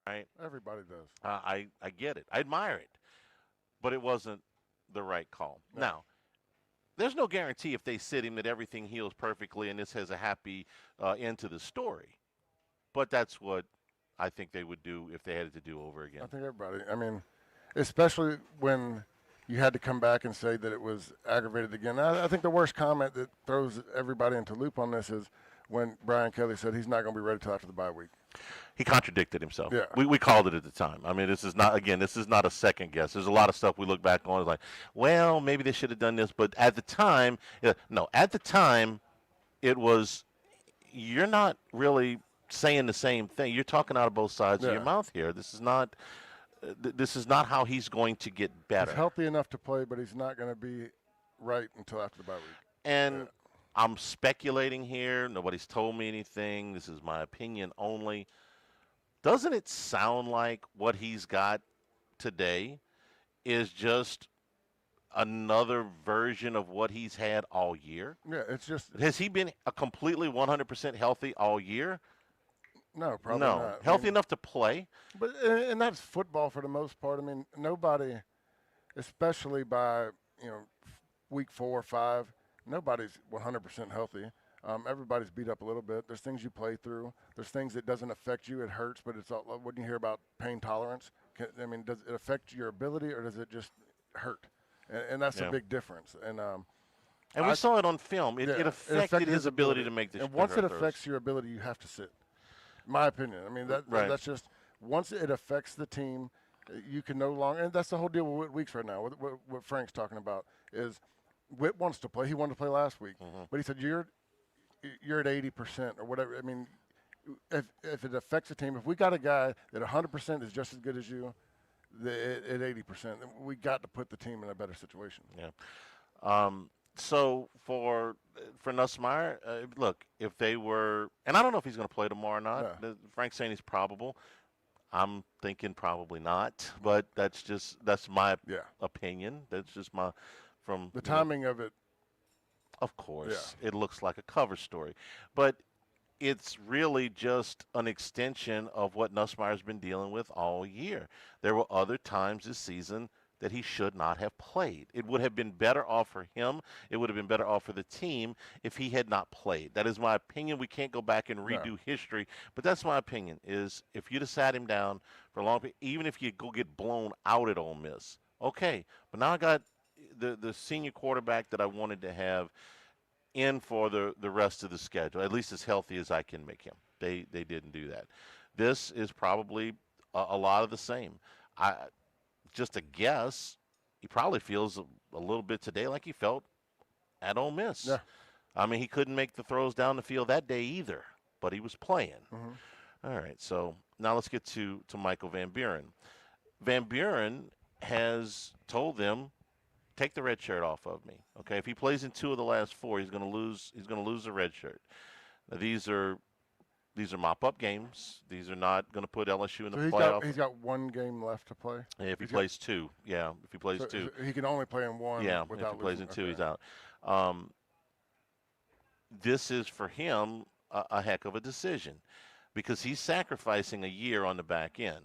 right? Everybody does. I get it. I admire it, but it wasn't the right call. No. Now, there's no guarantee if they sit him that everything heals perfectly and this has a happy end to the story. But that's what I think they would do if they had it to do over I again. think everybody. I mean, especially when you had to come back and say that it was aggravated again. I think the worst comment that throws everybody into loop on this is when Brian Kelly said he's not going to be ready till after the bye week. He contradicted himself. Yeah, We called it at the time. I mean, this is not, again, this is not a second guess. There's a lot of stuff we look back on, like, well, maybe they should have done this. But at the time, no, at the time, it was, you're not really saying the same thing. You're talking out of both sides of your yeah. mouth here. This is not how he's going to get He's better. healthy enough to play, but he's not going to be right until after the bye week. And Yeah. I'm speculating here. Nobody's told me anything. This is my opinion only. Doesn't it sound like what he's got today is just another version of what he's had all year? Yeah, it's just Has he been a completely 100% healthy all year? no, probably No. not. I Healthy mean, enough to play? but and that's football for the most part. I mean, nobody, especially by week 4 or 5, nobody's 100% healthy. Everybody's beat up a little bit. There's things you play through. There's things that doesn't affect you. It hurts, but it's all. When you hear about pain tolerance, I mean, does it affect your ability or does it just hurt? And that's a Yeah. big difference. And we I, saw it on film. It yeah, it affected affected his his ability ability. to make the And once it throws. affects your ability, you have to sit. My opinion. I mean, Right. that's just once it affects the team, you can no longer. And that's the whole deal with Weeks right now. What Frank's talking about is Witt wants to play. He wanted to play last week, Hmm. but he said you're at 80% or whatever. I mean, if it affects the team, if we got a guy that 100% is just as good as you, at 80%, we got to put the team in a better situation. Yeah. So for Nussmeier, look, if they were, and I don't know if he's going to play tomorrow or not. Yeah, Frank's saying he's probable. I'm thinking probably not, but that's my yeah. opinion. That's just my from The you know. timing of it, Of yeah, course, it looks like a cover story, but it's really just an extension of what Nussmeier's been dealing with all year. There were other times this season that he should not have played. It would have been better off for him. It would have been better off for the team if he had not played. That is my opinion. We can't go back and no, redo history, but that's my opinion. Is if you'd have sat him down for a long period, even if you go get blown out at Ole Miss, okay. But now I got the senior quarterback that I wanted to have in for the rest of the schedule, at least as healthy as I can make him. They didn't do that. This is probably a lot of the same. I just a guess. He probably feels a little bit today like he felt at Ole Miss. yeah. I mean, he couldn't make the throws down the field that day either, but he was playing. Hmm. All right, so now let's get to Michael Van Buren. Van Buren has told them take the red shirt off of me. Okay, if he plays in two of the last four, he's going to lose. He's going to lose the red shirt. Now, these are mop up games. These are not going to put LSU in the So playoff. he's got one game left to play. If he He's got plays two, yeah. If he plays so, two, so he can only play in one yeah. If he without plays losing. in two, Okay. he's out. Um, this is for him a heck of a decision because he's sacrificing a year on the back end.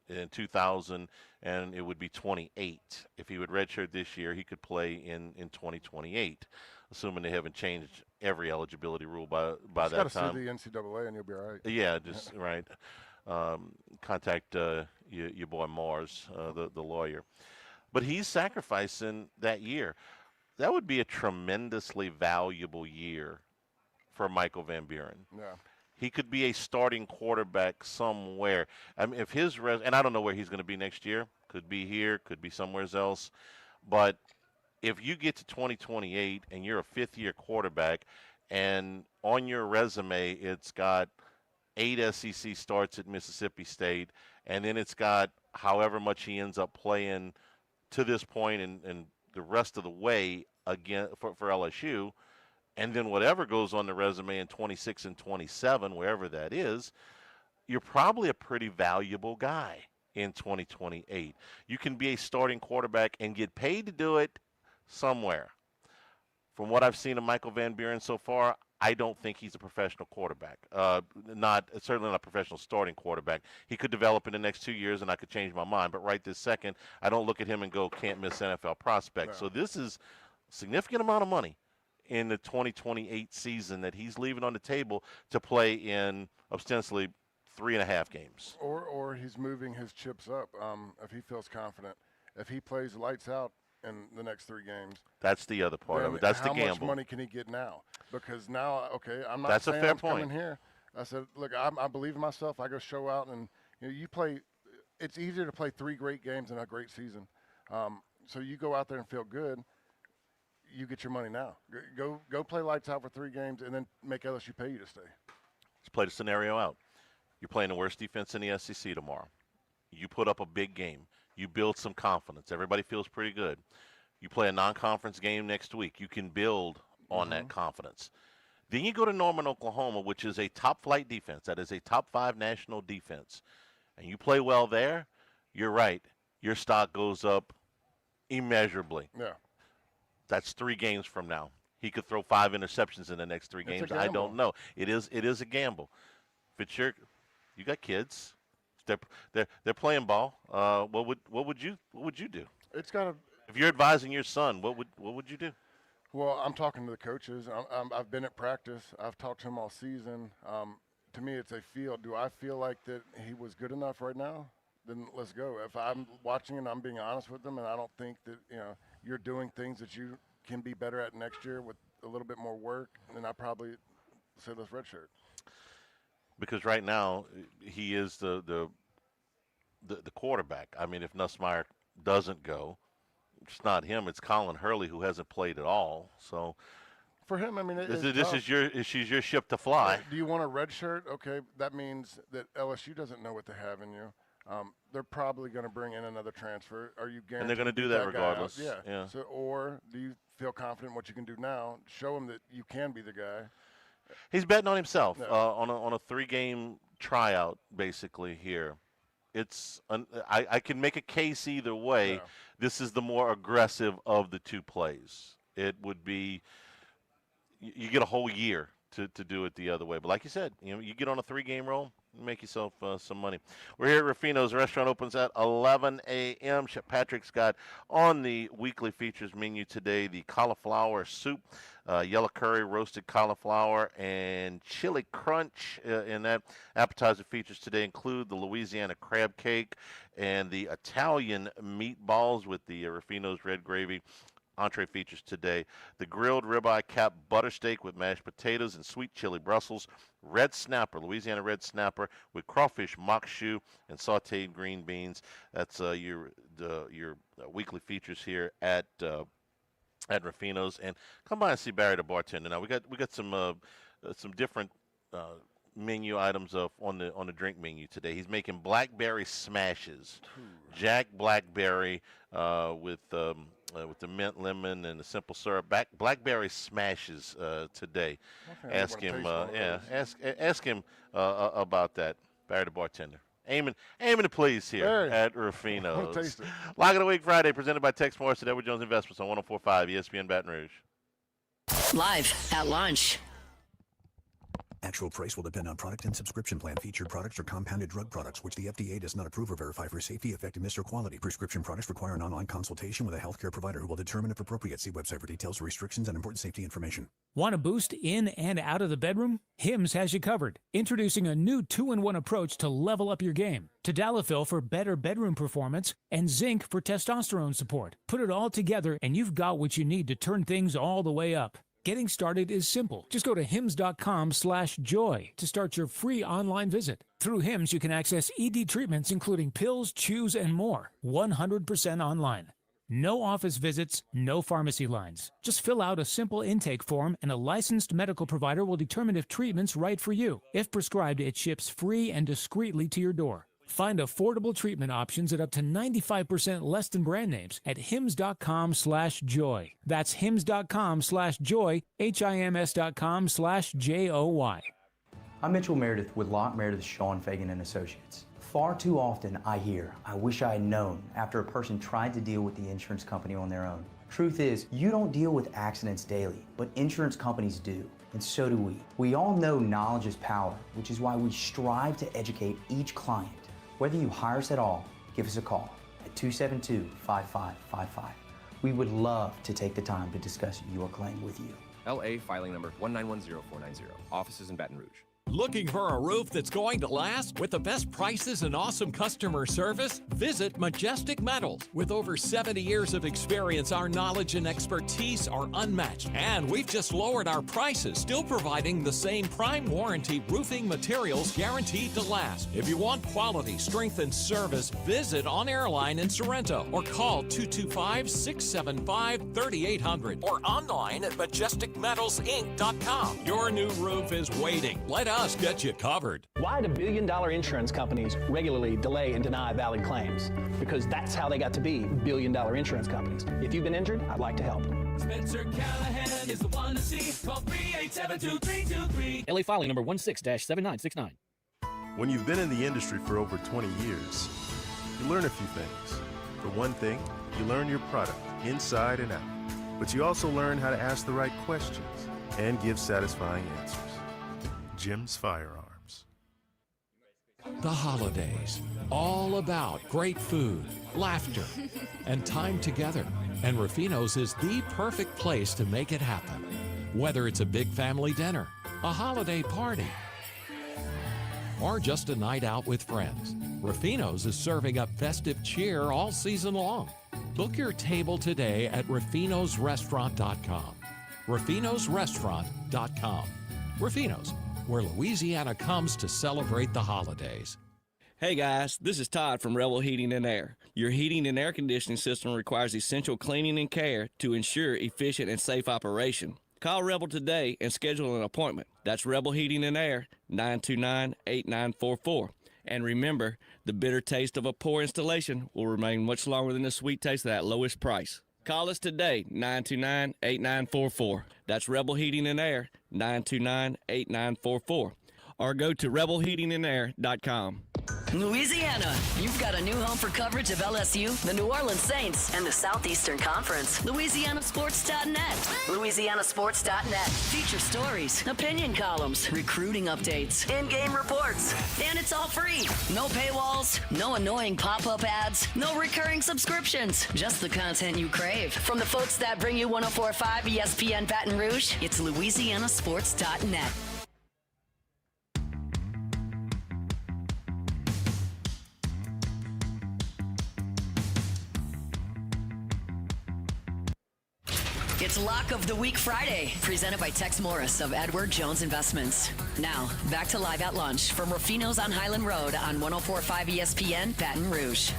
In 2000, and it would be 28. If he would redshirt this year, he could play in 2028, assuming they haven't changed every eligibility rule by Just got to that sue time. the NCAA and you'll be all right. Yeah, just right. Contact your boy Mars, the lawyer. But he's sacrificing that year. That would be a tremendously valuable year for Michael Van Buren. Yeah. He could be a starting quarterback somewhere. I mean, if and I don't know where he's going to be next year. Could be here, could be somewhere else. But if you get to 2028 and you're a fifth-year quarterback, and on your resume it's got 8 SEC starts at Mississippi State, and then it's got however much he ends up playing to this point and the rest of the way again for LSU, and then whatever goes on the resume in 26 and 27, wherever that is, you're probably a pretty valuable guy in 2028. You can be a starting quarterback and get paid to do it somewhere. From what I've seen of Michael Van Buren so far, I don't think he's a professional quarterback. Not certainly not a professional starting quarterback. He could develop in the next 2 years, and I could change my mind. But right this second, I don't look at him and go, can't miss NFL prospect. No. So this is a significant amount of money in the 2028 season that he's leaving on the table to play in ostensibly 3.5 games. Or he's moving his chips up if he feels confident. If he plays lights out in the next 3 games, That's the other part then of it. That's the how much gamble. money can he get now? Because now, okay, I'm not That's a saying fair I'm point. coming here. I said, look, I believe in myself. I go show out, and you play. It's easier to play 3 great games in a great season. So you go out there and feel good. You get your money now. Go play lights out for 3 games, and then make LSU pay you to stay. Let's play the scenario out. You're playing the worst defense in the SEC tomorrow. You put up a big game. You build some confidence. Everybody feels pretty good. You play a non-conference game next week. You can build on that confidence. Then you go to Norman, Oklahoma, which is a top-flight defense. That is a top-5 national defense. And you play well there, you're right. Your stock goes up immeasurably. Yeah. That's 3 games from now. He could throw 5 interceptions in the next 3 It's a games. I don't gamble. know. It is a gamble. If it's you got kids. They're playing ball. What would you do It's got to. if you're advising your son? What would you do? Well, I'm talking to the coaches. I've been at practice. I've talked to him all season. To me, it's a feel. Do I feel like that he was good enough right now? Then let's go. If I'm watching and I'm being honest with them, and I don't think that you're doing things that you can be better at next year with a little bit more work, then I probably say let's redshirt. Because right now he is the quarterback. I mean, if Nussmeier doesn't go, it's not him. It's Colin Hurley who hasn't played at all. So For him, I mean, this it's is tough. she's your ship to fly. Do you want a red shirt? Okay, that means that LSU doesn't know what they have in you. They're probably going to bring in another transfer. Are you guaranteed? And they're going to do beat that guy out? regardless. Yeah. Yeah. So, or do you feel confident in what you can do now? Show them that you can be the guy. He's betting on himself No. on a 3-game tryout basically here. I can make a case either way. No. This is the more aggressive of the 2 plays. It would be you get a whole year to do it the other way. But like you said, you get on a 3-game roll, make yourself some money. We're here at Ruffinos. The restaurant opens at 11 a.m. Chef Patrick's got on the weekly features menu today the cauliflower soup, yellow curry, roasted cauliflower, and chili crunch. And that appetizer features today include the Louisiana crab cake and the Italian meatballs with the Ruffinos red gravy. Entree features today the grilled ribeye cap butter steak with mashed potatoes and sweet chili Brussels, red snapper, Louisiana red snapper with crawfish mock shoe and sautéed green beans. That's your weekly features here at Ruffinos. And come by and see Barry the bartender. Now we got some different menu items on the drink menu today. He's making blackberry smashes, Jack Blackberry with the mint lemon and the simple syrup. Blackberry smashes today. Ask him, ask him about that. Barry the bartender. Aiming to please here Barry, at I want Ruffinos. to taste it. Lock of the Week Friday presented by Tex Morris at Edward Jones Investments on 104.5 ESPN Baton Rouge. Live at lunch. Actual price will depend on product and subscription plan. Featured products are compounded drug products, which the FDA does not approve or verify for safety, effectiveness, or quality. Prescription products require an online consultation with a healthcare provider who will determine if appropriate. See website for details, restrictions, and important safety information. Want a boost in and out of the bedroom? Hims has you covered. Introducing a new 2-in-1 approach to level up your game. Tadalafil for better bedroom performance and zinc for testosterone support. Put it all together and you've got what you need to turn things all the way up. Getting started is simple. Just go to hims.com/joy to start your free online visit. Through Hims, you can access ED treatments including pills, chews, and more. 100% online. No office visits, no pharmacy lines. Just fill out a simple intake form and a licensed medical provider will determine if treatment's right for you. If prescribed, it ships free and discreetly to your door. Find affordable treatment options at up to 95% less than brand names at hims.com/joy. That's hims.com/joy, hims.com/joy. I'm Mitchell Meredith with Locke Meredith, Sean Fagan and Associates. Far too often I hear, I wish I had known, after a person tried to deal with the insurance company on their own. Truth is, you don't deal with accidents daily, but insurance companies do. and so do we. We all know knowledge is power, which is why we strive to educate each client. Whether you hire us at all, give us a call at 272-5555. We would love to take the time to discuss your claim with you. LA filing number 1910490. Offices in Baton Rouge. Looking for a roof that's going to last? With the best prices and awesome customer service? Visit Majestic Metals. With over 70 years of experience, our knowledge and expertise are unmatched. And we've just lowered our prices, still providing the same prime warranty roofing materials guaranteed to last. If you want quality, strength, and service, visit On Airline in Sorrento or call 225-675-3800 or online at MajesticMetalsInc.com. Your new roof is waiting. Let us get you covered. Why do billion-dollar insurance companies regularly delay and deny valid claims? Because that's how they got to be billion-dollar insurance companies. If you've been injured, I'd like to help. Spencer Callahan is the one to see. Call 387-2323. LA filing number 16-7969. When you've been in the industry for over 20 years, you learn a few things. For one thing, you learn your product inside and out. But you also learn how to ask the right questions and give satisfying answers. Jim's Firearms. The holidays, all about great food, laughter, and time together. And Ruffinos is the perfect place to make it happen. Whether it's a big family dinner, a holiday party, or just a night out with friends, Ruffinos is serving up festive cheer all season long. Book your table today at RuffinosRestaurant.com. RuffinosRestaurant.com. Ruffinos, where Louisiana comes to celebrate the holidays. Hey guys, this is Todd from Rebel Heating and Air. Your heating and air conditioning system requires essential cleaning and care to ensure efficient and safe operation. Call Rebel today and schedule an appointment. That's Rebel Heating and Air, 929-8944. And remember, the bitter taste of a poor installation will remain much longer than the sweet taste of that lowest price. Call us today, 929-8944. That's Rebel Heating and Air, 929-8944. Or go to rebelheatingandair.com. Louisiana, you've got a new home for coverage of LSU, the New Orleans Saints, and the Southeastern Conference. LouisianaSports.net. LouisianaSports.net. Feature stories, opinion columns, recruiting updates, in-game reports. And it's all free. No paywalls, no annoying pop-up ads, no recurring subscriptions. Just the content you crave. From the folks that bring you 104.5 ESPN Baton Rouge, it's LouisianaSports.net. It's Lock of the Week Friday, presented by Tex Morris of Edward Jones Investments. Now, back to Live at Lunch from Ruffinos on Highland Road on 104.5 ESPN Baton Rouge.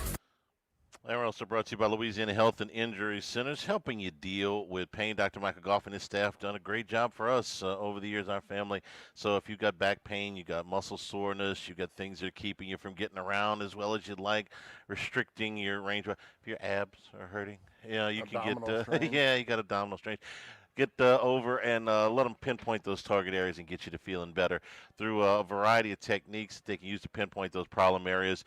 And we're also brought to you by Louisiana Health and Injury Centers, helping you deal with pain. Dr. Michael Goff and his staff done a great job for us over the years, our family. So if you've got back pain, you got muscle soreness, you got things that are keeping you from getting around as well as you'd like, restricting your range. If your abs are hurting, you can get you got abdominal strain. Get over and let them pinpoint those target areas and get you to feeling better through a variety of techniques they can use to pinpoint those problem areas,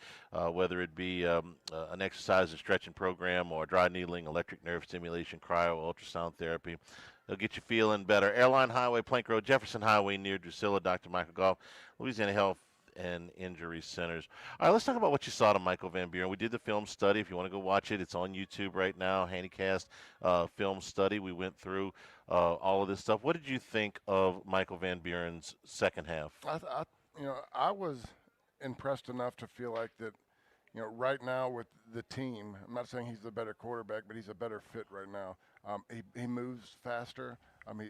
whether it be an exercise and stretching program or dry needling, electric nerve stimulation, cryo, ultrasound therapy. They'll get you feeling better. Airline Highway, Plank Road, Jefferson Highway near Drusilla, Dr. Michael Goff, Louisiana Health and Injury Centers. All right, let's talk about what you saw to Michael Van Buren. We did the film study. If you want to go watch it, it's on YouTube right now, Handycast film study. We went through all of this stuff. What did you think of Michael Van Buren's second half? I was impressed enough to feel like that, right now with the team, I'm not saying he's the better quarterback, but he's a better fit right now. He moves faster.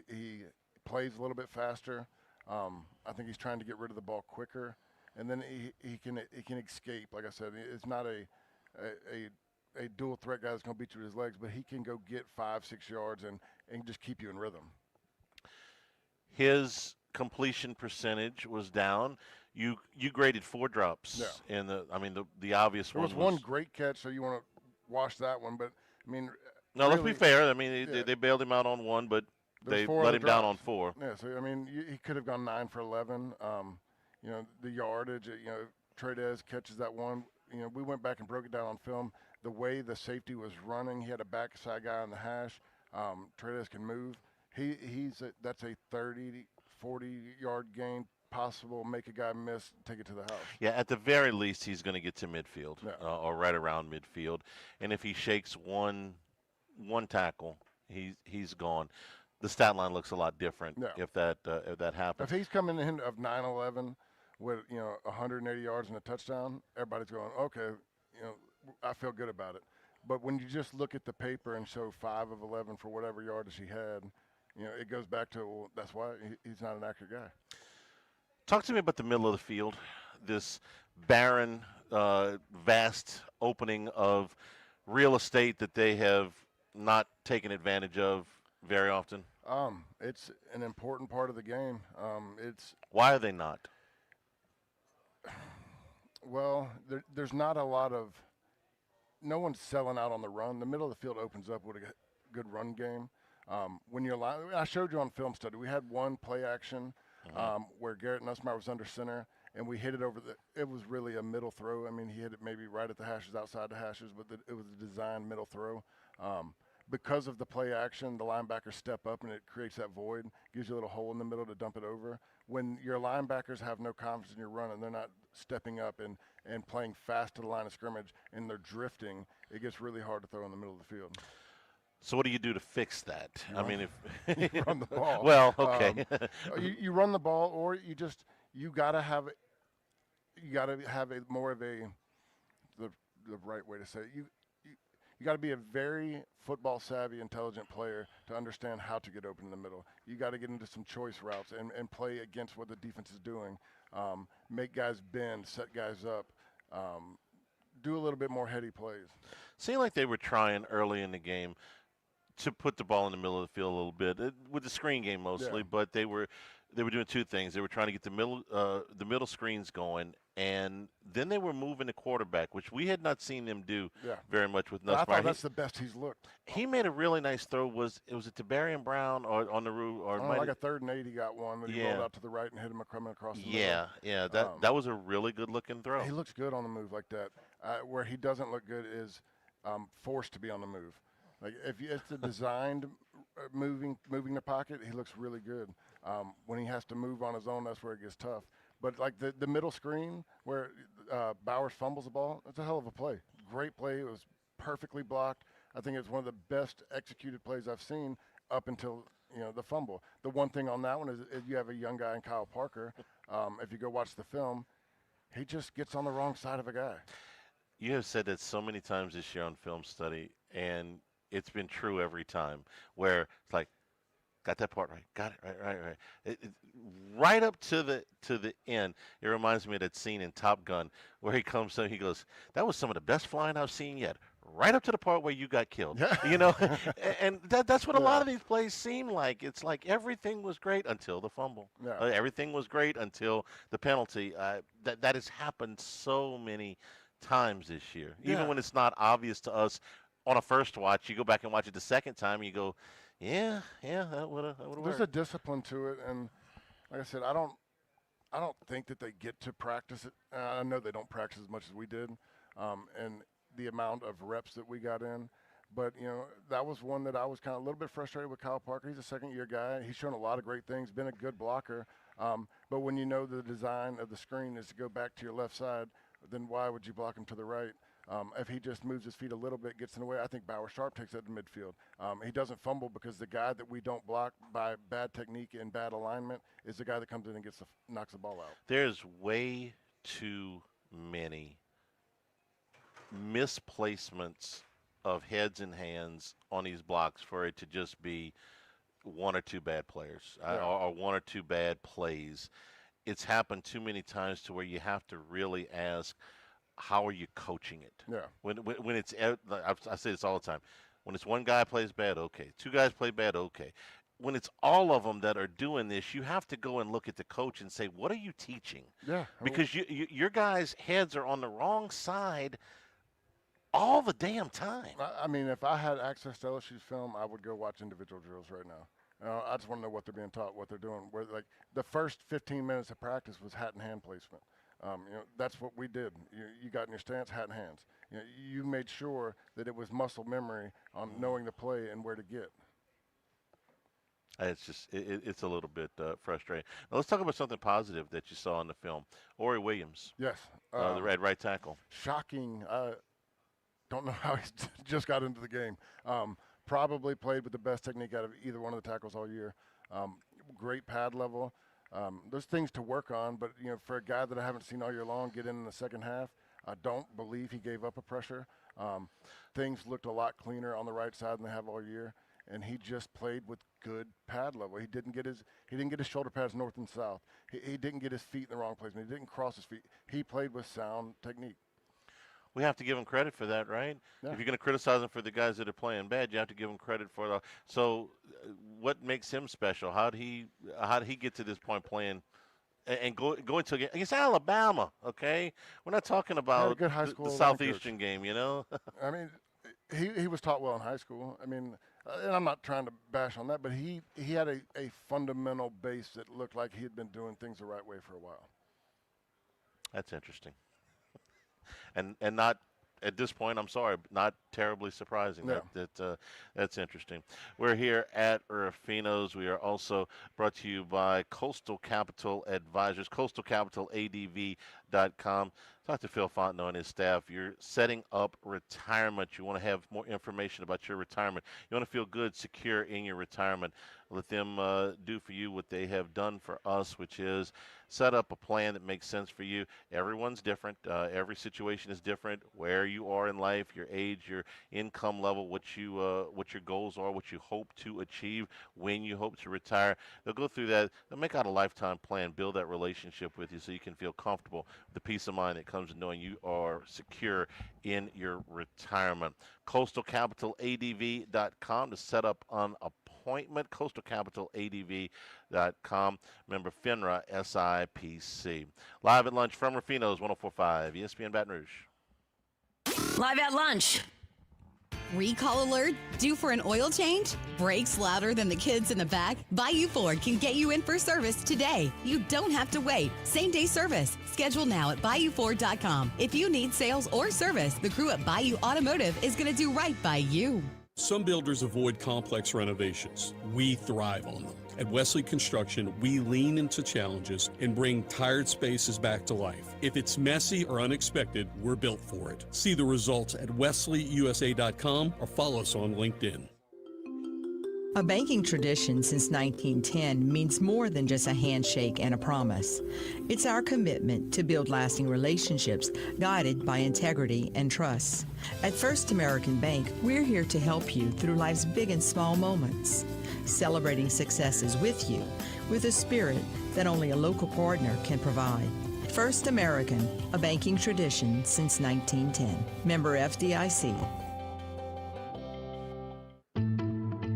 He plays a little bit faster. I think he's trying to get rid of the ball quicker, and then he can escape. Like I said, it's not a dual threat guy that's going to beat you with his legs, but he can go get 5-6 yards and just keep you in rhythm. His completion percentage was down. You graded 4 drops. Yeah. In the obvious there one was one great catch, so you want to wash that one. But no, really, let's be fair. They bailed him out on one, but they let him down on 4. Yeah, so he could have gone 9 for 11. The yardage. Trades catches that one. We went back and broke it down on film. The way the safety was running, he had a backside guy on the hash. Trades can move. That's a 30, 40-yard gain possible, make a guy miss, take it to the house. Yeah, at the very least, he's going to get to midfield or right around midfield. And if he shakes one tackle, he's gone. The stat line looks a lot different if that happens. If he's coming in of 9-11 with 180 yards and a touchdown, everybody's going, okay, I feel good about it. But when you just look at the paper and show 5 of 11 for whatever yardage he had, it goes back to, well, that's why he's not an accurate guy. Talk to me about the middle of the field, this barren, vast opening of real estate that they have not taken advantage of very often. It's an important part of the game. Why are they not? Well, there's not a lot of – no one's selling out on the run. The middle of the field opens up with a good run game. When you're I showed you on film study, we had one play action where Garrett Nussmeier was under center, and we hit it over it was really a middle throw. I mean, he hit it maybe right at the hashes, outside the hashes, but it was a designed middle throw. Because of the play action, the linebackers step up, and it creates that void, gives you a little hole in the middle to dump it over. When your linebackers have no confidence in your run and they're not stepping up and playing fast to the line of scrimmage and they're drifting, it gets really hard to throw in the middle of the field. So what do you do to fix that? You run the ball. Well, okay. You run the ball, or you gotta have more of the right way to say it. You got to be a very football savvy, intelligent player to understand how to get open in the middle. You got to get into some choice routes and play against what the defense is doing. Make guys bend, set guys up, do a little bit more heady plays. Seemed like they were trying early in the game to put the ball in the middle of the field a little bit with the screen game mostly, but they were doing two things. They were trying to get the middle screens going, and then they were moving the quarterback, which we had not seen them do very much with Nussmeier. I thought that's the best he's looked. He made a really nice throw. Was it to Barry Brown or on the roof? Or like a 3rd and 8, he got one that he rolled out to the right and hit him coming across the middle. Yeah. That was a really good looking throw. He looks good on the move like that. Where he doesn't look good is forced to be on the move. Like if it's a designed moving the pocket, he looks really good. When he has to move on his own, that's where it gets tough. But like the middle screen where Bowers fumbles the ball, that's a hell of a play. Great play. It was perfectly blocked. I think it's one of the best executed plays I've seen up until the fumble. The one thing on that one is you have a young guy in Kyle Parker. If you go watch the film, he just gets on the wrong side of a guy. You have said that so many times this year on Film Study, and it's been true every time, where it's like, got that part right, got it right. Right up to the end. It reminds me of that scene in Top Gun where he comes in, he goes, "That was some of the best flying I've seen yet." Right up to the part where you got killed, and that's what a lot of these plays seem like. It's like everything was great until the fumble. Everything was great until the penalty. That has happened so many times this year. Even when it's not obvious to us on a first watch, you go back and watch it the second time, and you go, yeah, that would have worked. There's a discipline to it, and like I said, I don't think that they get to practice it. I know they don't practice as much as we did, and the amount of reps that we got in. But, that was one that I was kind of a little bit frustrated with Kyle Parker. He's a second-year guy. He's shown a lot of great things, been a good blocker. But when you know the design of the screen is to go back to your left side, then why would you block him to the right? If he just moves his feet a little bit, gets in the way, I think Bauer Sharp takes that to midfield. He doesn't fumble because the guy that we don't block by bad technique and bad alignment is the guy that comes in and knocks the ball out. There's way too many misplacements of heads and hands on these blocks for it to just be one or two bad players or one or two bad plays. It's happened too many times to where you have to really ask, how are you coaching it? Yeah. When it's, I say this all the time, when it's one guy plays bad, okay. Two guys play bad, okay. When it's all of them that are doing this, you have to go and look at the coach and say, what are you teaching? Yeah. Because your guys' heads are on the wrong side all the damn time. I mean, if I had access to LSU's film, I would go watch individual drills right now. I just want to know what they're being taught, what they're doing. Like the first 15 minutes of practice was hat and hand placement. That's what we did. You got in your stance, hat and hands. You made sure that it was muscle memory on knowing the play and where to get. It's just it's a little bit frustrating. Now let's talk about something positive that you saw in the film. Ori Williams, Yes. the red right tackle. Shocking. Don't know how he just got into the game. Probably played with the best technique out of either one of the tackles all year. Great pad level. There's things to work on, but for a guy that I haven't seen all year long get in the second half, I don't believe he gave up a pressure. Things looked a lot cleaner on the right side than they have all year, and he just played with good pad level. He didn't get his shoulder pads north and south. He didn't get his feet in the wrong place. He didn't cross his feet. He played with sound technique. We have to give him credit for that, right? Yeah. If you're going to criticize him for the guys that are playing bad, you have to give him credit for it. So, what makes him special? How did he get to this point playing and go into a game against Alabama? Okay, we're not talking about good high school the Southeastern game, I mean, he was taught well in high school. I mean, and I'm not trying to bash on that, but he had a fundamental base that looked like he had been doing things the right way for a while. That's interesting. And not at this point, I'm sorry, not terribly surprising. Yeah. That's interesting. We're here at Ruffinos. We are also brought to you by Coastal Capital Advisors, coastalcapitaladv.com. Talk to Phil Fontenot and his staff. You're setting up retirement. You want to have more information about your retirement. You want to feel good, secure in your retirement. Let them do for you what they have done for us, which is set up a plan that makes sense for you. Everyone's different. Every situation is different. Where you are in life, your age, your income level, what your goals are, what you hope to achieve, when you hope to retire. They'll go through that. They'll make out a lifetime plan, build that relationship with you so you can feel comfortable, the peace of mind that comes to knowing you are secure in your retirement. CoastalCapitalADV.com to set up an appointment. CoastalCapitalADV.com. Member FINRA SIPC. Live at lunch from Ruffinos, 104.5 ESPN Baton Rouge. Live at lunch. Recall alert? Due for an oil change? Brakes louder than the kids in the back? Bayou Ford can get you in for service today. You don't have to wait. Same day service. Schedule now at BayouFord.com. If you need sales or service, the crew at Bayou Automotive is going to do right by you. Some builders avoid complex renovations. We thrive on them. At Wesley Construction, we lean into challenges and bring tired spaces back to life. If it's messy or unexpected, we're built for it. See the results at wesleyyusa.com or follow us on LinkedIn. A banking tradition since 1910 means more than just a handshake and a promise. It's our commitment to build lasting relationships guided by integrity and trust. At First American Bank, we're here to help you through life's big and small moments, celebrating successes with you with a spirit that only a local partner can provide. First American, a banking tradition since 1910. Member FDIC.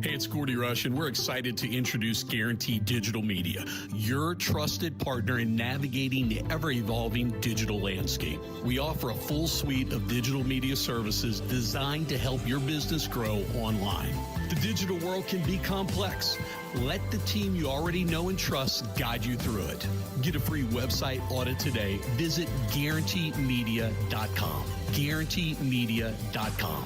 Hey, it's Gordy Rush, and we're excited to introduce Guaranteed Digital Media, your trusted partner in navigating the ever-evolving digital landscape. We offer a full suite of digital media services designed to help your business grow online. The digital world can be complex. Let the team you already know and trust guide you through it. Get a free website audit today. Visit GuaranteeMedia.com. GuaranteeMedia.com.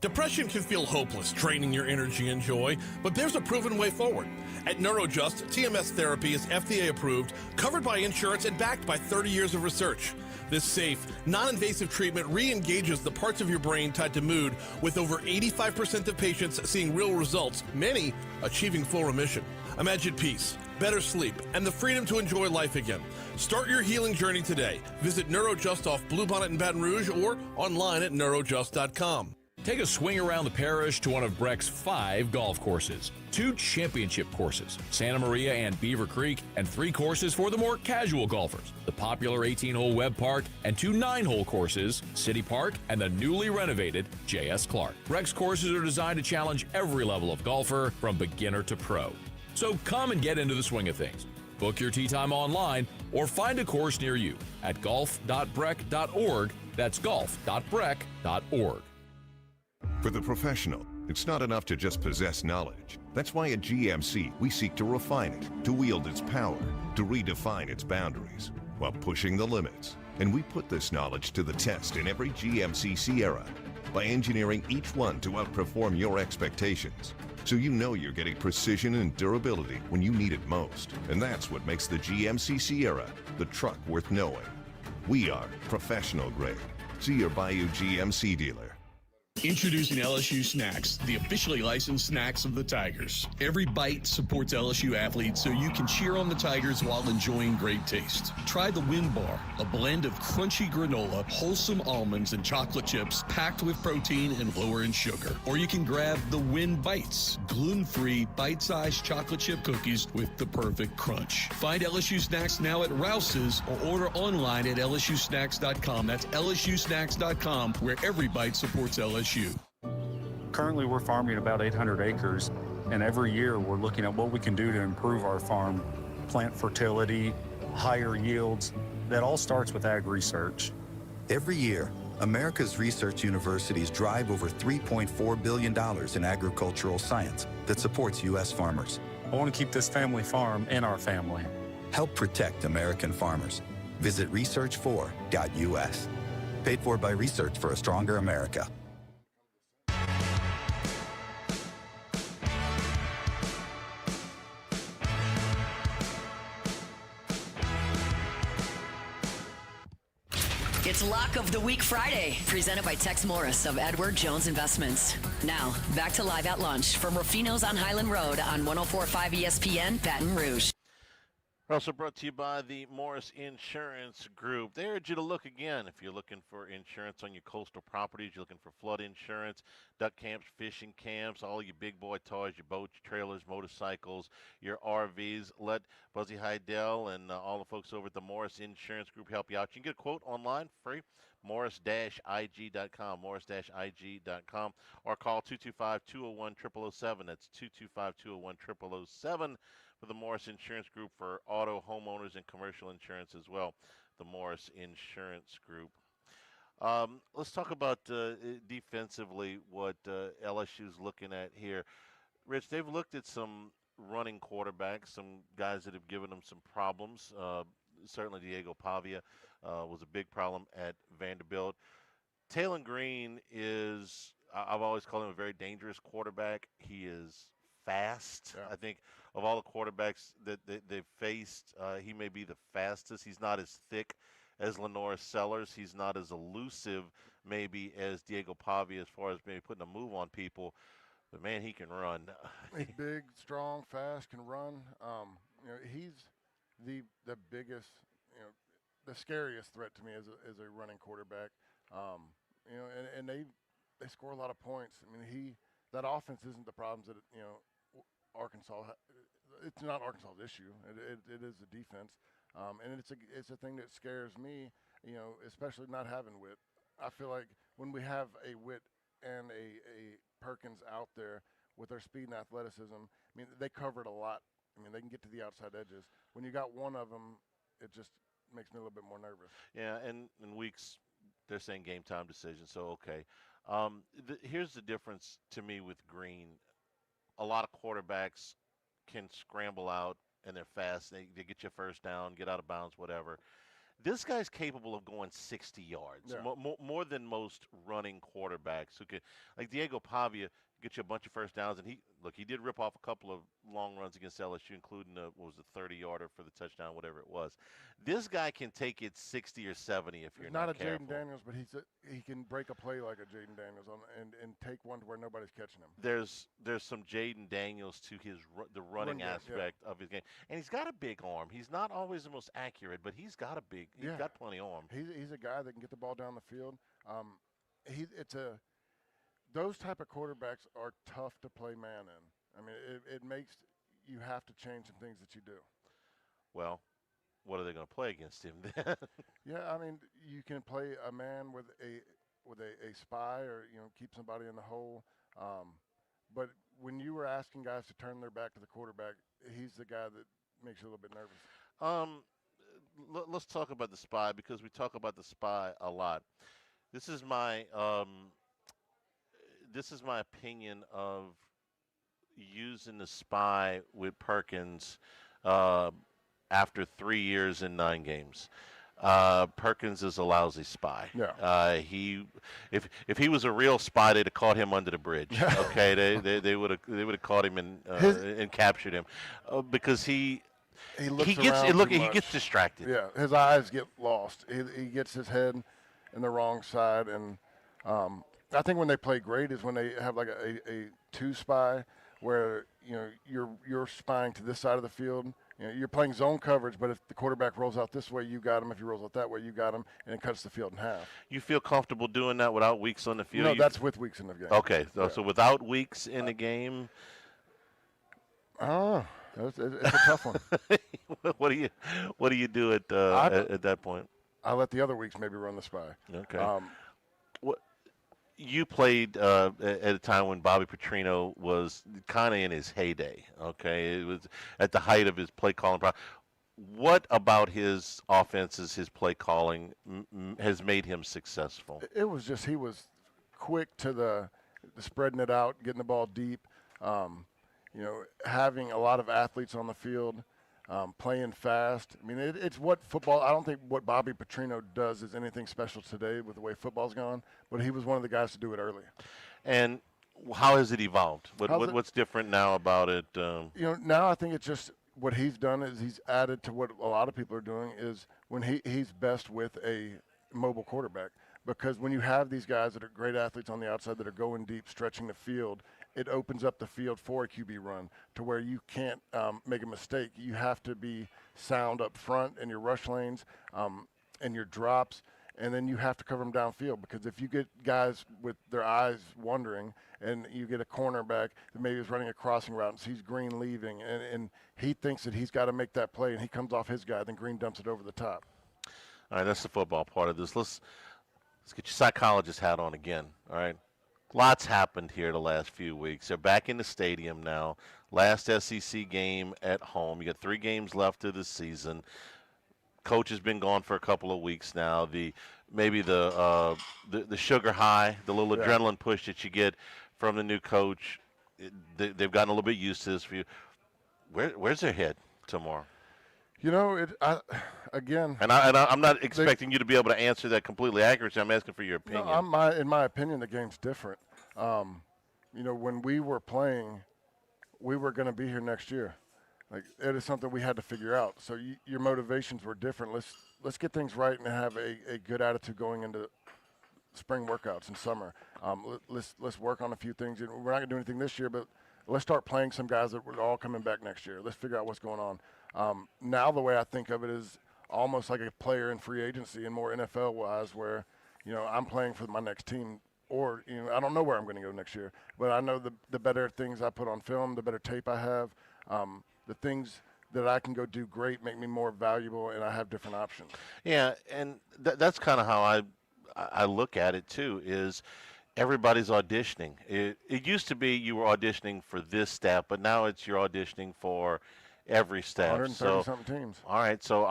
Depression can feel hopeless, draining your energy and joy, but there's a proven way forward. At NeuroJust, TMS therapy is FDA approved, covered by insurance, and backed by 30 years of research. This safe, non-invasive treatment re-engages the parts of your brain tied to mood, with over 85% of patients seeing real results, many achieving full remission. Imagine peace, better sleep, and the freedom to enjoy life again. Start your healing journey today. Visit NeuroJust off Bluebonnet in Baton Rouge or online at neurojust.com. Take a swing around the parish to one of Breck's 5 golf courses, 2 championship courses, Santa Maria and Beaver Creek, and 3 courses for the more casual golfers, the popular 18-hole Webb Park, and 2 9-hole courses, City Park and the newly renovated J.S. Clark. Breck's courses are designed to challenge every level of golfer, from beginner to pro. So come and get into the swing of things. Book your tee time online or find a course near you at golf.breck.org. That's golf.breck.org. For the professional, it's not enough to just possess knowledge. That's why at GMC, we seek to refine it, to wield its power, to redefine its boundaries, while pushing the limits. And we put this knowledge to the test in every GMC Sierra. by engineering each one to outperform your expectations. So you know you're getting precision and durability when you need it most. And that's what makes the GMC Sierra the truck worth knowing. We are professional grade. See your Bayou GMC dealer. Introducing LSU Snacks, the officially licensed snacks of the Tigers. Every bite supports LSU athletes so you can cheer on the Tigers while enjoying great taste. Try the Win Bar, a blend of crunchy granola, wholesome almonds, and chocolate chips packed with protein and lower in sugar. Or you can grab the Win Bites, gluten-free, bite-sized chocolate chip cookies with the perfect crunch. Find LSU Snacks now at Rouse's or order online at lsusnacks.com. That's lsusnacks.com, where every bite supports LSU. Currently, we're farming about 800 acres, and every year we're looking at what we can do to improve our farm, plant fertility, higher yields. That all starts with ag research. Every year, America's research universities drive over $3.4 billion in agricultural science that supports U.S. farmers. I want to keep this family farm in our family. Help protect American farmers. Visit research4.us. Paid for by Research for a Stronger America. It's Lock of the Week Friday, presented by Tex Morris of Edward Jones Investments. Now, back to Live at Lunch from Ruffinos on Highland Road on 104.5 ESPN, Baton Rouge. We're also brought to you by the Morris Insurance Group. They urge you to look again if you're looking for insurance on your coastal properties. You're looking for flood insurance, duck camps, fishing camps, all your big boy toys, your boats, your trailers, motorcycles, your RVs. Let Buzzy Heidel and all the folks over at the Morris Insurance Group help you out. You can get a quote online free, morris-ig.com, morris-ig.com, or call 225-201-0007. That's 225-201-0007. For the Morris Insurance Group for auto, homeowners, and commercial insurance as well. The Morris Insurance Group. Let's talk about defensively what LSU's looking at here. Rich, they've looked at some running quarterbacks, some guys that have given them some problems. Certainly Diego Pavia was a big problem at Vanderbilt. Taylon Green is, I've always called him a very dangerous quarterback. He is fast. Yeah. I think of all the quarterbacks that they've faced, he may be the fastest. He's not as thick as Lenore Sellers. He's not as elusive maybe as Diego Pavia as far as maybe putting a move on people. But, man, he can run. He's big, strong, fast, can run. He's the biggest, the scariest threat to me as a running quarterback. And they score a lot of points. I mean, that offense isn't the problems that, Arkansas, it's not Arkansas's issue. It is the defense, and it's a thing that scares me. Especially not having Witt. I feel like when we have a Witt and a Perkins out there with their speed and athleticism, I mean they covered a lot. I mean they can get to the outside edges. When you got one of them, it just makes me a little bit more nervous. Yeah, and in weeks they're saying game time decision. So okay, here's the difference to me with Green. A lot of quarterbacks can scramble out, and they're fast. They get you first down, get out of bounds, whatever. This guy's capable of going 60 yards, more than most running quarterbacks who could, like Diego Pavia, get you a bunch of first downs. And he did rip off a couple of long runs against LSU, including a 30-yarder for the touchdown, whatever it was. This guy can take it 60 or 70 if you're not careful. Not a Jaden Daniels, but he can break a play like a Jaden Daniels and take one to where nobody's catching him. There's some Jaden Daniels to the running aspect of his game, and he's got a big arm. He's not always the most accurate, but he's got got plenty of arm. He's a guy that can get the ball down the field. Those type of quarterbacks are tough to play man in. I mean, it makes you have to change some things that you do. Well, what are they going to play against him then? Yeah, I mean, you can play a man with a spy or keep somebody in the hole. But when you were asking guys to turn their back to the quarterback, he's the guy that makes you a little bit nervous. Let's talk about the spy because we talk about the spy a lot. This is my opinion of using the spy with Perkins after 3 years and 9 games. Perkins is a lousy spy. Yeah. If he was a real spy, they'd have caught him under the bridge. Okay, they would have caught him and captured him, because he looks gets around too he much. gets distracted. Yeah, his eyes get lost. He gets his head in the wrong side, and I think when they play great is when they have like a two spy where you're spying to this side of the field. You're playing zone coverage, but if the quarterback rolls out this way, you got him. If he rolls out that way, you got him, and it cuts the field in half. You feel comfortable doing that without Weeks on the field? No, that's with Weeks in the game. Okay, so without Weeks in the game. Oh, it's a tough one. What do you do at that point? I let the other Weeks maybe run the spy. Okay. You played at a time when Bobby Petrino was kind of in his heyday. Okay, it was at the height of his play calling. What about his offenses, his play calling, has made him successful? It was just he was quick to the spreading it out, getting the ball deep. Having a lot of athletes on the field, playing fast. I mean, it's what football. I don't think what Bobby Petrino does is anything special today with the way football's gone. But he was one of the guys to do it early. And how has it evolved? What's different now about it? Now I think it's just what he's done is he's added to what a lot of people are doing is when he's best with a mobile quarterback. Because when you have these guys that are great athletes on the outside that are going deep, stretching the field, it opens up the field for a QB run to where you can't make a mistake. You have to be sound up front in your rush lanes and your drops, and then you have to cover them downfield because if you get guys with their eyes wandering and you get a cornerback that maybe is running a crossing route and sees Green leaving and he thinks that he's got to make that play and he comes off his guy, then Green dumps it over the top. All right, that's the football part of this. Let's get your psychologist hat on again, all right? Lots happened here the last few weeks. They're back in the stadium now. Last SEC game at home. You got 3 games left of the season. Coach has been gone for a couple of weeks now. Maybe the sugar high, the little adrenaline push that you get from the new coach, they've gotten a little bit used to this for you. Where's their head tomorrow? Again. And I'm not expecting you to be able to answer that completely accurately. I'm asking for your opinion. No, in my opinion, the game's different. When we were playing, we were going to be here next year. Like it is something we had to figure out. So your motivations were different. Let's get things right and have a good attitude going into spring workouts in summer. Let's work on a few things. We're not going to do anything this year, but let's start playing some guys that were all coming back next year. Let's figure out what's going on. Now the way I think of it is almost like a player in free agency and more NFL-wise where, I'm playing for my next team or, I don't know where I'm going to go next year. But I know the better things I put on film, the better tape I have, the things that I can go do great make me more valuable and I have different options. Yeah, and that's kind of how I look at it too is everybody's auditioning. It used to be you were auditioning for this staff, but now it's you're auditioning for every staff. 130-something teams. All right, so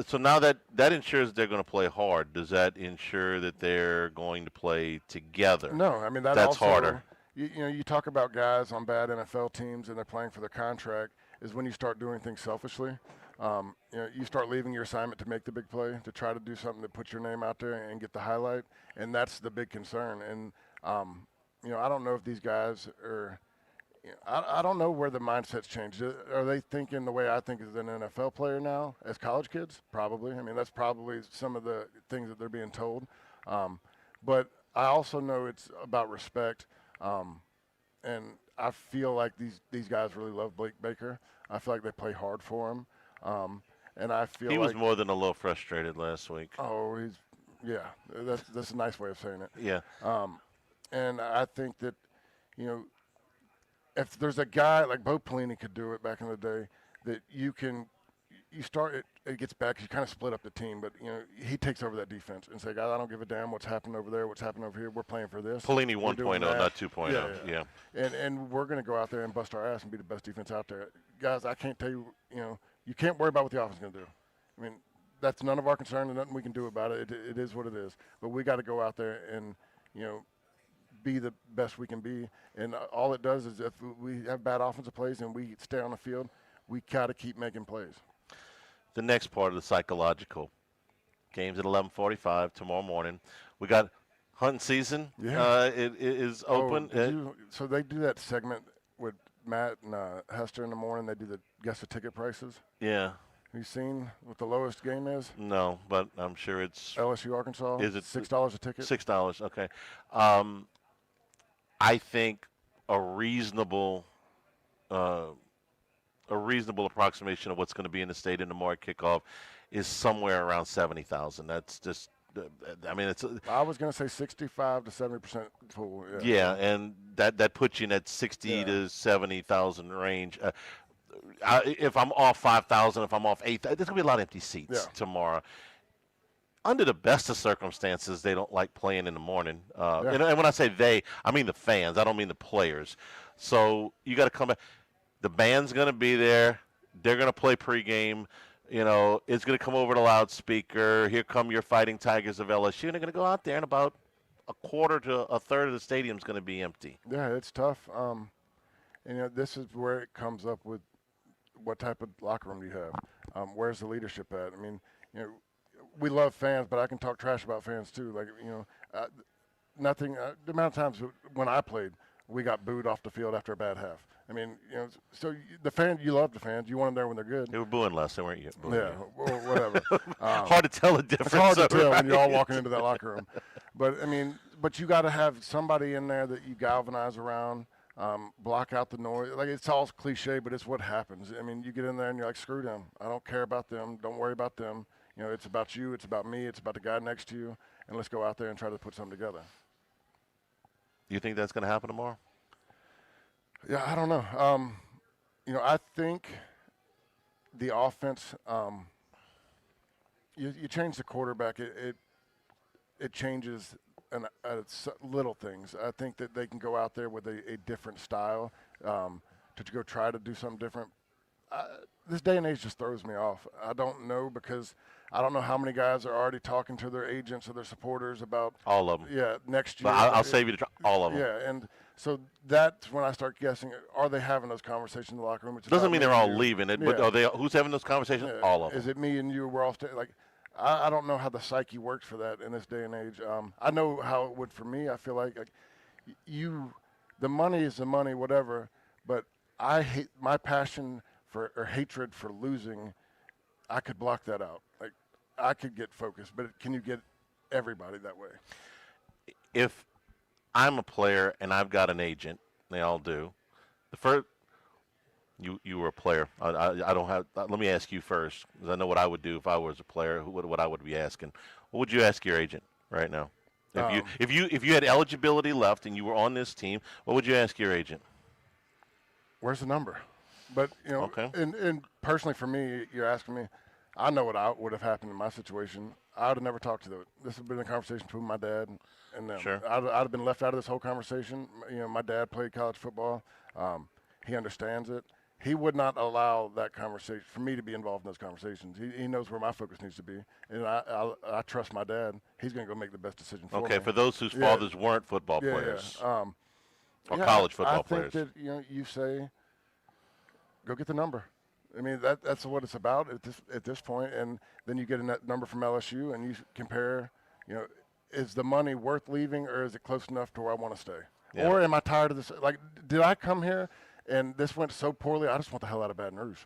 so now that ensures they're going to play hard. Does that ensure that they're going to play together? No, I mean that's also, harder. You talk about guys on bad NFL teams and they're playing for their contract is when you start doing things selfishly. You start leaving your assignment to make the big play, to try to do something that puts your name out there and get the highlight, and that's the big concern. And I don't know if these guys are. I don't know where the mindset's changed. Are they thinking the way I think as an NFL player now, as college kids? Probably. I mean, that's probably some of the things that they're being told. But I also know it's about respect, and I feel like these guys really love Blake Baker. I feel like they play hard for him, and I feel he was more than a little frustrated last week. Oh, that's a nice way of saying it. Yeah. And I think that, if there's a guy like Bo Pelini could do it back in the day, that you start it gets back. You kind of split up the team, but he takes over that defense and say, guys, I don't give a damn what's happening over there, what's happening over here. We're playing for this. Pelini 1.0, not 2.0. Yeah. And we're going to go out there and bust our ass and be the best defense out there, guys. I can't tell you, you can't worry about what the offense is going to do. I mean, that's none of our concern and nothing we can do about it. It is what it is. But we got to go out there and be the best we can be. And all it does is if we have bad offensive plays and we stay on the field, we got to keep making plays. The next part of the psychological, Game's at 11:45 tomorrow morning. We got hunting season. Yeah. It is open. So they do that segment with Matt and Hester in the morning. They do the guess the ticket prices. Yeah. Have you seen what the lowest game is? No, but I'm sure it's LSU Arkansas. Is it $6 a ticket? $6. Okay. I think a reasonable approximation of what's going to be in the stadium tomorrow at kickoff is somewhere around 70,000. That's just. I mean, it's. I was going to say 65 to 70% full. Yeah, and that puts you in that 60 to 70,000 range. If I'm off 5,000, if I'm off 8,000, there's going to be a lot of empty seats tomorrow. Under the best of circumstances, they don't like playing in the morning. And when I say they, I mean the fans. I don't mean the players. So you got to come back. The band's going to be there. They're going to play pregame. You know, it's going to come over the loudspeaker. Here come your Fighting Tigers of LSU. And they're going to go out there, and about a quarter to a third of the stadium's going to be empty. Yeah, it's tough. And, you know, this is where it comes up with what type of locker room do you have? Where's the leadership at? I mean, you know, we love fans, but I can talk trash about fans too. Like, you know, the amount of times when I played, we got booed off the field after a bad half. I mean, you know, so you love the fans. You want them there when they're good. They were booing less. They weren't booing. Yeah, well, whatever. Hard to tell the difference. It's hard to tell right? when you're all walking into that locker room. But, I mean, you got to have somebody in there that you galvanize around, block out the noise. Like, it's all cliche, but it's what happens. I mean, you get in there and you're like, screw them. I don't care about them. Don't worry about them. You know, it's about you. It's about me. It's about the guy next to you. And let's go out there and try to put something together. You think that's going to happen tomorrow? Yeah, I don't know. You know, I think the offense, you change the quarterback, it changes little things. I think that they can go out there with a different style to go try to do something different. This day and age just throws me off. I don't know because I don't know how many guys are already talking to their agents or their supporters about all of them. Yeah, next year. But I'll save you to try all of them. Yeah, and so that's when I start guessing: are they having those conversations in the locker room? Which doesn't mean they're all leaving it, but are they? Who's having those conversations? Yeah. All of them. Is it me and you? We're all like. I don't know how the psyche works for that in this day and age. I know how it would for me. I feel like the money is the money, whatever. But I hate my passion for or hatred for losing. I could block that out. Like I could get focused, but can you get everybody that way? If I'm a player and I've got an agent, they all do. The first. You were a player. I don't have. Let me ask you first, because I know what I would do if I was a player. What I would be asking. What would you ask your agent right now? If you had eligibility left and you were on this team, what would you ask your agent? Where's the number? But you know, okay. And personally for me, you're asking me. I know what would have happened in my situation. I would have never talked to them. This would have been a conversation between my dad and them. Sure. I'd have been left out of this whole conversation. You know, my dad played college football. He understands it. He would not allow that conversation for me to be involved in those conversations. He knows where my focus needs to be, and I trust my dad. He's going to go make the best decision for me. Okay, for those whose fathers weren't football players or college football players. I think that you say, go get the number. I mean that's what it's about at this point, and then you get a number from LSU, and you compare. You know, is the money worth leaving, or is it close enough to where I want to stay, or am I tired of this? Like, did I come here? And this went so poorly, I just want the hell out of Baton Rouge.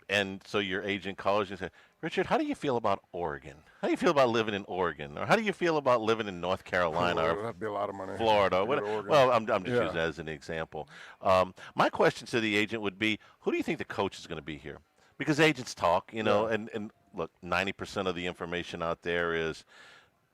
And so your agent calls you and says, Richard, how do you feel about Oregon? How do you feel about living in Oregon? Or how do you feel about living in North Carolina or that'd be a lot of money. Florida? Well, I'm just using that as an example. My question to the agent would be, who do you think the coach is going to be here? Because agents talk, you know, and look, 90% of the information out there is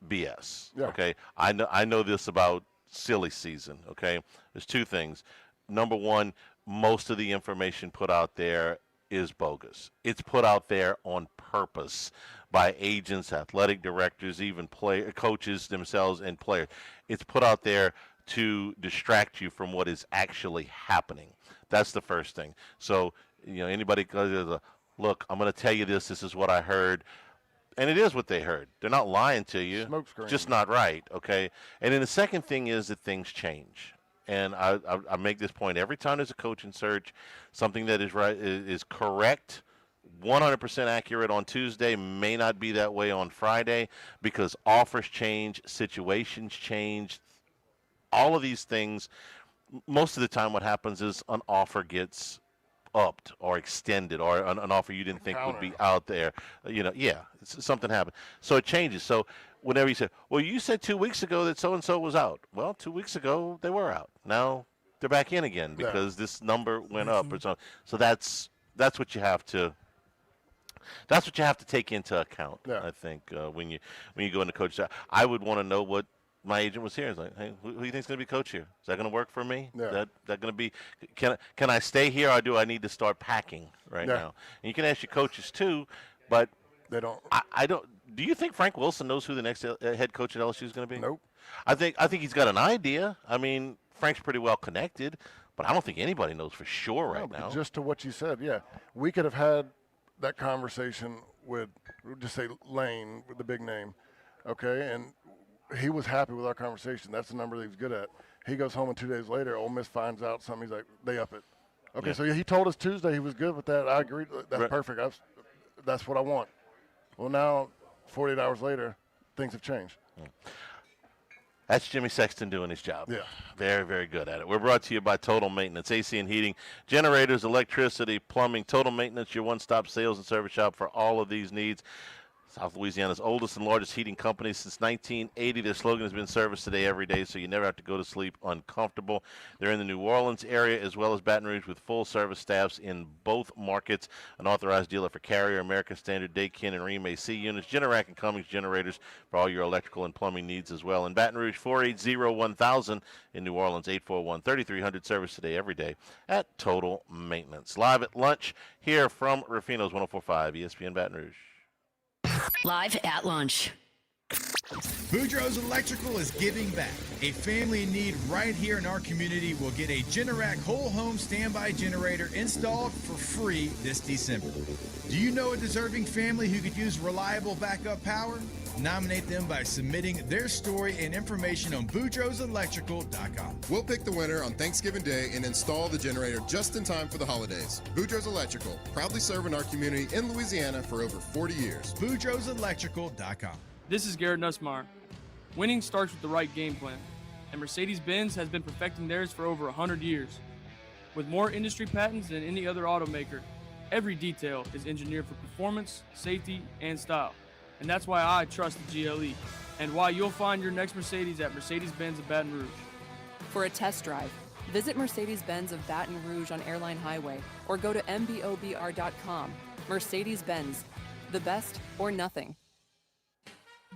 BS, okay? I know this about silly season, okay? There's two things. Number one, most of the information put out there is bogus. It's put out there on purpose by agents, athletic directors, even coaches themselves and players. It's put out there to distract you from what is actually happening. That's the first thing. So, you know, anybody goes, look, I'm going to tell you this. This is what I heard. And it is what they heard. They're not lying to you. Smokescreen. Just not right, okay? And then the second thing is that things change. And I make this point every time there's a coaching search, something that is right is correct 100% accurate on Tuesday may not be that way on Friday because offers change, situations change, all of these things. Most of the time what happens is an offer gets upped or extended or an offer you didn't think would be out there. Something happened. So it changes. So whenever you say, well, you said 2 weeks ago that so-and-so was out. Well, 2 weeks ago they were out. Now they're back in again because this number went up or something. So that's what you have to take into account. I think when you go into coach, I would want to know what my agent was here. It's like, hey, who do you think's going to be coach here? Is that going to work for me? Yeah. That going to be? Can I stay here or do I need to start packing right now? And you can ask your coaches too, but they don't. I don't. Do you think Frank Wilson knows who the next head coach at LSU is going to be? Nope. I think he's got an idea. I mean, Frank's pretty well connected, but I don't think anybody knows for sure right now. Just to what you said, we could have had that conversation with, just say Lane with the big name, okay, and he was happy with our conversation. That's the number that he was good at. He goes home and 2 days later, Ole Miss finds out something. He's like, they up it. Okay, so he told us Tuesday he was good with that. I agree. That's perfect. That's what I want. Well, now, 48 hours later, things have changed. That's Jimmy Sexton doing his job. Yeah. Very, very good at it. We're brought to you by Total Maintenance, AC and heating, generators, electricity, plumbing. Total Maintenance, your one-stop sales and service shop for all of these needs. South Louisiana's oldest and largest heating company since 1980. Their slogan has been service today, every day, so you never have to go to sleep uncomfortable. They're in the New Orleans area as well as Baton Rouge with full service staffs in both markets. An authorized dealer for Carrier, American Standard, Daikin, and Rheem AC units. Generac and Cummings generators for all your electrical and plumbing needs as well. In Baton Rouge, 480-1000. In New Orleans, 841-3300. Service today, every day at Total Maintenance. Live at lunch here from Ruffinos 104.5 ESPN Baton Rouge. Live at lunch. Boudreaux's Electrical is giving back. A family in need right here in our community will get a Generac whole home standby generator installed for free this December. Do you know a deserving family who could use reliable backup power? Nominate them by submitting their story and information on BoudreauxElectrical.com. We'll pick the winner on Thanksgiving Day and install the generator just in time for the holidays. Boudreaux's Electrical, proudly serving our community in Louisiana for over 40 years. BoudreauxElectrical.com. This is Garrett Nussmeyer. Winning starts with the right game plan, and Mercedes-Benz has been perfecting theirs for over 100 years. With more industry patents than any other automaker, every detail is engineered for performance, safety, and style. And that's why I trust the GLE, and why you'll find your next Mercedes at Mercedes-Benz of Baton Rouge. For a test drive, visit Mercedes-Benz of Baton Rouge on Airline Highway or go to mbobr.com. Mercedes-Benz, the best or nothing.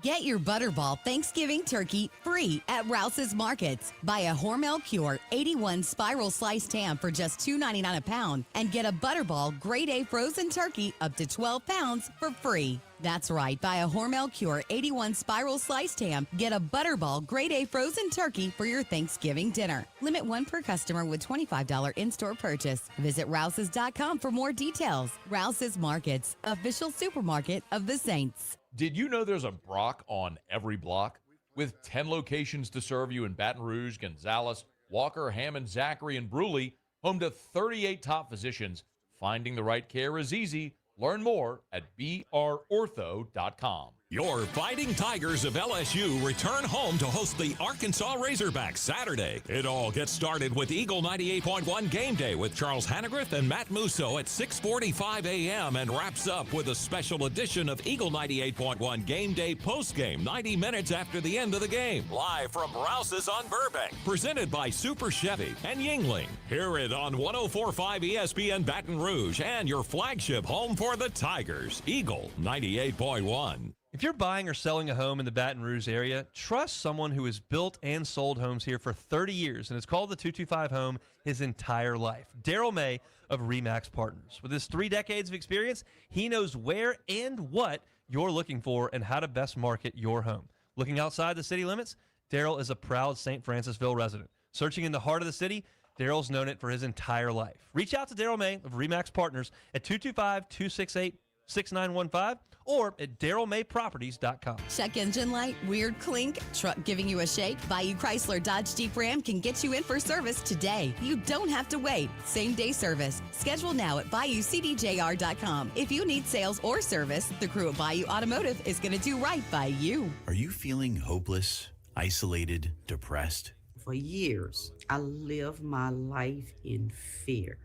Get your Butterball Thanksgiving turkey free at Rouse's Markets. Buy a Hormel Pure 81 spiral sliced ham for just $2.99 a pound and get a Butterball Grade A frozen turkey up to 12 pounds for free. That's right. Buy a Hormel Pure 81 spiral sliced ham. Get a Butterball Grade A frozen turkey for your Thanksgiving dinner. Limit one per customer with $25 in-store purchase. Visit Rouse's.com for more details. Rouse's Markets, official supermarket of the Saints. Did you know there's a Brock on every block? With 10 locations to serve you in Baton Rouge, Gonzales, Walker, Hammond, Zachary, and Bruley, home to 38 top physicians, finding the right care is easy. Learn more at brortho.com. Your Fighting Tigers of LSU return home to host the Arkansas Razorbacks Saturday. It all gets started with Eagle 98.1 Game Day with Charles Hannegriff and Matt Musso at 6:45 a.m. and wraps up with a special edition of Eagle 98.1 Game Day postgame 90 minutes after the end of the game. Live from Rouse's on Burbank. Presented by Super Chevy and Yingling. Hear it on 104.5 ESPN Baton Rouge and your flagship home for the Tigers, Eagle 98.1. If you're buying or selling a home in the Baton Rouge area, trust someone who has built and sold homes here for 30 years and has called the 225 home his entire life. Daryl May of Remax Partners. With his 3 decades of experience, he knows where and what you're looking for and how to best market your home. Looking outside the city limits, Daryl is a proud St. Francisville resident. Searching in the heart of the city, Daryl's known it for his entire life. Reach out to Daryl May of Remax Partners at 225-268-6915 or at darylmayproperties.com. Check engine light, weird clink, truck giving you a shake? Bayou Chrysler Dodge Jeep Ram can get you in for service today. You don't have to wait. Same day service. Schedule now at BayouCDJR.com. If you need sales or service, the crew at Bayou Automotive is going to do right by you. Are you feeling hopeless, isolated, depressed? For years, I lived my life in fear.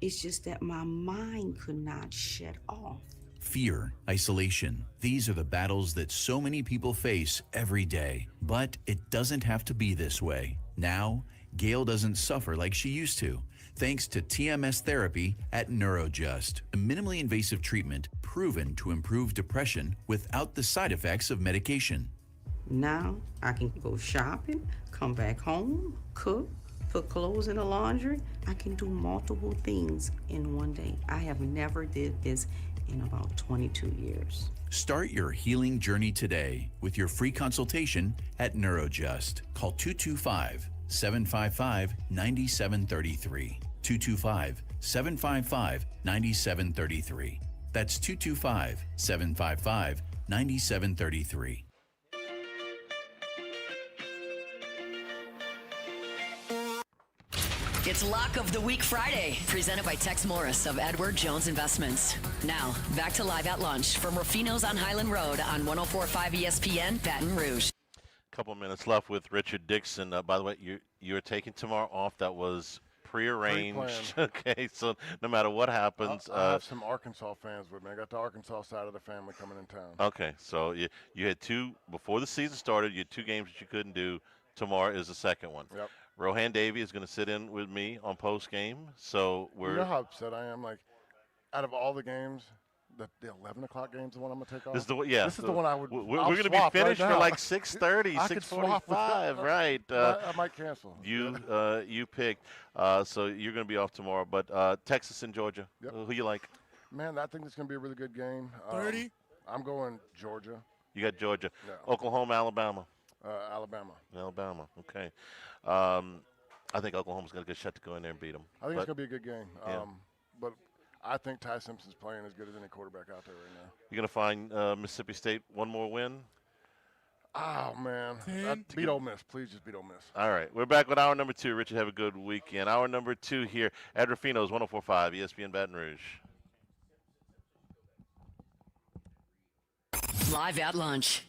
It's just that my mind could not shut off. Fear, isolation. These are the battles that so many people face every day. But it doesn't have to be this way. Now, Gail doesn't suffer like she used to, thanks to TMS therapy at NeuroJust, a minimally invasive treatment proven to improve depression without the side effects of medication. Now I can go shopping, come back home, cook, put clothes in the laundry. I can do multiple things in one day. I have never did this in about 22 years. Start your healing journey today with your free consultation at NeuroJust. Call 225-755-9733. 225-755-9733. That's 225-755-9733. It's Lock of the Week Friday, presented by Tex Morris of Edward Jones Investments. Now, back to Live at Lunch from Ruffinos on Highland Road on 104.5 ESPN, Baton Rouge. Couple minutes left with Richard Dixon. By the way, you're taking tomorrow off. That was prearranged. Okay, so no matter what happens. I have some Arkansas fans with me. I got the Arkansas side of the family coming in town. Okay, so you had two, before the season started, you had two games that you couldn't do. Tomorrow is the second one. Yep. Rohan Davey is going to sit in with me on post game. So You know how upset I am? Like, out of all the games, the 11 o'clock game's the one I'm going to take off. This is the one, This is the one I would. We're going to be finished for like 6:30, 6:45, right? I might cancel. You picked. So you're going to be off tomorrow. But Texas and Georgia, who you like? Man, I think it's going to be a really good game. 30? I'm going Georgia. You got Georgia. Yeah. Oklahoma, Alabama. Alabama. Alabama, okay. I think Oklahoma's got a good shot to go in there and beat them. I think it's going to be a good game. Yeah. But I think Ty Simpson's playing as good as any quarterback out there right now. You're going to find Mississippi State one more win? Oh, man. Beat Ole Miss. Please just beat Ole Miss. All right. We're back with hour number 2. Richard, have a good weekend. Hour number 2 here at Ruffinos, 104.5 ESPN Baton Rouge. Live at Lunch.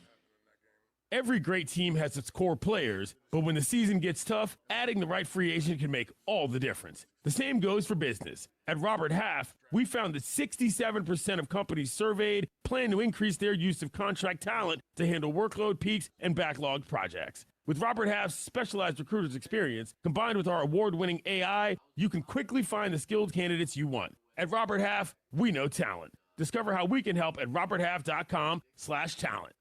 Every great team has its core players, but when the season gets tough, adding the right free agent can make all the difference. The same goes for business. At Robert Half, we found that 67% of companies surveyed plan to increase their use of contract talent to handle workload peaks and backlogged projects. With Robert Half's specialized recruiters experience, combined with our award-winning AI, you can quickly find the skilled candidates you want. At Robert Half, we know talent. Discover how we can help at roberthalf.com/talent.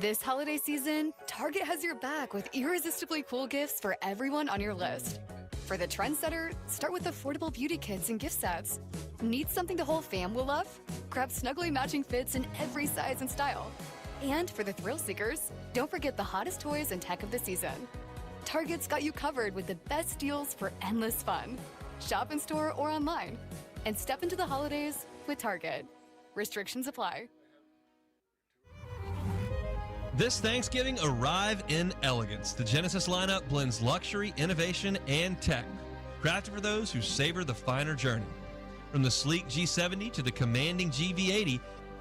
This holiday season, Target has your back with irresistibly cool gifts for everyone on your list. For the trendsetter, start with affordable beauty kits and gift sets. Need something the whole fam will love? Grab snugly matching fits in every size and style. And for the thrill seekers, don't forget the hottest toys and tech of the season. Target's got you covered with the best deals for endless fun. Shop in store or online. And step into the holidays with Target. Restrictions apply. This Thanksgiving, arrive in elegance. The Genesis lineup blends luxury, innovation, and tech, crafted for those who savor the finer journey. From the sleek G70 to the commanding GV80,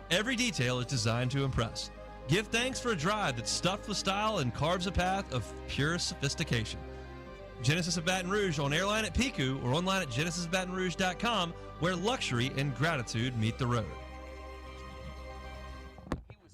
every detail is designed to impress. Give thanks for a drive that's stuffed with style and carves a path of pure sophistication. Genesis of Baton Rouge on airline at Pico or online at genesisbatonrouge.com, where luxury and gratitude meet the road.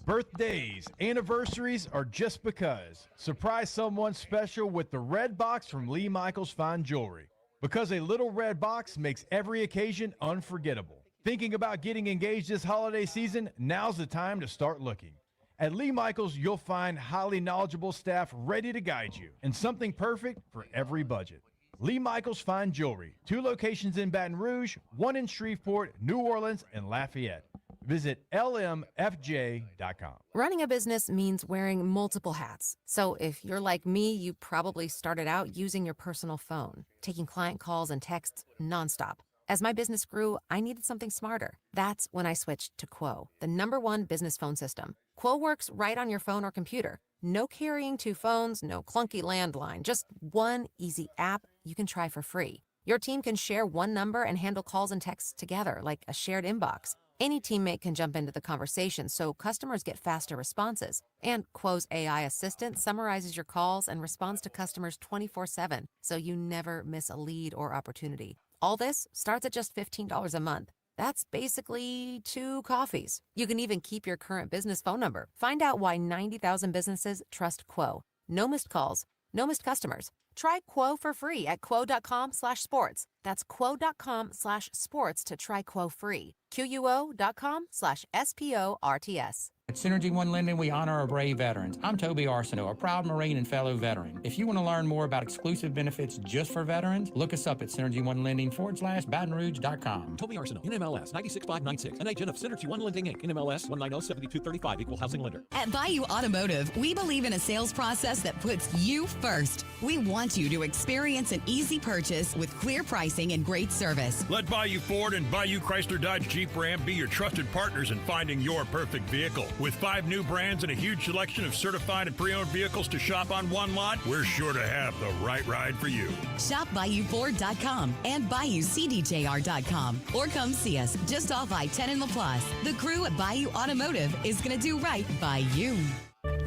Birthdays, anniversaries, or just because. Surprise someone special with the red box from Lee Michaels Fine Jewelry. Because a little red box makes every occasion unforgettable. Thinking about getting engaged this holiday season? Now's the time to start looking. At Lee Michaels, you'll find highly knowledgeable staff ready to guide you and something perfect for every budget. Lee Michaels Fine Jewelry, 2 locations in Baton Rouge, 1 in Shreveport, New Orleans, and Lafayette. Visit lmfj.com. Running a business means wearing multiple hats. So if you're like me, you probably started out using your personal phone, taking client calls and texts nonstop. As my business grew, I needed something smarter. That's when I switched to Quo, the #1 business phone system. Quo works right on your phone or computer. No carrying 2 phones, no clunky landline, just one easy app you can try for free. Your team can share one number and handle calls and texts together like a shared inbox. Any teammate can jump into the conversation so customers get faster responses. And Quo's AI assistant summarizes your calls and responds to customers 24/7, so you never miss a lead or opportunity. All this starts at just $15 a month. That's basically 2 coffees. You can even keep your current business phone number. Find out why 90,000 businesses trust Quo. No missed calls, no missed customers. Try Quo for free at quo.com/sports. That's quo.com/sports to try Quo free. QUO.com/SPORTS. At Synergy One Lending, we honor our brave veterans. I'm Toby Arsenault, a proud Marine and fellow veteran. If you want to learn more about exclusive benefits just for veterans, look us up at synergy1lending/BatonRouge.com. Toby Arsenault, NMLS 96596, an agent of Synergy One Lending Inc., NMLS 1907235, equal housing lender. At Bayou Automotive, we believe in a sales process that puts you first. We want you to experience an easy purchase with clear pricing and great service. Let Bayou Ford and Bayou Chrysler Dodge Jeep Ram be your trusted partners in finding your perfect vehicle. With 5 new brands and a huge selection of certified and pre-owned vehicles to shop on one lot, we're sure to have the right ride for you. Shop BayouFord.com and BayouCDJR.com or come see us just off I-10 in LaPlace. The crew at Bayou Automotive is going to do right by you.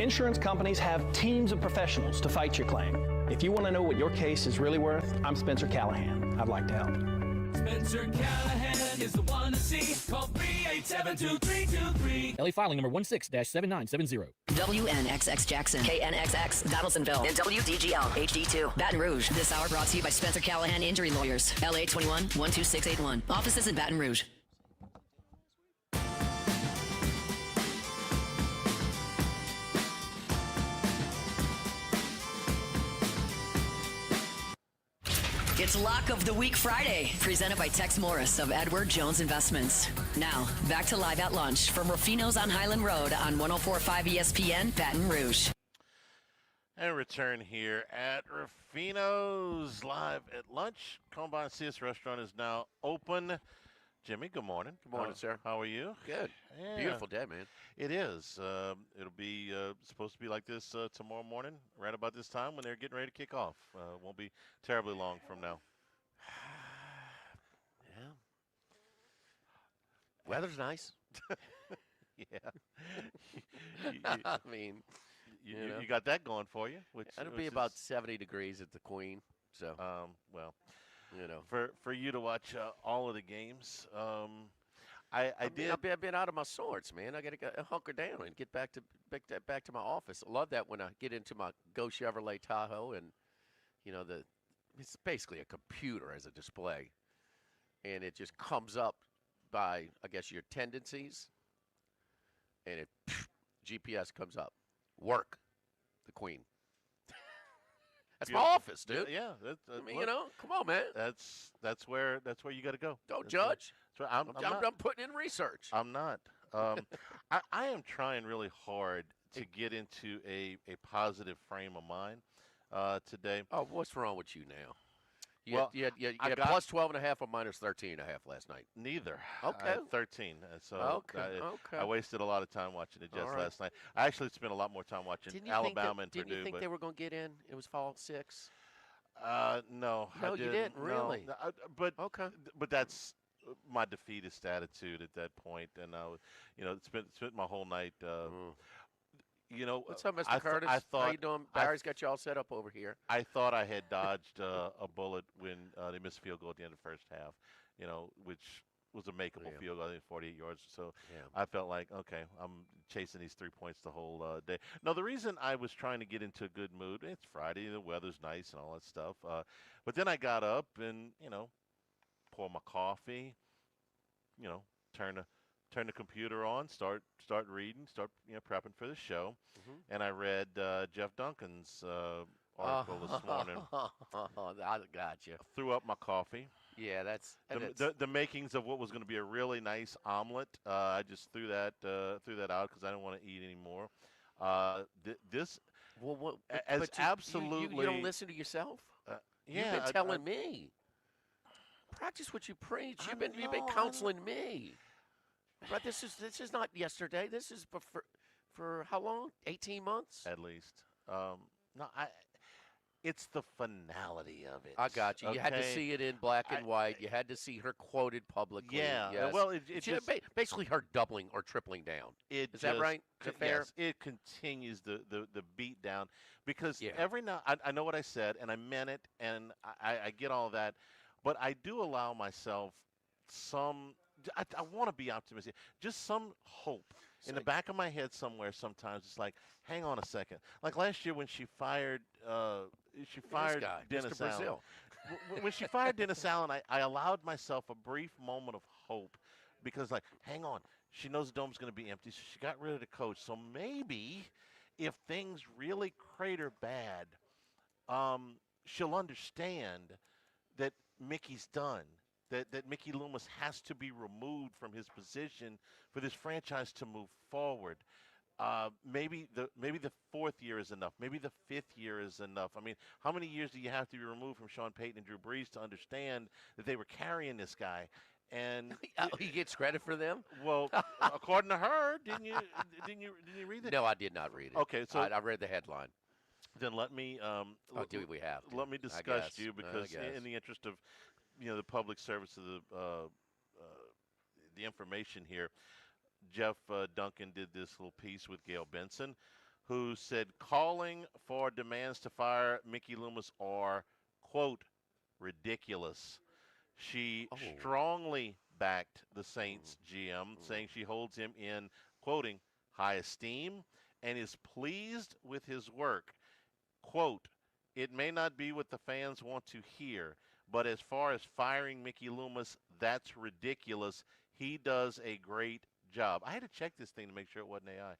Insurance companies have teams of professionals to fight your claim. If you want to know what your case is really worth, I'm Spencer Callahan. I'd like to help. Spencer Callahan is the one to see. Call 387-2323. LA filing number 16-7970. WNXX Jackson, KNXX Donaldsonville, and WDGL HD2 Baton Rouge. This hour brought to you by Spencer Callahan Injury Lawyers. LA 21-12681. Offices in Baton Rouge. It's Lock of the Week Friday, presented by Tex Morris of Edward Jones Investments. Now, back to Live at Lunch from Ruffinos on Highland Road on 104.5 ESPN, Baton Rouge. And return here at Ruffinos Live at Lunch. Come by and see us. Restaurant is now open. Jimmy, good morning. Good morning, sir. How are you? Good. Yeah. Beautiful day, man. It is. It'll be supposed to be like this tomorrow morning, right about this time when they're getting ready to kick off. Won't be terribly long from now. Yeah. Weather's nice. Yeah. I mean, you got that going for you. It'll be about 70 degrees at the Queen. So, well, you know, for you to watch all of the games. I've been out of my sorts, man. I got to hunker down and get back to my office. I love that when I get into my Go Chevrolet Tahoe and, it's basically a computer as a display, and it just comes up by, I guess, your tendencies, and GPS comes up. Work, the Queen. That's my office, dude. Yeah. I mean, come on, man. That's where you got to go. Don't judge. I'm putting in research. I'm not. I am trying really hard to get into a positive frame of mind today. Oh, what's wrong with you now? You had got plus 12.5 or minus 13.5 last night. Neither. Okay. I had 13. So I wasted a lot of time watching the Jets last night. I actually spent a lot more time watching Alabama and Purdue. Didn't you think they were going to get in? It was fall 6. No. No, you didn't really. No, but that's my defeatist attitude at that point, and spent my whole night. What's up, Mr. Curtis? How you doing? Barry's got you all set up over here. I thought I had dodged a bullet when they missed a field goal at the end of the first half, which was a makeable field goal, I think 48 yards or so. Yeah. I felt like, okay, I'm chasing these 3 points the whole day. No, the reason I was trying to get into a good mood, it's Friday, the weather's nice and all that stuff. But then I got up and, pour my coffee, turn the computer on, start reading, start prepping for the show, and I read Jeff Duncan's article this morning. I got you. Threw up my coffee. Yeah, that's the makings of what was going to be a really nice omelet. I just threw that out because I didn't want to eat anymore. Absolutely. You don't listen to yourself. Yeah, you've been telling me. Practice what you preach. I You've been know, counseling me. But this is not yesterday. This is for how long? 18 months? at least. No, it's the finality of it. I got you. You had to okay? see it in black and I- white. You had to see her quoted publicly. Yeah. Yes. Well, it It's just basically her doubling or tripling down. it Is that just right? Is that fair? yes, it continues the beat down because Yeah. every now I know what I said and I meant it and I get all that, but I do allow myself some. I want to be optimistic, just some hope in the back of my head somewhere. Sometimes it's like, hang on a second. Like last year when she fired This guy, Dennis Mr. Allen. Brazil. When she fired Dennis Allen, I allowed myself a brief moment of hope because, like, hang on, she knows the dome's going to be empty, so she got rid of the coach. So maybe if things really crater bad, she'll understand that Mickey's done. That Mickey Loomis has to be removed from his position for this franchise to move forward. Maybe the fourth year is enough. Maybe the fifth year is enough. I mean, how many years do you have to be removed from Sean Payton and Drew Brees to understand that they were carrying this guy? And He gets credit for them. well, according to her, didn't you read that? No, I did not read it. Okay, so I read the headline. then let me do we have to? let me I discuss guess. you I because guess. in the interest of the public service of the information here, Jeff Duncan did this little piece with Gail Benson, who said calling for demands to fire Mickey Loomis are, quote, ridiculous. She strongly backed the Saints GM, saying she holds him in, quoting, high esteem and is pleased with his work. Quote, it may not be what the fans want to hear, but as far as firing Mickey Loomis, that's ridiculous. He does a great job. I had to check this thing to make sure it wasn't AI.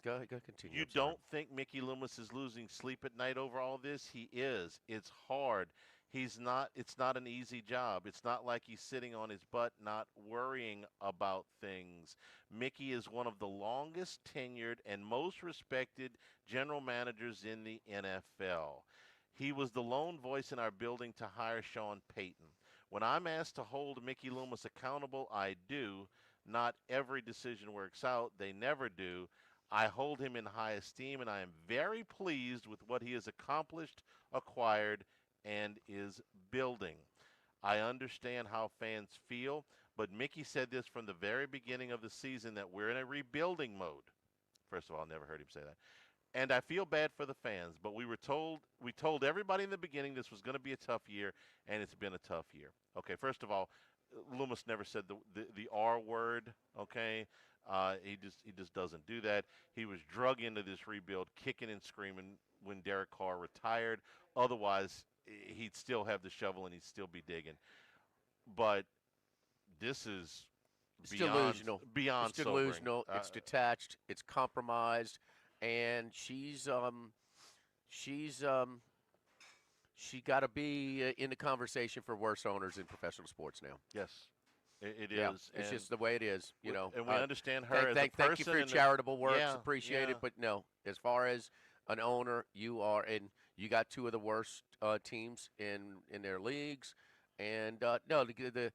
Go continue. You I'm sorry. don't think Mickey Loomis is losing sleep at night over all this? He is. It's hard. It's not an easy job. It's not like he's sitting on his butt not worrying about things. Mickey is one of the longest tenured and most respected general managers in the NFL. He was the lone voice in our building to hire Sean Payton. When I'm asked to hold Mickey Loomis accountable, I do. Not every decision works out. They never do. I hold him in high esteem, and I am very pleased with what he has accomplished, acquired, and is building. I understand how fans feel, but Mickey said this from the very beginning of the season that we're in a rebuilding mode. First of all, I never heard him say that. And I feel bad for the fans, but we told everybody in the beginning this was going to be a tough year, and it's been a tough year. Okay, first of all, Loomis never said the R word, okay? He just doesn't do that. He was drug into this rebuild, kicking and screaming when Derek Carr retired. Otherwise, he'd still have the shovel and he'd still be digging. But this is It's beyond delusional. beyond It's sobering. delusional. It's detached. It's compromised, and she got to be in the conversation for worst owners in professional sports now. Yes, it Yeah, is. it's And just the way it is, you know. and we understand her as a thank you for person your and charitable work. yeah, Appreciate yeah. it. But no, as far as an owner, you are, and you got two of the worst teams in their leagues. And no, the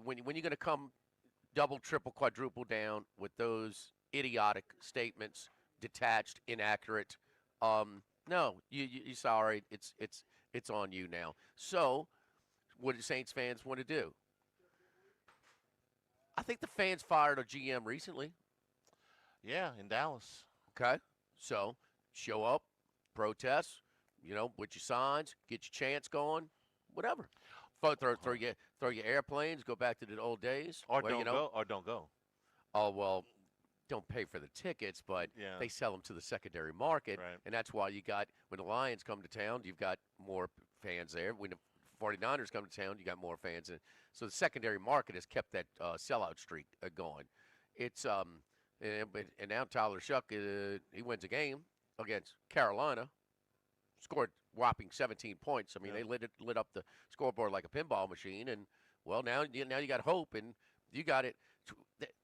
when you're going to come double, triple, quadruple down with those idiotic statements, detached, inaccurate. No, you sorry. It's on you now. So, what do Saints fans want to do? I think the fans fired a GM recently. Yeah, in Dallas. Okay, so show up, protest, with your signs, get your chants going, whatever. Throw your airplanes, go back to the old days, Or where, don't go. Or don't go. Oh well, don't pay for the tickets, but Yeah. they sell them to the secondary market, Right. and that's why you got when the Lions come to town, you've got more fans there. When the 49ers come to town, you got more fans, and so the secondary market has kept that sellout streak going. It's and now Tyler Shuck he wins a game against Carolina, scored whopping 17 points. I mean, they lit up the scoreboard like a pinball machine, and well, now you got hope, and you got it.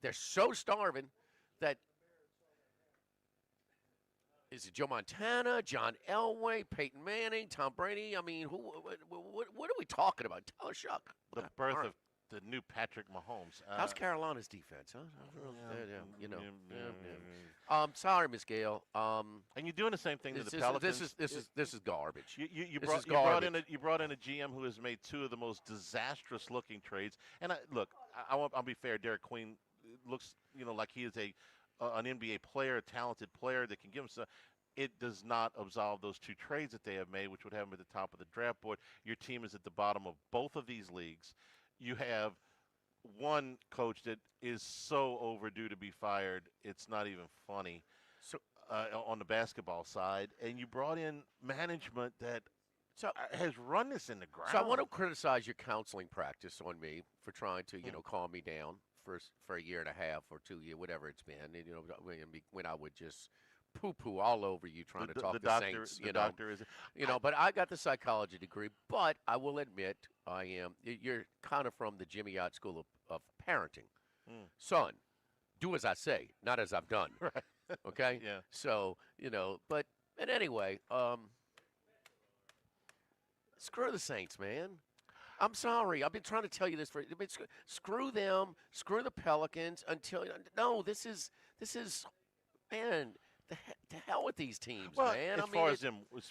They're so starving that Is it Joe Montana, John Elway, Peyton Manning, Tom Brady? I mean, what are we talking about? Tell us, Chuck. The birth of the new Patrick Mahomes. How's Carolina's defense, huh? Sorry, Miss Gale. And you're doing the same thing to the Pelicans. This is garbage. You brought in a GM who has made two of the most disastrous looking trades. And I'll be fair. Derek Queen looks like he is an NBA player, a talented player that can give him some. It does not absolve those two trades that they have made, which would have them at the top of the draft board. Your team is at the bottom of both of these leagues. You have one coach that is so overdue to be fired, it's not even funny. So on the basketball side, and you brought in management that has run this in the ground. So I want to criticize your counseling practice on me for trying to calm me down for a year and a half or 2 years, whatever it's been. And, when I would just poo-poo all over you trying to talk the to doctor, Saints. The doctor is. But I got the psychology degree. But I will admit, you're kind of from the Jimmy Yacht School of parenting. Son, do as I say, not as I've done. Right. Okay? Yeah. So, and anyway, screw the Saints, man. I'm sorry. I've been trying to tell you this screw them, screw the Pelicans this is man. To hell with these teams, man. As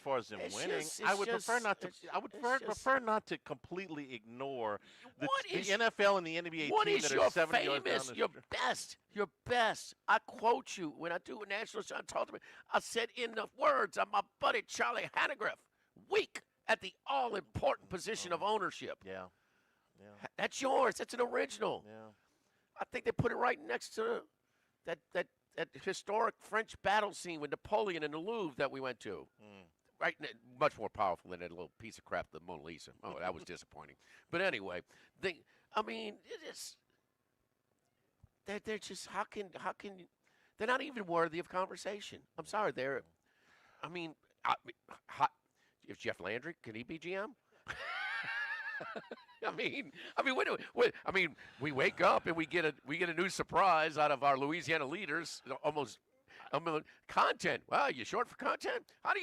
far as them winning, I would prefer not to. I would prefer not to completely ignore the NFL and the NBA team that are 70 yards down the street. Your best. I quote you when I do a national show. I said in the words of my buddy Charlie Hanegraaff, weak at the all-important position of ownership. Yeah. That's yours. That's an original. Yeah. I think they put it right next to that historic French battle scene with Napoleon in the Louvre that we went to. Right, much more powerful than that little piece of crap, the Mona Lisa. Oh, that was disappointing. But anyway, they're just how can they're not even worthy of conversation. I'm sorry, if Jeff Landry, can he be GM? We wake up and we get a new surprise out of our Louisiana leaders. Almost, content. Wow, you short for content? How do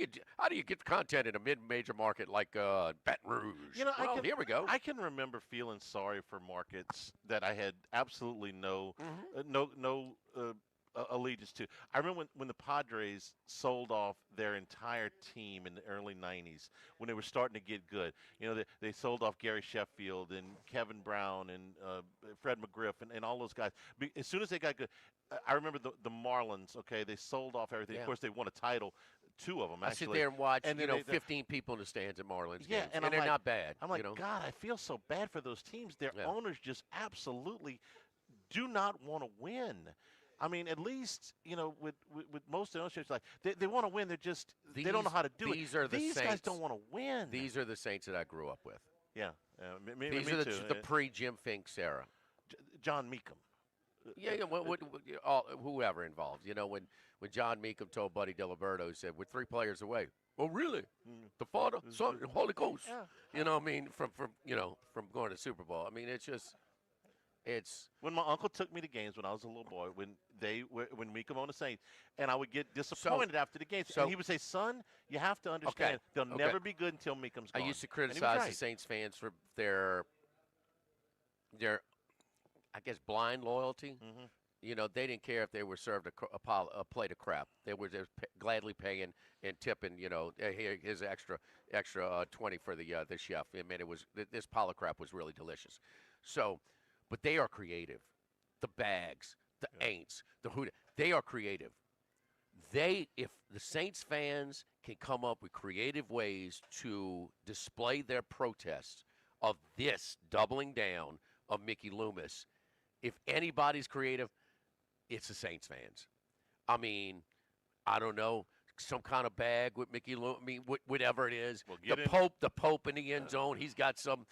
you get content in a mid-major market like Baton Rouge? Here we go. I can remember feeling sorry for markets that I had absolutely no allegiance to. I remember when the Padres sold off their entire team in the early 90s when they were starting to get good. They sold off Gary Sheffield and Kevin Brown and Fred McGriff and all those guys. As soon as they got good, I remember the Marlins, okay, they sold off everything. Yeah. Of course, they won a title, two of them, actually. I sit there and watch, and 15 people in the stands at Marlins yeah, games, and they're not bad. I'm like, God, I feel so bad for those teams. Their owners just absolutely do not want to win. I mean, at least, with most ownerships, like they want to win. They don't know how to do it. These guys don't want to win. These are the Saints that I grew up with. Yeah, me these me are too. the pre-Jim Finks era. John Meekum. Yeah. Whoever involved. When John Meekum told Buddy Diliberto, he said, "We're 3 players away." Oh, really? The Father, Son, and Holy Ghost. Yeah. From going to Super Bowl. I mean, it's when my uncle took me to games when I was a little boy, when Meekum owned the Saints, and I would get disappointed after the games. And he would say, "Son, you have to understand, they'll never be good until Meekum's gone." I used to criticize the Saints fans for their I guess, blind loyalty. Mm-hmm. They didn't care if they were served a plate of crap. They were just gladly paying and tipping. Here's extra 20 for the chef. I mean, this pile of crap was really delicious. So. But they are creative. The Bags, the Aints, the Hoot, they are creative. If the Saints fans can come up with creative ways to display their protest of this doubling down of Mickey Loomis, if anybody's creative, it's the Saints fans. I mean, I don't know. Some kind of bag with Mickey Loomis, whatever it is. The Pope in the end zone. He's got some,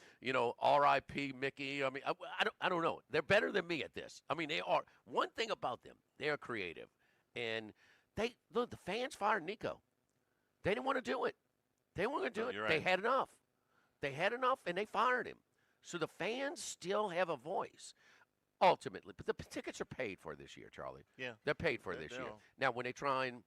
R.I.P. Mickey. I mean, I don't know. They're better than me at this. I mean, they are. One thing about them, they are creative, and the fans fired Nico. They didn't want to do it. They weren't going to do it. Right. They had enough. And they fired him. So the fans still have a voice. Ultimately, but the tickets are paid for this year, Charlie. Yeah, they're paid for this year. Now, when they try and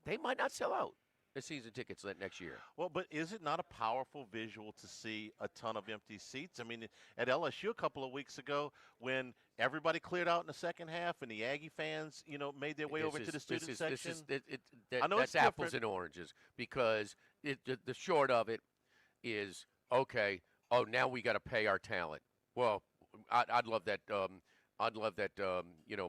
they might not sell out the season tickets next year. Well, but is it not a powerful visual to see a ton of empty seats? I mean, at LSU a couple of weeks ago, when everybody cleared out in the second half and the Aggie fans, made their way over to the student section. I know that's apples and oranges, because the short of it is, okay, now we got to pay our talent. Well, I'd love that. I'd love that,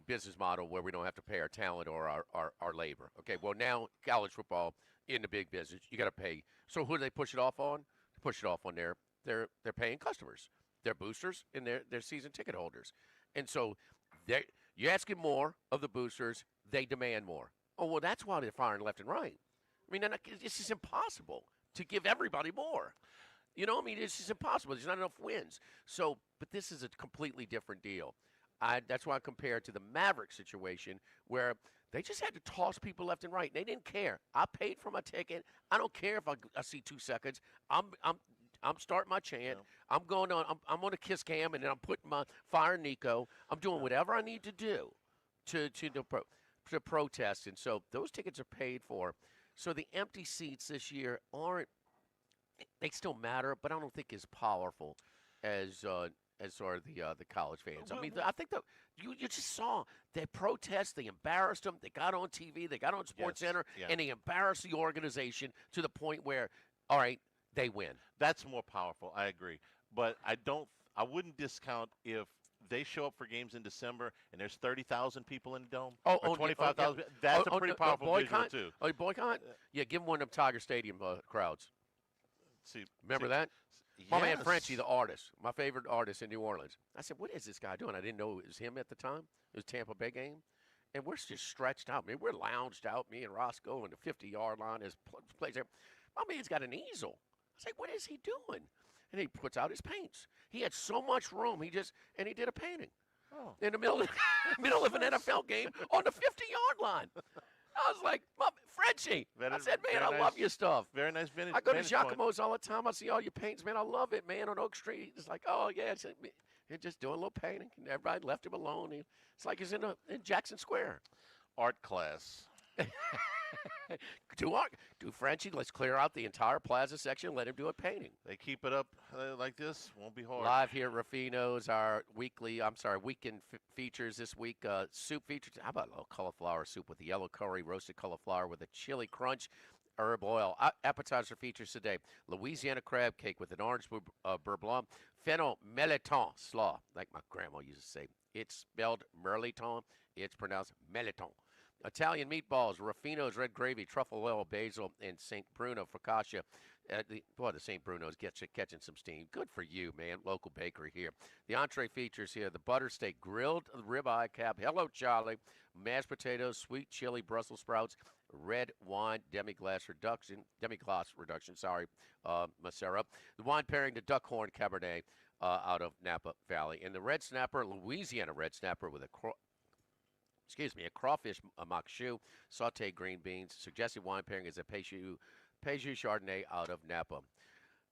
business model where we don't have to pay our talent or our labor. Okay, well, now college football in the big business, you got to pay. So who do they push it off on? They push it off on their paying customers, their boosters, and their season ticket holders. And so you're asking more of the boosters, they demand more. Oh, well, that's why they're firing left and right. I mean, it's just impossible to give everybody more. It's just impossible. There's not enough wins. So, but this is a completely different deal. That's why I compare it to the Maverick situation, where they just had to toss people left and right. They didn't care. I paid for my ticket. I don't care if I see 2 seconds. I'm starting my chant. Yeah. I'm going on. I'm on a kiss cam, and then I'm putting my fire Nico. I'm doing whatever I need to do to protest. And so those tickets are paid for. So the empty seats this year aren't. They still matter, but I don't think as powerful as sort of the college fans. I mean, I think you just saw they protest, they embarrassed them, they got on TV, they got on SportsCenter, and they embarrassed the organization to the point where, all right, they win. That's more powerful. I agree, but I wouldn't discount if they show up for games in December and there's 30,000 people in the dome, or 25,000. That's a pretty powerful visual too. Oh, boycott? Yeah, give them one of them Tiger Stadium crowds. Remember that? Yes. My man Frenchie, the artist, my favorite artist in New Orleans. I said, what is this guy doing? I didn't know it was him at the time. It was Tampa Bay game. And we're just stretched out. I mean, we're lounged out, me and Roscoe, on the 50-yard line. His place there. My man's got an easel. I was like, what is he doing? And he puts out his paints. He had so much room. He did a painting in the middle of an NFL game on the 50-yard line. I was like, Frenchie. I said, man, I love your stuff. Very nice vintage. I go to Giacomo's all the time. I see all your paintings, man. I love it, man, on Oak Street. It's like, oh, yeah. He's just doing a little painting. And everybody left him alone. It's like he's in Jackson Square. Art class. Do Frenchie. Let's clear out the entire plaza section. Let him do a painting. They keep it up like this. Won't be hard. Live here at Ruffinos, our weekend features this week. Soup features. How about a little cauliflower soup with the yellow curry, roasted cauliflower with a chili crunch, herb oil. Appetizer features today: Louisiana crab cake with an orange beurre blanc, fennel melliton slaw, like my grandma used to say. It's spelled merliton. It's pronounced melliton. Italian meatballs, Ruffinos, red gravy, truffle oil, basil, and St. Bruno focaccia. The St. Bruno's catching some steam. Good for you, man. Local bakery here. The entree features here: the butter steak, grilled ribeye cap, hello Charlie, mashed potatoes, sweet chili, Brussels sprouts, red wine, demi-glace reduction, Macera. The wine pairing, the Duckhorn Cabernet out of Napa Valley. And the red snapper, Louisiana red snapper with a crawfish makshu, sauteed green beans. Suggested wine pairing is a Peychaud Chardonnay out of Napa.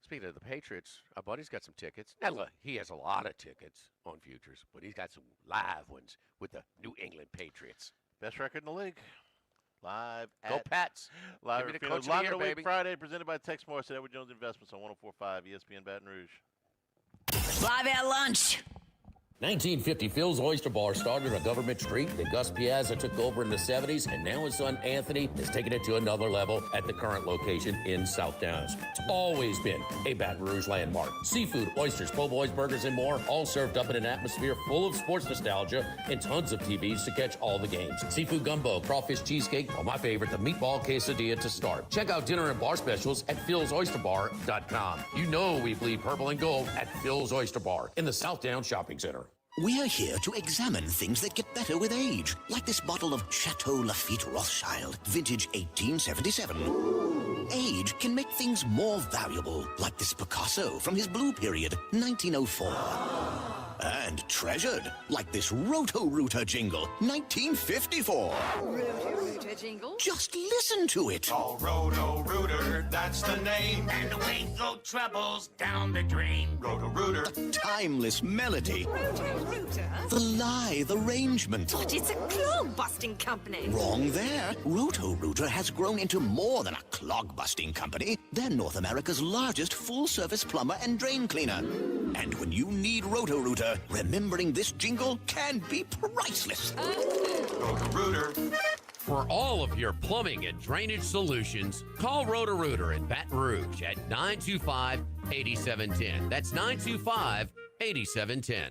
Speaking of the Patriots, our buddy's got some tickets. Now, look, he has a lot of tickets on futures, but he's got some live ones with the New England Patriots. Best record in the league. Live Go at Pats. Live Give me the Ruffinos. coach of the Live year, of the Week baby. Friday, presented by Tex Morris at Edward Jones Investments on 104.5 ESPN Baton Rouge. Live at lunch. 1950 Phil's Oyster Bar started on Government Street. Then Gus Piazza took over in the 70s, and now his son Anthony has taken it to another level at the current location in South Downs. It's always been a Baton Rouge landmark. Seafood, oysters, po' boys, burgers, and more, all served up in an atmosphere full of sports nostalgia and tons of TVs to catch all the games. Seafood gumbo, crawfish cheesecake, or my favorite, the meatball quesadilla to start. Check out dinner and bar specials at philsoysterbar.com. You know we bleed purple and gold at Phil's Oyster Bar in the South Downs Shopping Center. We're here to examine things that get better with age, like this bottle of Chateau Lafite Rothschild, vintage 1877. Age can make things more valuable, like this Picasso from his Blue Period, 1904. And treasured, like this Roto-Rooter jingle, 1954. Roto-Rooter jingle. Just listen to it. Oh, Roto-Rooter, that's the name. And away go troubles down the drain. Roto-Rooter. The timeless melody. Roto-Rooter? The lithe arrangement. But it's a clog-busting company. Wrong there. Roto-Rooter has grown into more than a clog-busting company. They're North America's largest full-service plumber and drain cleaner. And when you need Roto-Rooter, remembering this jingle can be priceless. Roto-Rooter. For all of your plumbing and drainage solutions, call Roto-Rooter in Baton Rouge at 925-8710. That's 925-8710.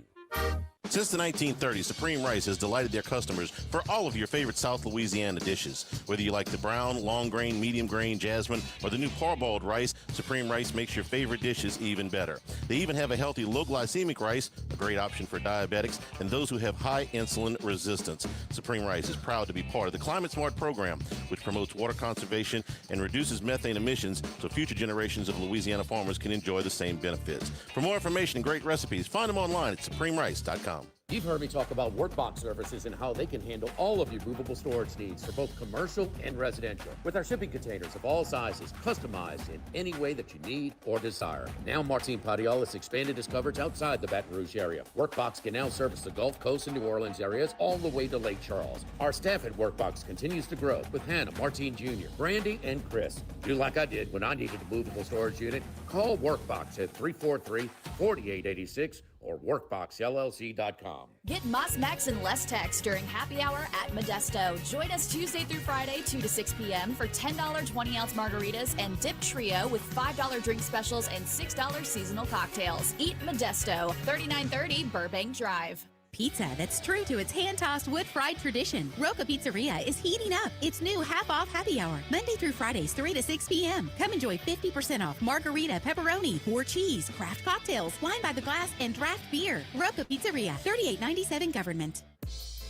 Since the 1930s, Supreme Rice has delighted their customers for all of your favorite South Louisiana dishes. Whether you like the brown, long grain, medium grain, jasmine, or the new parboiled rice, Supreme Rice makes your favorite dishes even better. They even have a healthy low glycemic rice, a great option for diabetics and those who have high insulin resistance. Supreme Rice is proud to be part of the Climate Smart program, which promotes water conservation and reduces methane emissions so future generations of Louisiana farmers can enjoy the same benefits. For more information and great recipes, find them online at supremerice.com. You've heard me talk about Workbox services and how they can handle all of your movable storage needs for both commercial and residential. With our shipping containers of all sizes, customized in any way that you need or desire. Now Martin Padial has expanded his coverage outside the Baton Rouge area. Workbox can now service the Gulf Coast and New Orleans areas all the way to Lake Charles. Our staff at Workbox continues to grow with Hannah, Martin Jr., Brandy, and Chris. Do like I did when I needed a movable storage unit. Call Workbox at 343-4886 or workboxllc.com. Get Moss Max and less tax during happy hour at Modesto. Join us Tuesday through Friday, 2 to 6 p.m. for $10 20-ounce margaritas and Dip Trio with $5 drink specials and $6 seasonal cocktails. Eat Modesto, 3930 Burbank Drive. Pizza that's true to its hand-tossed wood-fried tradition. Roca Pizzeria is heating up its new half-off happy hour, Monday through Fridays, 3 to 6 p.m. Come enjoy 50% off margarita, pepperoni, or cheese, craft cocktails, wine by the glass, and draft beer. Roca Pizzeria, 3897 Government.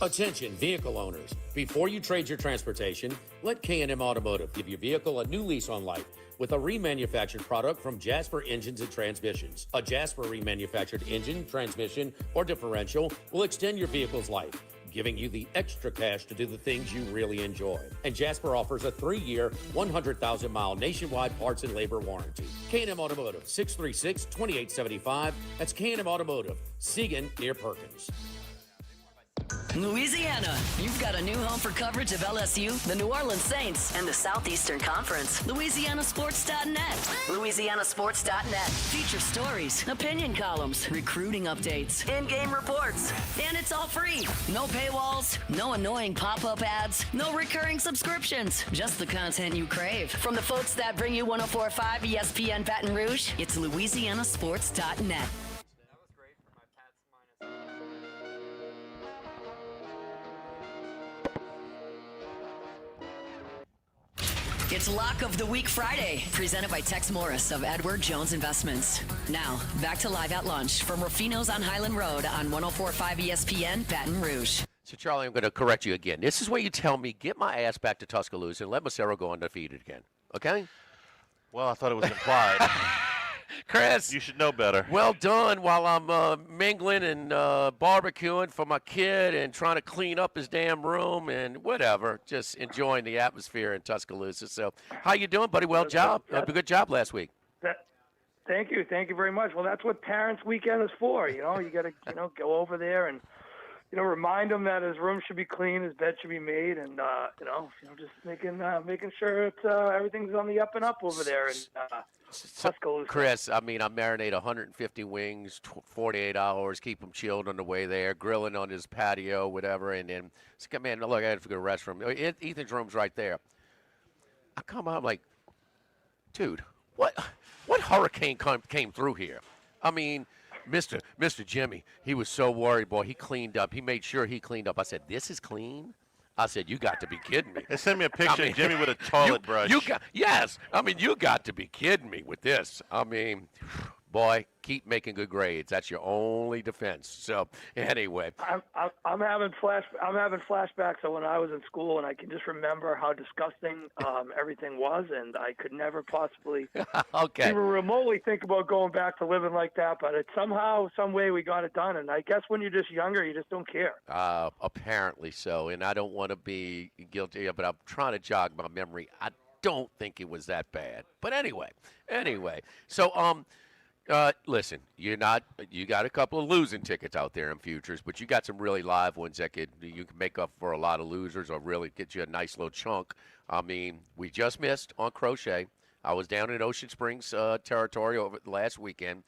Attention vehicle owners. Before you trade your transportation, let K&M Automotive give your vehicle a new lease on life with a remanufactured product from Jasper Engines and Transmissions. A Jasper remanufactured engine, transmission, or differential will extend your vehicle's life, giving you the extra cash to do the things you really enjoy. And Jasper offers a 3-year, 100,000-mile nationwide parts and labor warranty. K&M Automotive, 636-2875. That's K&M Automotive, Siegen near Perkins. Louisiana, you've got a new home for coverage of LSU, the New Orleans Saints, and the Southeastern Conference. LouisianaSports.net. LouisianaSports.net. Feature stories, opinion columns, recruiting updates, in-game reports. And it's all free. No paywalls, no annoying pop-up ads, no recurring subscriptions. Just the content you crave. From the folks that bring you 104.5 ESPN Baton Rouge, it's LouisianaSports.net. It's Lock of the Week Friday, presented by Tex Morris of Edward Jones Investments. Now, back to Live at Lunch from Ruffinos on Highland Road on 104.5 ESPN Baton Rouge. So, Charlie, I'm going to correct you again. This is where you tell me, get my ass back to Tuscaloosa and let Massaro go undefeated again. Okay? Well, I thought it was implied. Chris. You should know better. Well done while I'm mingling and barbecuing for my kid and trying to clean up his damn room and whatever. Just enjoying the atmosphere in Tuscaloosa. So how you doing, buddy? Well, good job last week. Thank you very much. Well, that's what Parents' Weekend is for. You know, you got to go over there and remind him that his room should be clean, his bed should be made, and just making sure it's everything's on the up and up over there in Tuscaloosa. Chris, I mean, I marinate 150 wings, 48 hours, keep them chilled on the way there, grilling on his patio, whatever, and then come in. Look, I have to go to the restroom. Ethan's room's right there. I come out, I'm like, dude, what hurricane came through here? I mean, Mr. Jimmy, he was so worried, boy. He cleaned up. He made sure he cleaned up. I said, this is clean? I said, you got to be kidding me. They sent me a picture of Jimmy with a toilet brush. Yes. I mean, you got to be kidding me with this. I mean, boy, keep making good grades. That's your only defense. So anyway, I'm having flashbacks of when I was in school, and I can just remember how disgusting everything was, and I could never possibly okay. even remotely think about going back to living like that. But it somehow, some way, we got it done. And I guess when you're just younger, you just don't care. Apparently so, and I don't want to be guilty, but I'm trying to jog my memory. I don't think it was that bad. But anyway. So listen, you got a couple of losing tickets out there in futures, but you got some really live ones that you can make up for a lot of losers or really get you a nice little chunk. I mean, we just missed on crochet. I was down in Ocean Springs territory over the last weekend.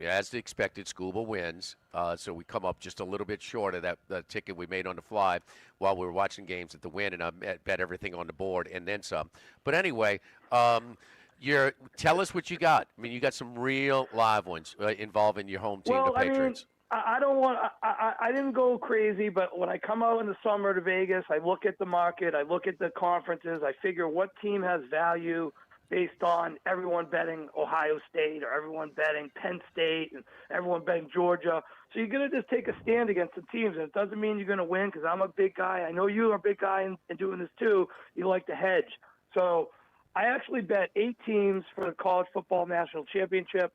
As expected, Scuba wins, so we come up just a little bit short of the ticket we made on the fly while we were watching games at the Win, and I bet everything on the board and then some. But anyway, tell us what you got. I mean, you got some real live ones involving your home team, the Patriots. I don't want. I didn't go crazy, but when I come out in the summer to Vegas, I look at the market, I look at the conferences, I figure what team has value based on everyone betting Ohio State or everyone betting Penn State and everyone betting Georgia. So you're going to just take a stand against the teams, and it doesn't mean you're going to win because I'm a big guy. I know you are a big guy in doing this too. You like to hedge. So I actually bet 8 teams for the College Football National Championship,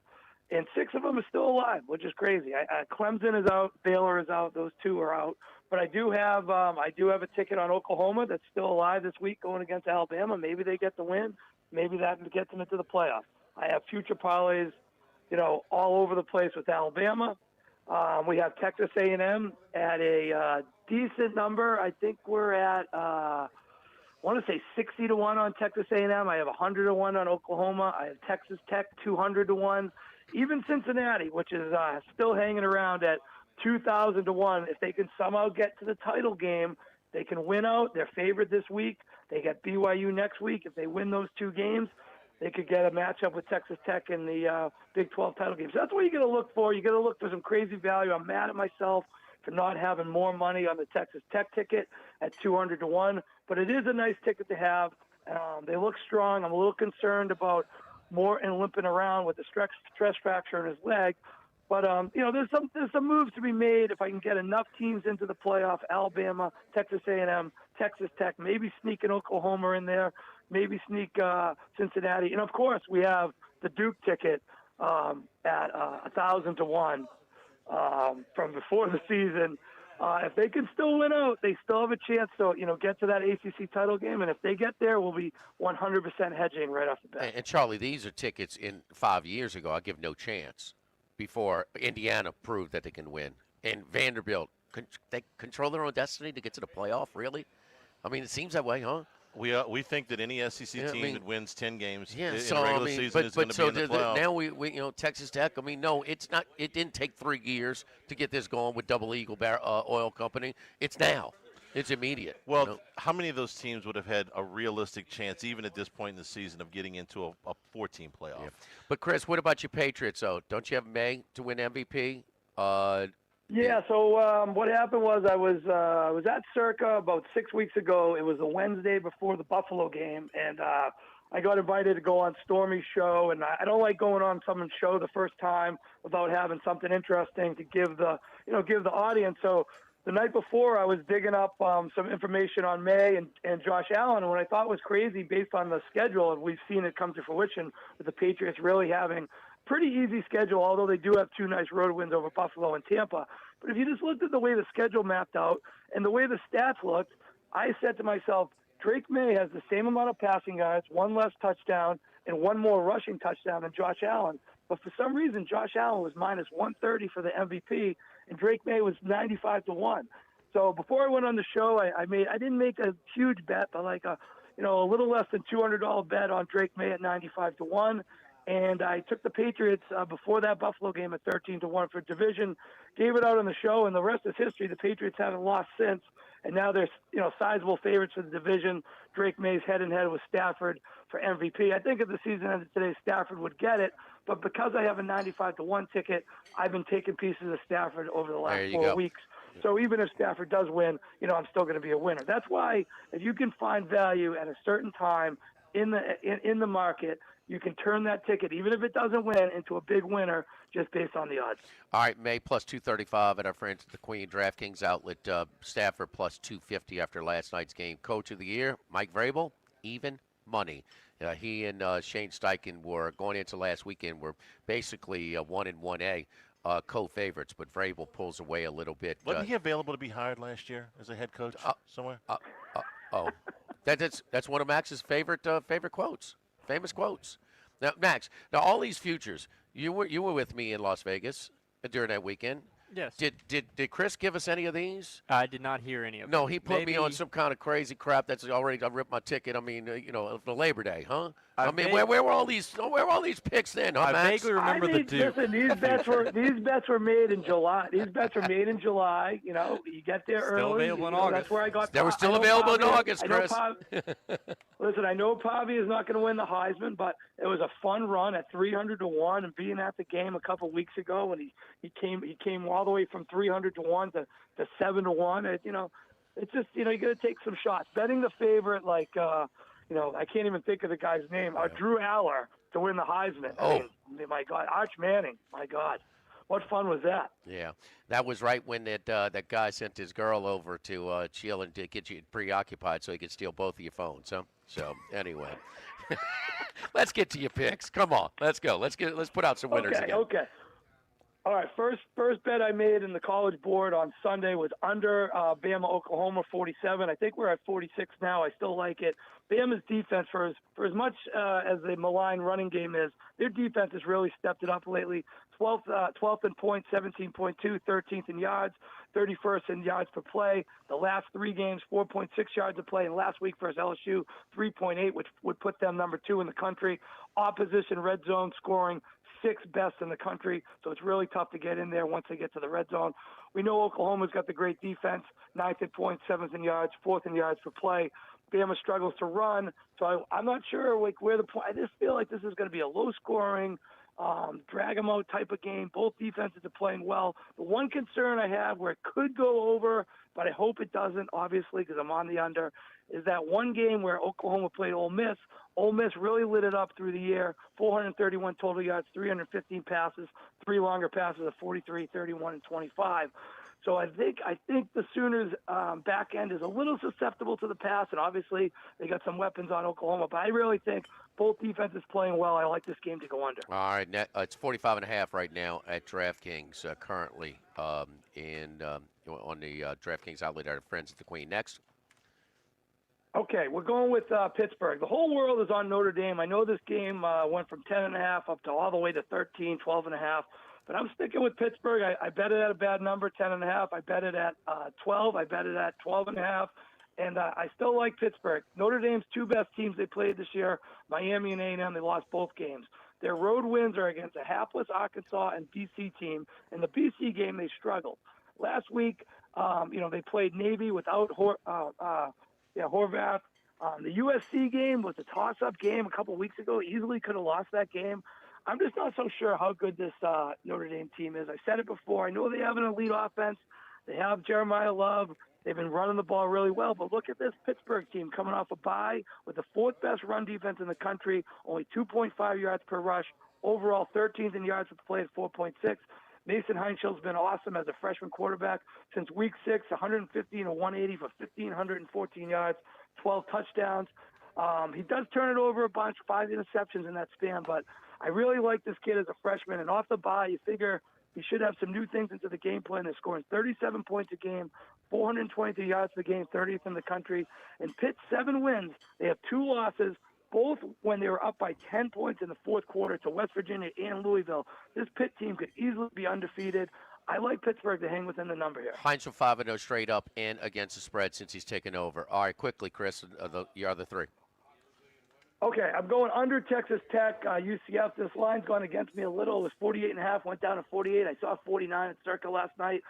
and 6 of them are still alive, which is crazy. Clemson is out, Baylor is out, those 2 are out. But I do have a ticket on Oklahoma that's still alive this week going against Alabama. Maybe they get the win. Maybe that gets them into the playoffs. I have future parlays, all over the place with Alabama. We have Texas A&M at a decent number. I think we're at, I want to say 60 to 1 on Texas A&M. I have 100 to 1 on Oklahoma. I have Texas Tech 200 to 1. Even Cincinnati, which is still hanging around at 2,000 to 1. If they can somehow get to the title game, they can win out. They're favored this week. They get BYU next week. If they win those 2 games, they could get a matchup with Texas Tech in the Big 12 title game. So that's what you got to look for. You got to look for some crazy value. I'm mad at myself for not having more money on the Texas Tech ticket at 200 to 1. But it is a nice ticket to have. They look strong. I'm a little concerned about Morton limping around with a stress fracture in his leg. But, there's some moves to be made if I can get enough teams into the playoff. Alabama, Texas A&M, Texas Tech, maybe sneak an Oklahoma in there, maybe sneak Cincinnati. And, of course, we have the Duke ticket at 1,000 to 1 from before the season. If they can still win out, they still have a chance to, get to that ACC title game. And if they get there, we'll be 100% hedging right off the bat. And Charlie, these are tickets in 5 years ago. I give no chance. Before Indiana proved that they can win. And Vanderbilt, they control their own destiny to get to the playoff, really? I mean, it seems that way, huh? We think that any SEC team that wins 10 games in so, regular season is going to be in the playoff. Now we Texas Tech. I mean, no, it's not. It didn't take 3 years to get this going with Double Eagle Oil Company. It's now. It's immediate. Well, how many of those teams would have had a realistic chance, even at this point in the season, of getting into a 4-team playoff? Yeah. But, Chris, what about your Patriots, though? Don't you have May to win MVP? Yeah, so what happened was I was at Circa about 6 weeks ago. It was the Wednesday before the Buffalo game, and I got invited to go on Stormy's show, and I don't like going on someone's show the first time without having something interesting to give the audience. So the night before, I was digging up some information on May and Josh Allen, and what I thought was crazy based on the schedule, and we've seen it come to fruition with the Patriots really having pretty easy schedule, although they do have 2 nice road wins over Buffalo and Tampa. But if you just looked at the way the schedule mapped out and the way the stats looked, I said to myself, Drake May has the same amount of passing yards, 1 less touchdown, and 1 more rushing touchdown than Josh Allen. But for some reason, Josh Allen was minus 130 for the MVP, and Drake May was 95 to 1. So before I went on the show, I didn't make a huge bet, but like a little less than $200 bet on Drake May at 95 to 1. And I took the Patriots before that Buffalo game at 13 to 1 for division, gave it out on the show, and the rest is history. The Patriots haven't lost since, and now they're sizable favorites for the division. Drake May's head and head with Stafford for MVP. I think if the season ended today, Stafford would get it, but because I have a 95 to 1 ticket, I've been taking pieces of Stafford over the last 4 weeks. So even if Stafford does win, I'm still going to be a winner. That's why if you can find value at a certain time in the market, you can turn that ticket, even if it doesn't win, into a big winner just based on the odds. All right, May plus 235 at our friends at the Queen DraftKings outlet. Stafford plus 250 after last night's game. Coach of the year, Mike Vrabel, even money. He and Shane Steichen were going into last weekend were basically 1 and 1A co-favorites, but Vrabel pulls away a little bit. Wasn't he available to be hired last year as a head coach somewhere? That's one of Max's favorite quotes, famous quotes. Now, Max, all these futures, you were with me in Las Vegas during that weekend. Yes. Did Chris give us any of these? I did not hear any of them. No, he put me on some kind of crazy crap that's already I ripped my ticket. I mean, for Labor Day, huh? I mean, where were all these picks then, huh, I Max? vaguely remember the Duke. Listen, these bets were made in July. These bets are made in July. You know, you get there early. Still available in August. That's where I got. They were still available in August, Chris. Listen, I know Pavi is not going to win the Heisman, but it was a fun run at 300-1, and being at the game a couple weeks ago when he came all the way from 300-1 to 7-1. It's just you got to take some shots. Betting the favorite like. I can't even think of the guy's name. Drew Aller to win the Heisman. Oh. I mean, my God. Arch Manning. My God. What fun was that? Yeah, that was right when that guy sent his girl over to chill and to get you preoccupied so he could steal both of your phones, huh? So, anyway. Let's get to your picks. Come on. Let's go. Let's put out some winners again. Okay. All right, first bet I made in the College Board on Sunday was under Bama, Oklahoma, 47. I think we're at 46 now. I still like it. Bama's defense, for as much as the malign running game is, their defense has really stepped it up lately. 12th in points, 17.2, 13th in yards, 31st in yards per play. The last 3 games, 4.6 yards a play. And last week versus LSU, 3.8, which would put them number 2 in the country. Opposition red zone scoring, 6th best in the country, so it's really tough to get in there once they get to the red zone. We know Oklahoma's got the great defense, 9th in points, 7th in yards, 4th in yards per play. Bama struggles to run, so I'm not sure where the point. I just feel like this is going to be a low-scoring, drag 'em out type of game. Both defenses are playing well. The one concern I have where it could go over, but I hope it doesn't, obviously, because I'm on the under, is that one game where Oklahoma played Ole Miss. Ole Miss really lit it up through the year, 431 total yards, 315 passes, 3 longer passes of 43, 31, and 25. So I think the Sooners' back end is a little susceptible to the pass, and obviously they got some weapons on Oklahoma. But I really think both defenses playing well. I like this game to go under. All right, it's 45.5 right now at DraftKings currently, and on the DraftKings outlet, our friends at the Queen. Next. Okay, we're going with Pittsburgh. The whole world is on Notre Dame. I know this game went from 10.5 up to all the way to 13, 12.5. But I'm sticking with Pittsburgh. I bet it at a bad number, 10.5. I bet it at 12. I bet it at 12.5. And I still like Pittsburgh. Notre Dame's 2 best teams they played this year, Miami and A&M. They lost both games. Their road wins are against a hapless Arkansas and BC team. In the BC game, they struggled. Last week, they played Navy without Horvath. The USC game was a toss-up game a couple weeks ago. Easily could have lost that game. I'm just not so sure how good this Notre Dame team is. I said it before. I know they have an elite offense. They have Jeremiah Love. They've been running the ball really well. But look at this Pittsburgh team coming off a bye with the 4th best run defense in the country, only 2.5 yards per rush. Overall, 13th in yards per play at 4.6. Mason Heinschel's been awesome as a freshman quarterback since week 6, 115 and 180 for 1,514 yards, 12 touchdowns. He does turn it over a bunch, 5 interceptions in that span, but I really like this kid as a freshman. And off the bye, you figure he should have some new things into the game plan. They're scoring 37 points a game, 422 yards per game, 30th in the country. And Pitt's 7 wins. They have 2 losses, both when they were up by 10 points in the 4th quarter to West Virginia and Louisville. This Pitt team could easily be undefeated. I like Pittsburgh to hang within the number here. Heinz from 5-0 straight up and against the spread since he's taken over. All right, quickly, Chris, your other 3. Okay, I'm going under Texas Tech, UCF. This line's gone against me a little. It was 48.5, went down to 48. I saw 49 at Circa last night.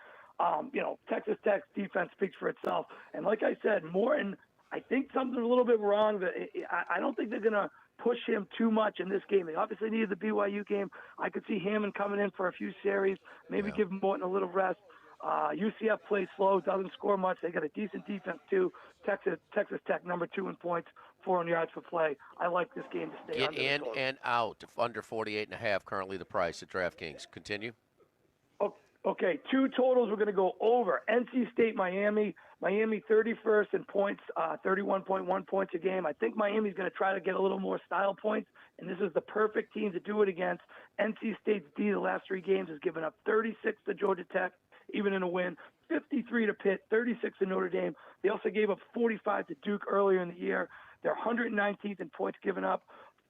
Texas Tech's defense speaks for itself. And like I said, Morton, I think something's a little bit wrong. That I don't think they're going to push him too much in this game. They obviously needed the BYU game. I could see Hammond coming in for a few series, maybe give Morton a little rest. UCF plays slow, doesn't score much. They got a decent defense, too. Texas Tech, number 2 in points, 400 yards per play. I like this game to stay Get under the in total. and out. Under 48.5, currently the price at DraftKings. Continue. Okay, two totals we're going to go over. NC State, Miami. Miami 31st in points, 31.1 points a game. I think Miami's going to try to get a little more style points, and this is the perfect team to do it against. NC State's D the last 3 games has given up 36 to Georgia Tech, even in a win, 53 to Pitt, 36 to Notre Dame. They also gave up 45 to Duke earlier in the year. They're 119th in points given up,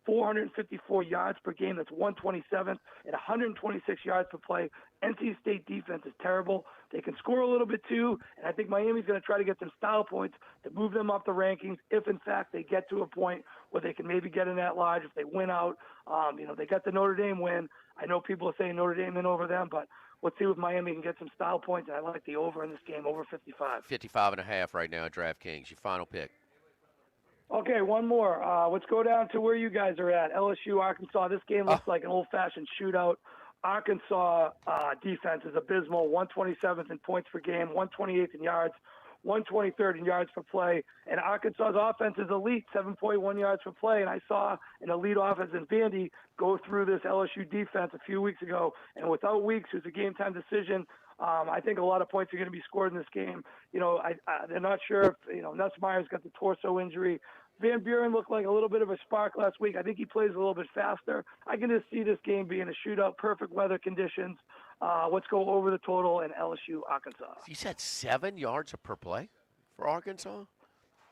454 yards per game. That's 127th, and 126 yards per play. NC State defense is terrible. They can score a little bit too, and I think Miami's going to try to get some style points to move them up the rankings if, in fact, they get to a point where they can maybe get in that lodge if they win out. They got the Notre Dame win. I know people are saying Notre Dame in over them, but let's see if Miami can get some style points, and I like the over in this game, over 55. 55.5 right now at DraftKings. Your final pick. Okay, one more. Let's go down to where you guys are at. LSU, Arkansas. This game looks like an old-fashioned shootout. Arkansas defense is abysmal, 127th in points per game, 128th in yards, 123rd in yards per play. And Arkansas's offense is elite, 7.1 yards per play. And I saw an elite offense in Vandy go through this LSU defense a few weeks ago. And without Weeks, who's a game-time decision, I think a lot of points are going to be scored in this game. They're not sure if, Nussmeier's got the torso injury. Van Buren looked like a little bit of a spark last week. I think he plays a little bit faster. I can just see this game being a shootout, perfect weather conditions. Let's go over the total in LSU, Arkansas. You said 7 yards per play for Arkansas?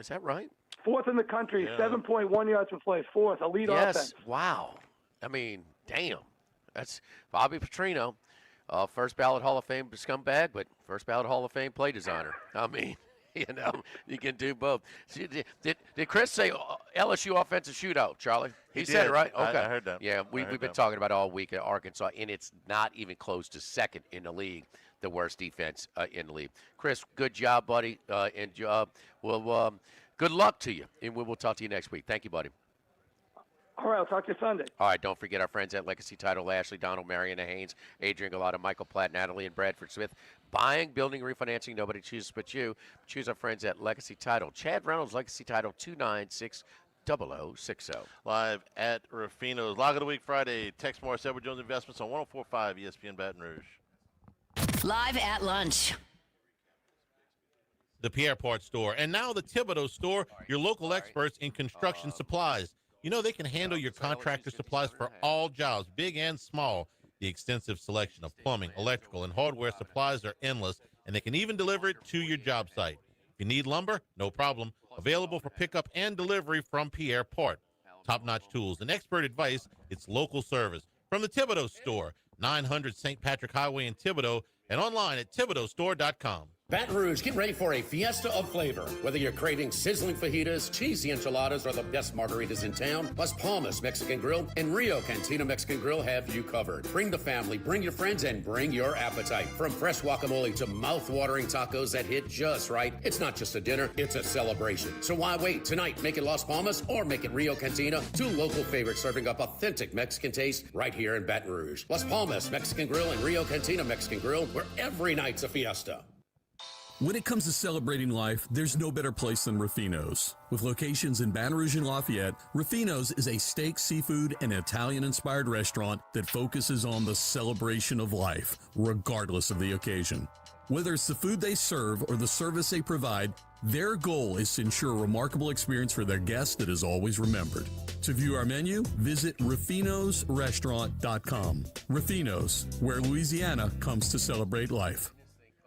Is that right? 4th in the country, 7.1 yards per play, 4th, elite offense. Wow. I mean, damn. That's Bobby Petrino. First ballot Hall of Fame scumbag, but first ballot Hall of Fame play designer. I mean, you can do both. Did Chris say LSU offensive shootout, Charlie? He said it, right? Okay. I heard that. Yeah, we've been talking about it all week at Arkansas, and it's not even close to second in the league, the worst defense in the league. Chris, good job, buddy, and good luck to you, and we will talk to you next week. Thank you, buddy. All right, I'll talk to you Sunday. All right, don't forget our friends at Legacy Title, Ashley, Donald, Mariana Haynes, Adrian Galata, Michael Platt, Natalie, and Bradford Smith. Buying, building, refinancing, nobody chooses but you. Choose our friends at Legacy Title. Chad Reynolds, Legacy Title, 296-0060. Live at Ruffinos. Log of the Week Friday. Tex Morris, Edward Jones Investments on 104.5 ESPN Baton Rouge. Live at lunch. The Pierre Part Store. And now the Thibodeau Store, your local experts in construction supplies. You know they can handle your contractor supplies for all jobs, big and small. The extensive selection of plumbing, electrical, and hardware supplies are endless, and they can even deliver it to your job site. If you need lumber, no problem. Available for pickup and delivery from Pierre Part. Top-notch tools and expert advice, it's local service. From the Thibodeau Store, 900 St. Patrick Highway in Thibodeau, and online at ThibodeauStore.com. Baton Rouge, get ready for a fiesta of flavor. Whether you're craving sizzling fajitas, cheesy enchiladas, or the best margaritas in town, Las Palmas Mexican Grill and Rio Cantina Mexican Grill have you covered. Bring the family, bring your friends, and bring your appetite. From fresh guacamole to mouth-watering tacos that hit just right, it's not just a dinner, it's a celebration. So why wait? Tonight, make it Las Palmas or make it Rio Cantina, 2 local favorites serving up authentic Mexican taste right here in Baton Rouge. Las Palmas Mexican Grill and Rio Cantina Mexican Grill, where every night's a fiesta. When it comes to celebrating life, there's no better place than Ruffinos. With locations in Baton Rouge and Lafayette, Ruffinos is a steak, seafood, and Italian-inspired restaurant that focuses on the celebration of life, regardless of the occasion. Whether it's the food they serve or the service they provide, their goal is to ensure a remarkable experience for their guests that is always remembered. To view our menu, visit ruffinosrestaurant.com. Ruffinos, where Louisiana comes to celebrate life.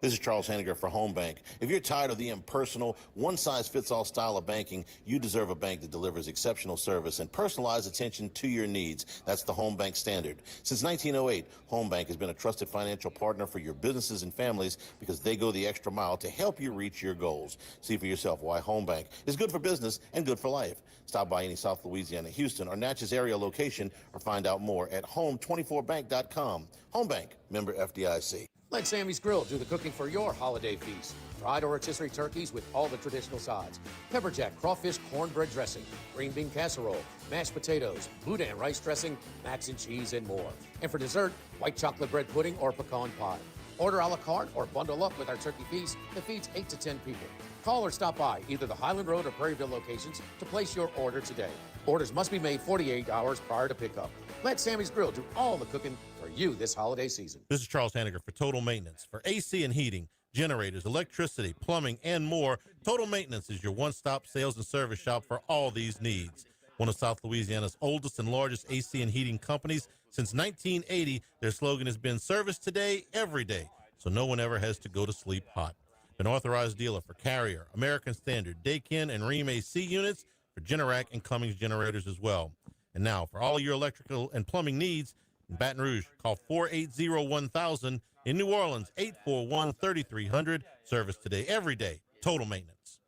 This is Charles Henniger for Home Bank. If you're tired of the impersonal, one-size-fits-all style of banking, you deserve a bank that delivers exceptional service and personalized attention to your needs. That's the Home Bank standard. Since 1908, Home Bank has been a trusted financial partner for your businesses and families because they go the extra mile to help you reach your goals. See for yourself why Home Bank is good for business and good for life. Stop by any South Louisiana, Houston, or Natchez area location or find out more at home24bank.com. Home Bank, member FDIC. Let Sammy's Grill do the cooking for your holiday feast. Fried or rotisserie turkeys with all the traditional sides. Pepper jack, crawfish, cornbread dressing, green bean casserole, mashed potatoes, boudin rice dressing, mac and cheese, and more. And for dessert, white chocolate bread pudding or pecan pie. Order a la carte or bundle up with our turkey feast that feeds 8 to 10 people. Call or stop by either the Highland Road or Prairieville locations to place your order today. Orders must be made 48 hours prior to pickup. Let Sammy's Grill do all the cooking for you this holiday season. This is Charles Hanniger for Total Maintenance. For AC and heating, generators, electricity, plumbing, and more, Total Maintenance is your one-stop sales and service shop for all these needs. One of South Louisiana's oldest and largest AC and heating companies. Since 1980, their slogan has been service today, every day, so no one ever has to go to sleep hot. An authorized dealer for Carrier, American Standard, Daikin, and Rheem AC units, for Generac and Cummings generators as well. And now, for all your electrical and plumbing needs, in Baton Rouge, call 480-1000. In New Orleans, 841-3300. Service today, every day. Total Maintenance.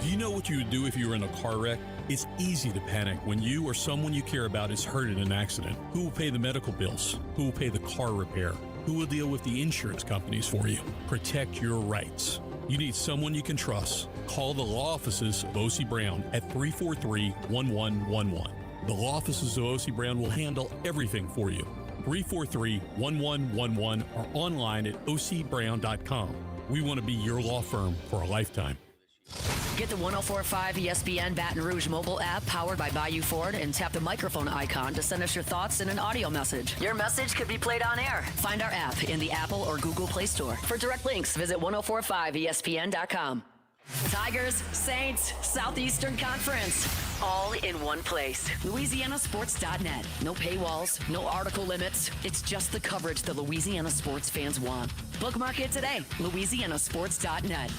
Do you know what you would do if you were in a car wreck? It's easy to panic when you or someone you care about is hurt in an accident. Who will pay the medical bills? Who will pay the car repair? Who will deal with the insurance companies for you? Protect your rights. You need someone you can trust. Call the law offices of O.C. Brown at 343-1111. The law offices of O.C. Brown will handle everything for you. 343-1111 or online at ocbrown.com. We want to be your law firm for a lifetime. Get the 1045 ESPN Baton Rouge mobile app powered by Bayou Ford and tap the microphone icon to send us your thoughts in an audio message. Your message could be played on air. Find our app in the Apple or Google Play Store. For direct links, visit 1045ESPN.com. Tigers, Saints, Southeastern Conference, all in one place. LouisianaSports.net. No paywalls, no article limits. It's just the coverage the Louisiana sports fans want. Bookmark it today. LouisianaSports.net.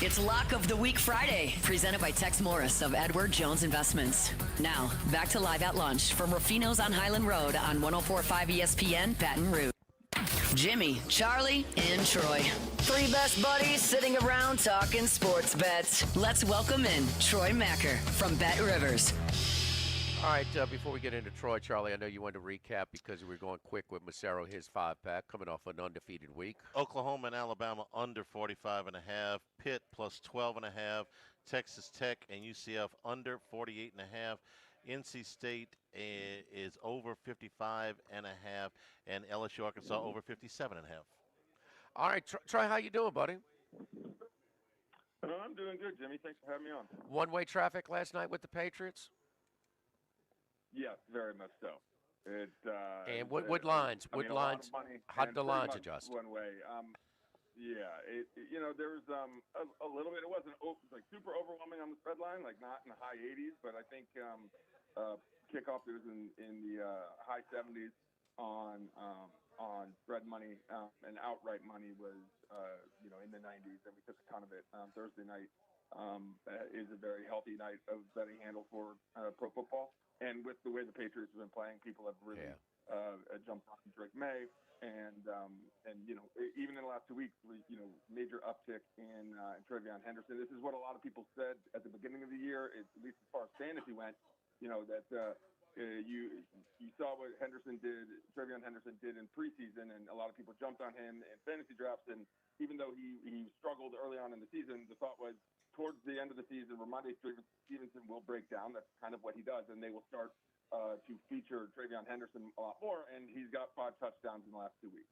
It's Lock of the Week Friday, presented by Tex Morris of Edward Jones Investments. Now, back to Live at Lunch from Ruffinos on Highland Road on 1045 ESPN Baton Rouge. Jimmy, Charlie, and Troy. Three best buddies sitting around talking sports bets. Let's welcome in Troy Macker from Bet Rivers. All right, before we get into Troy, Charlie, I know you wanted to recap because we were going quick with Massaro, his 5-pack, coming off an undefeated week. Oklahoma and Alabama under 45.5. Pitt plus 12.5. Texas Tech and UCF under 48.5. NC State is over 55.5, and LSU Arkansas over 57.5. All right, Troy, how you doing, buddy? I'm doing good, Jimmy. Thanks for having me on. One-way traffic last night with the Patriots? Yes, very much so. And what lines? What lines? How did the lines adjust? One way. There was a little bit. It wasn't like super overwhelming on the spread line, like not in the high 80s, but I think kickoff it was in the high 70s on spread money, and outright money was in the 90s, and we took a ton of it. Thursday night is a very healthy night of betting handle for pro football. And with the way the Patriots have been playing, people have really jumped on Drake May, and even in the last 2 weeks, major uptick in Travion Henderson. This is what a lot of people said at the beginning of the year, at least as far as fantasy went. That you saw what Travion Henderson did in preseason, and a lot of people jumped on him in fantasy drafts. And even though he struggled early on in the season, the thought was, towards the end of the season, Ramondre Stevenson will break down. That's kind of what he does, and they will start to feature Travion Henderson a lot more, and he's got 5 touchdowns in the last 2 weeks.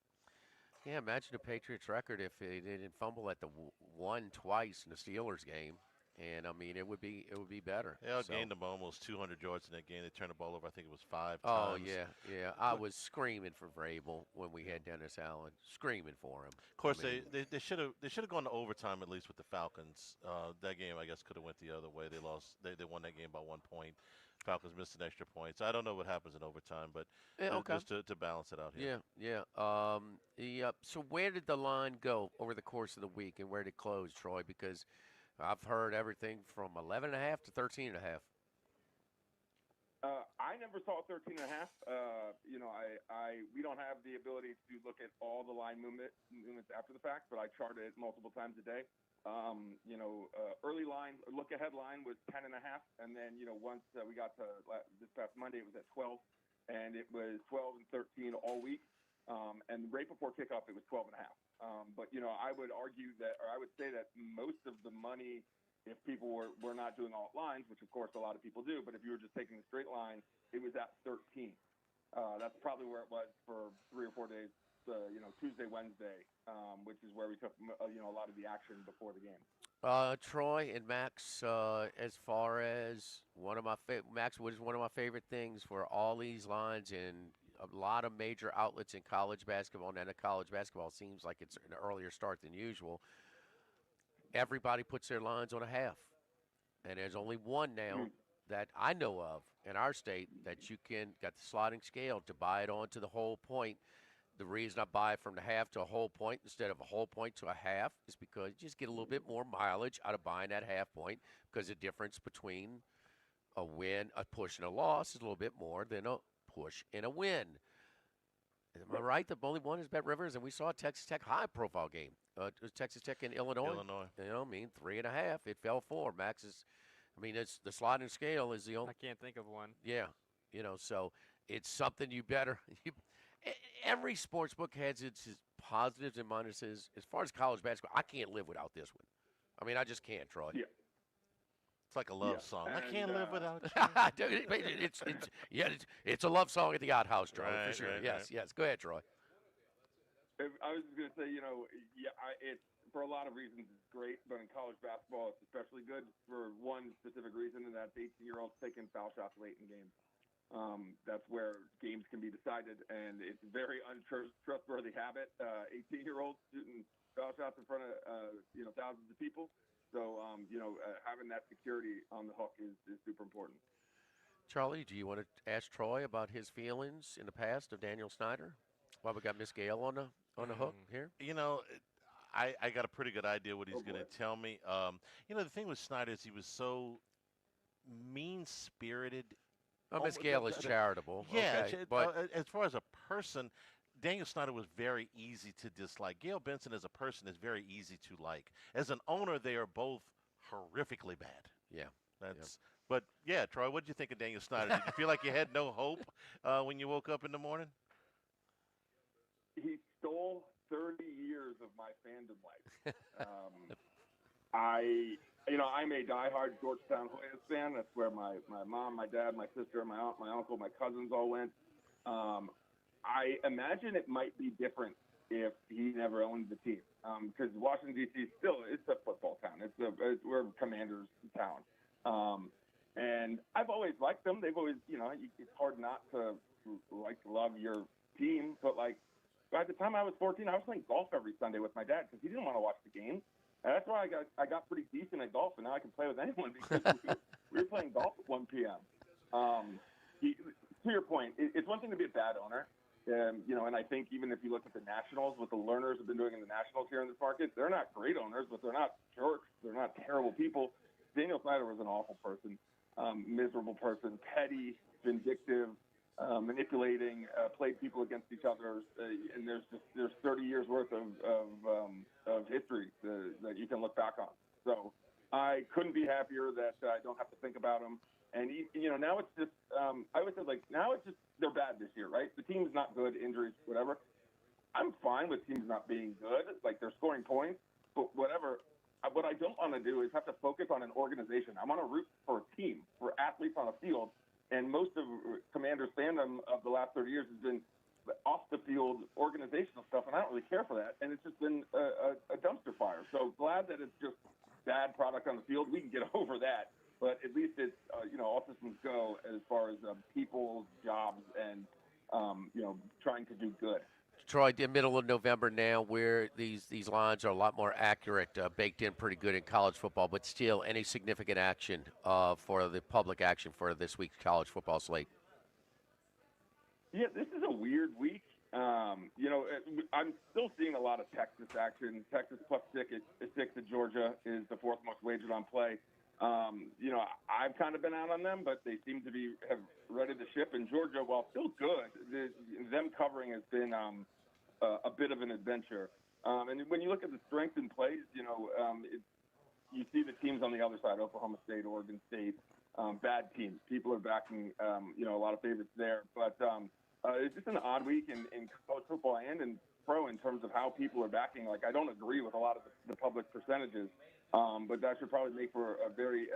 Yeah, imagine the Patriots' record if they didn't fumble at the one twice in the Steelers game. And I mean, it would be better. They outgained them almost 200 yards in that game. They turned the ball over. I think it was 5 times. Oh yeah. I was screaming for Vrabel when we had Dennis Allen, screaming for him. Of course, they should have gone to overtime at least with the Falcons. That game, I guess, could have went the other way. They lost. They won that game by 1 point. Falcons missed an extra point. So I don't know what happens in overtime, but just to balance it out here. Yeah. So where did the line go over the course of the week, and where did it close, Troy? Because I've heard everything from 11.5 to 13.5. I never saw 13.5. We don't have the ability to look at all the line movements after the fact, but I charted it multiple times a day. Early line, look ahead line was 10.5, and then once we got to this past Monday, it was at 12, and it was 12 and 13 all week. And right before kickoff, it was 12.5. But I would argue that, or I would say that most of the money, if people were not doing alt lines, which of course a lot of people do, but if you were just taking the straight line, it was at 13. That's probably where it was for 3 or 4 days Tuesday, Wednesday, which is where we took a lot of the action before the game. Troy and Max, as far as Max, what is one of my favorite things for all these lines and a lot of major outlets in college basketball, and college basketball seems like it's an earlier start than usual. Everybody puts their lines on a half, and there's only one now that I know of in our state that you got the sliding scale to buy it onto the whole point. The reason I buy it from the half to a whole point instead of a whole point to a half is because you just get a little bit more mileage out of buying that half point, because the difference between a win, a push, and a loss is a little bit more than a push and a win. Am I right? The only one is Bet Rivers, and we saw a Texas Tech high-profile game. It was Texas Tech in Illinois. 3.5. It fell 4. It's the sliding scale is the only. I can't think of one. Yeah, so it's something you better. Every sports book has its positives and minuses. As far as college basketball, I can't live without this one. I just can't, Troy. Yeah. It's like a love song. I can't live without you. It's a love song at the outhouse, Troy, for sure. Right, yes. Go ahead, Troy. I was just going to say, it's for a lot of reasons it's great, but in college basketball it's especially good for one specific reason, and that's 18-year-olds taking foul shots late in games. That's where games can be decided, and it's a very untrustworthy habit. 18-year-olds shooting foul shots in front of thousands of people. So having that security on the hook is super important. Charlie, do you want to ask Troy about his feelings in the past of Daniel Snyder? While we got Miss Gale on the hook here. I got a pretty good idea what he's going to tell me. The thing with Snyder is he was so mean-spirited. Miss Gale is charitable. Yeah, okay, but as far as a person, Daniel Snyder was very easy to dislike. Gail Benson as a person is very easy to like. As an owner, they are both horrifically bad. Yeah. But yeah, Troy, what did you think of Daniel Snyder? Did you feel like you had no hope when you woke up in the morning? He stole 30 years of my fandom life. I'm a diehard Georgetown Hoyas fan. That's where my mom, my dad, my sister, my aunt, my uncle, my cousins all went. I imagine it might be different if he never owned the team, because Washington D.C. still it's a football town. We're a Commanders town, and I've always liked them. They've always, it's hard not to love your team, but by the time I was 14, I was playing golf every Sunday with my dad because he didn't want to watch the game. And that's why I got pretty decent at golf, and now I can play with anyone because we were playing golf at 1 p.m. To your point, it's one thing to be a bad owner. And I think even if you look at the Nationals, what the Lerners have been doing in the Nationals here in this market, they're not great owners, but they're not jerks. They're not terrible people. Daniel Snyder was an awful person, miserable person, petty, vindictive, manipulating, played people against each other, and there's 30 years worth of history that you can look back on. So I couldn't be happier that I don't have to think about him. And now it's just I always said now it's just they're bad this year, right? The team's not good, injuries, whatever. I'm fine with teams not being good, they're scoring points, but whatever. What I don't want to do is have to focus on an organization. I want to root for a team, for athletes on a field. And most of Commanders' fandom of the last 30 years has been off the field organizational stuff, and I don't really care for that. And it's just been a dumpster fire. So glad that it's just bad product on the field. We can get over that, but at least it's all systems go as far as people's jobs and trying to do good. Troy, the middle of November now, where these lines are a lot more accurate, baked in pretty good in college football, but still any significant action for the public action for this week's college football slate? Yeah, this is a weird week. I'm still seeing a lot of Texas action. Texas plus 6 at Georgia is the fourth most wagered on play. I've kind of been out on them, but they seem to have readied the ship. In Georgia, while still good, them covering has been a bit of an adventure. And when you look at the strength in plays, you see the teams on the other side, Oklahoma State, Oregon State, bad teams. People are backing, a lot of favorites there. But it's just an odd week in college football and in pro in terms of how people are backing. I don't agree with a lot of the public percentages. But that should probably make for a very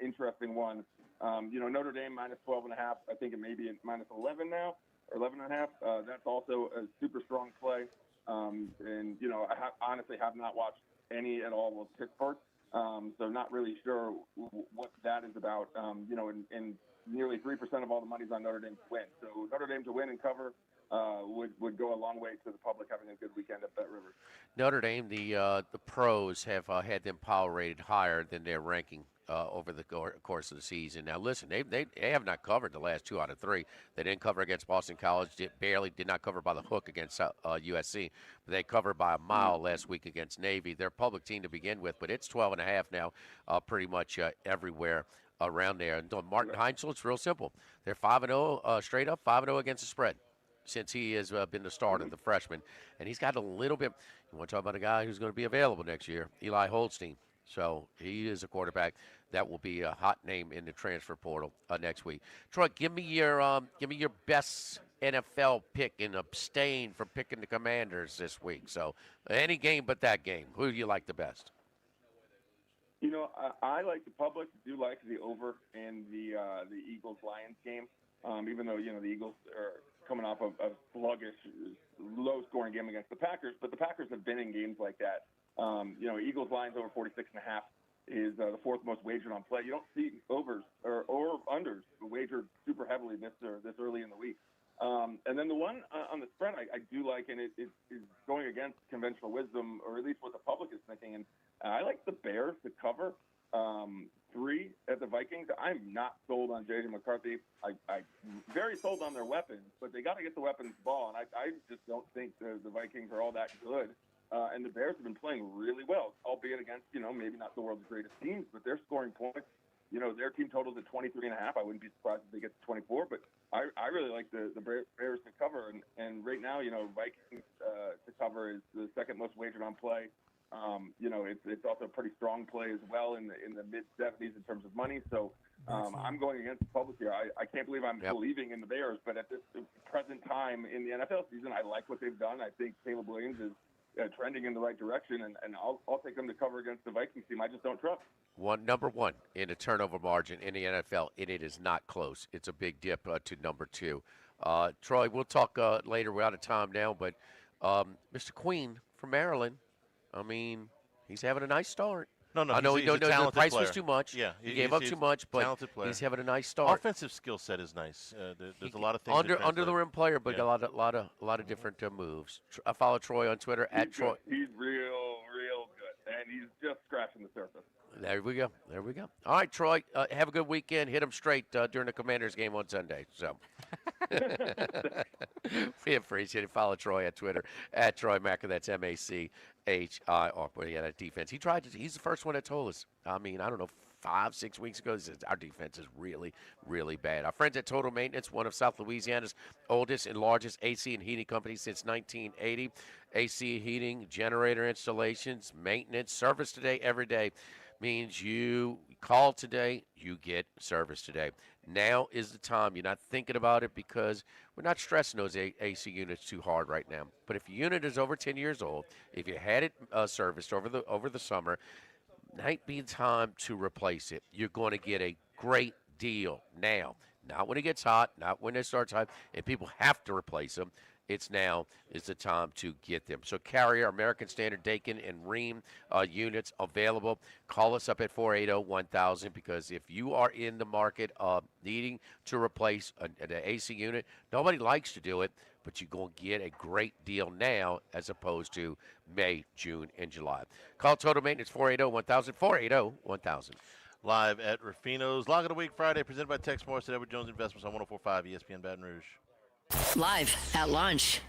interesting one. Notre Dame minus 12.5. I think it may be at minus 11 now. or 11.5. That's also a super strong play. And I honestly have not watched any at all with Pittsburgh, so not really sure what that is about. And nearly 3% of all the money's on Notre Dame to win. So Notre Dame to win and cover would go a long way to the public having a good weekend at Bet Rivers. Notre Dame, the pros have had them power rated higher than their ranking over the course of the season. Now, listen, they have not covered the last 2 out of 3. They didn't cover against Boston College, did not cover by the hook against USC, but they covered by a mile last week against Navy. They're a public team to begin with, but it's 12.5 now, pretty much everywhere around there. And Martin Heinzel, it's real simple. They're 5-0 straight up, 5-0 against the spread since he has been the starter, the freshman. And he's got a little bit, you want to talk about a guy who's going to be available next year, Eli Holstein. So he is a quarterback that will be a hot name in the transfer portal next week. Troy, give me your best NFL pick and abstain from picking the Commanders this week. So any game but that game. Who do you like the best? I like the public. Do like the over in the Eagles-Lions game. Even though the Eagles are coming off of a sluggish, low-scoring game against the Packers, but the Packers have been in games like that. Eagles-Lions over 46.5 is the fourth most wagered on play. You don't see overs or unders wagered super heavily this early in the week. And then the one on the spread I do like, and it is going against conventional wisdom, or at least what the public is thinking. And I like the Bears to cover 3 at the Vikings. I'm not sold on J.J. McCarthy. I'm very sold on their weapons, but they got to get the weapons ball, and I just don't think the Vikings are all that good. And the Bears have been playing really well, albeit against, maybe not the world's greatest teams, but they're scoring points. Their team totals at 23.5. I wouldn't be surprised if they get to 24, but I really like the Bears to cover. And right now, Vikings to cover is the second most wagered on play. It's also a pretty strong play as well in the mid-70s in terms of money. So I'm going against the public here. I can't believe I'm believing in the Bears, but at this present time in the NFL season, I like what they've done. I think Caleb Williams is trending in the right direction, and I'll take them to cover against the Vikings team. I just don't trust. Number one in a turnover margin in the NFL, and it is not close. It's a big dip to number 2. Troy, we'll talk later. We're out of time now, but Mr. Queen from Maryland, I mean, he's having a nice start. No, I know he's a the talented price player. was too much. Yeah, he gave up too much, but he's having a nice start. Offensive skill set is nice. There's a lot of things under the rim player, but a lot of different moves. I follow Troy on Twitter at Troy. He's real good, and he's just scratching the surface. There we go. All right, Troy, have a good weekend. Hit him straight during the Commanders game on Sunday. So we appreciate it. Follow Troy at Twitter at Troy Macker. That's MACHI. Well, yeah, that defense. He's the first one that told us. I mean, I don't know, 5-6 weeks ago, he says our defense is really, really bad. Our friends at Total Maintenance, one of South Louisiana's oldest and largest AC and heating companies since 1980. AC heating, generator installations, maintenance, service today, every day. Means you call today, you get service today. Now is the time. You're not thinking about it because we're not stressing those AC units too hard right now. But if your unit is over 10 years old, if you had it serviced over the summer, might be time to replace it. You're going to get a great deal now. Not when it gets hot, not when it starts hot, and people have to replace them. It's now is the time to get them. So Carrier, American Standard, Daikin, and Ream units available. Call us up at 480-1000 because if you are in the market of needing to replace an AC unit, nobody likes to do it, but you're going to get a great deal now as opposed to May, June, and July. Call Total Maintenance 480-1000, 480-1000. Live at Ruffinos. Log of the Week Friday, presented by Tex Morris at Edward Jones Investments on 104.5 ESPN Baton Rouge. Live at lunch.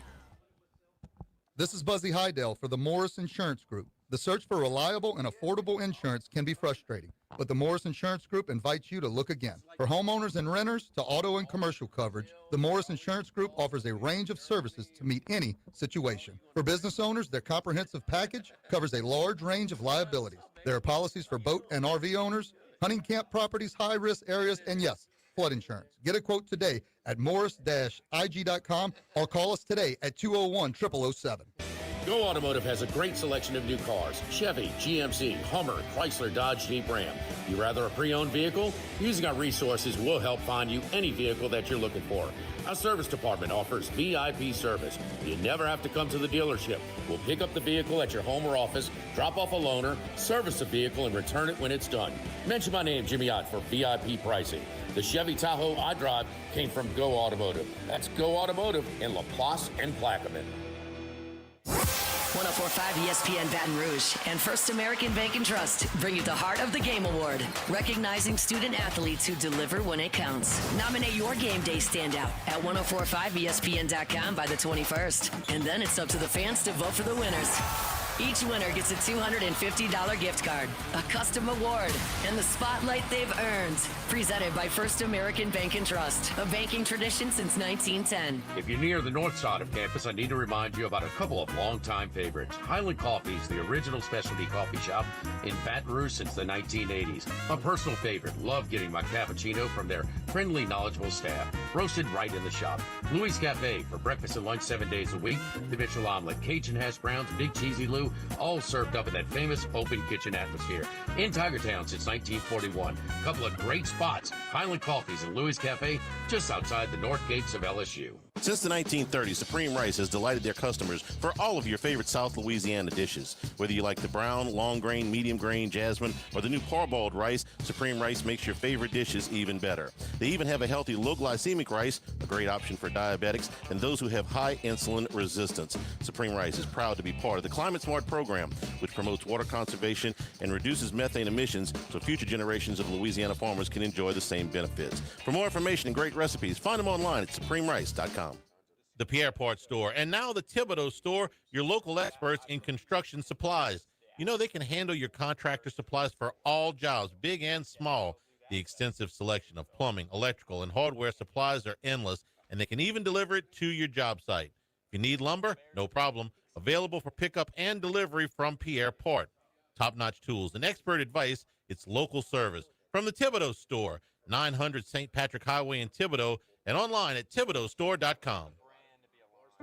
This is Buzzy Hydell for the Morris Insurance Group. The search for reliable and affordable insurance can be frustrating, but the Morris Insurance Group invites you to look again. For homeowners and renters to auto and commercial coverage, the Morris Insurance Group offers a range of services to meet any situation. For business owners, their comprehensive package covers a large range of liabilities. There are policies for boat and RV owners, hunting camp properties, high-risk areas, and yes, flood insurance. Get a quote today at morris-ig.com or call us today at 201-0007. Go Automotive has a great selection of new cars. Chevy, GMC, Hummer, Chrysler, Dodge, Jeep, Ram. You rather a pre-owned vehicle? Using our resources will help find you any vehicle that you're looking for. Our service department offers VIP service. You never have to come to the dealership. We'll pick up the vehicle at your home or office, drop off a loaner, service the vehicle, and return it when it's done. Mention my name, Jimmy Ott, for VIP pricing. The Chevy Tahoe I drive came from Go Automotive. That's Go Automotive in LaPlace and Plaquemine. 104.5 ESPN Baton Rouge and First American Bank and Trust bring you the Heart of the Game Award, recognizing student athletes who deliver when it counts. Nominate your game day standout at 1045ESPN.com by the 21st. And then it's up to the fans to vote for the winners. Each winner gets a $250 gift card, a custom award, and the spotlight they've earned. Presented by First American Bank and Trust, a banking tradition since 1910. If you're near the north side of campus, I need to remind you about a couple of longtime favorites. Highland Coffee's the original specialty coffee shop in Baton Rouge since the 1980s. My personal favorite, love getting my cappuccino from their friendly, knowledgeable staff, roasted right in the shop. Louis Cafe for breakfast and lunch 7 days a week. The Mitchell omelet, Cajun hash browns, Big Cheesy Lou, all served up in that famous open kitchen atmosphere. In Tigertown since 1941. A couple of great spots, Highland Coffees and Louis Cafe, just outside the north gates of LSU. Since the 1930s, Supreme Rice has delighted their customers for all of your favorite South Louisiana dishes. Whether you like the brown, long grain, medium grain, jasmine, or the new parboiled rice, Supreme Rice makes your favorite dishes even better. They even have a healthy low glycemic rice, a great option for diabetics and those who have high insulin resistance. Supreme Rice is proud to be part of the Climate Smart program, which promotes water conservation and reduces methane emissions so future generations of Louisiana farmers can enjoy the same benefits. For more information and great recipes, find them online at supremerice.com. The Pierre Part Store, and now the Thibodeau Store, your local experts in construction supplies. You know they can handle your contractor supplies for all jobs, big and small. The extensive selection of plumbing, electrical, and hardware supplies are endless, and they can even deliver it to your job site. If you need lumber, no problem. Available for pickup and delivery from Pierre Part. Top-notch tools and expert advice, it's local service. From the Thibodeau Store, 900 St. Patrick Highway in Thibodeau, and online at thibodeaustore.com.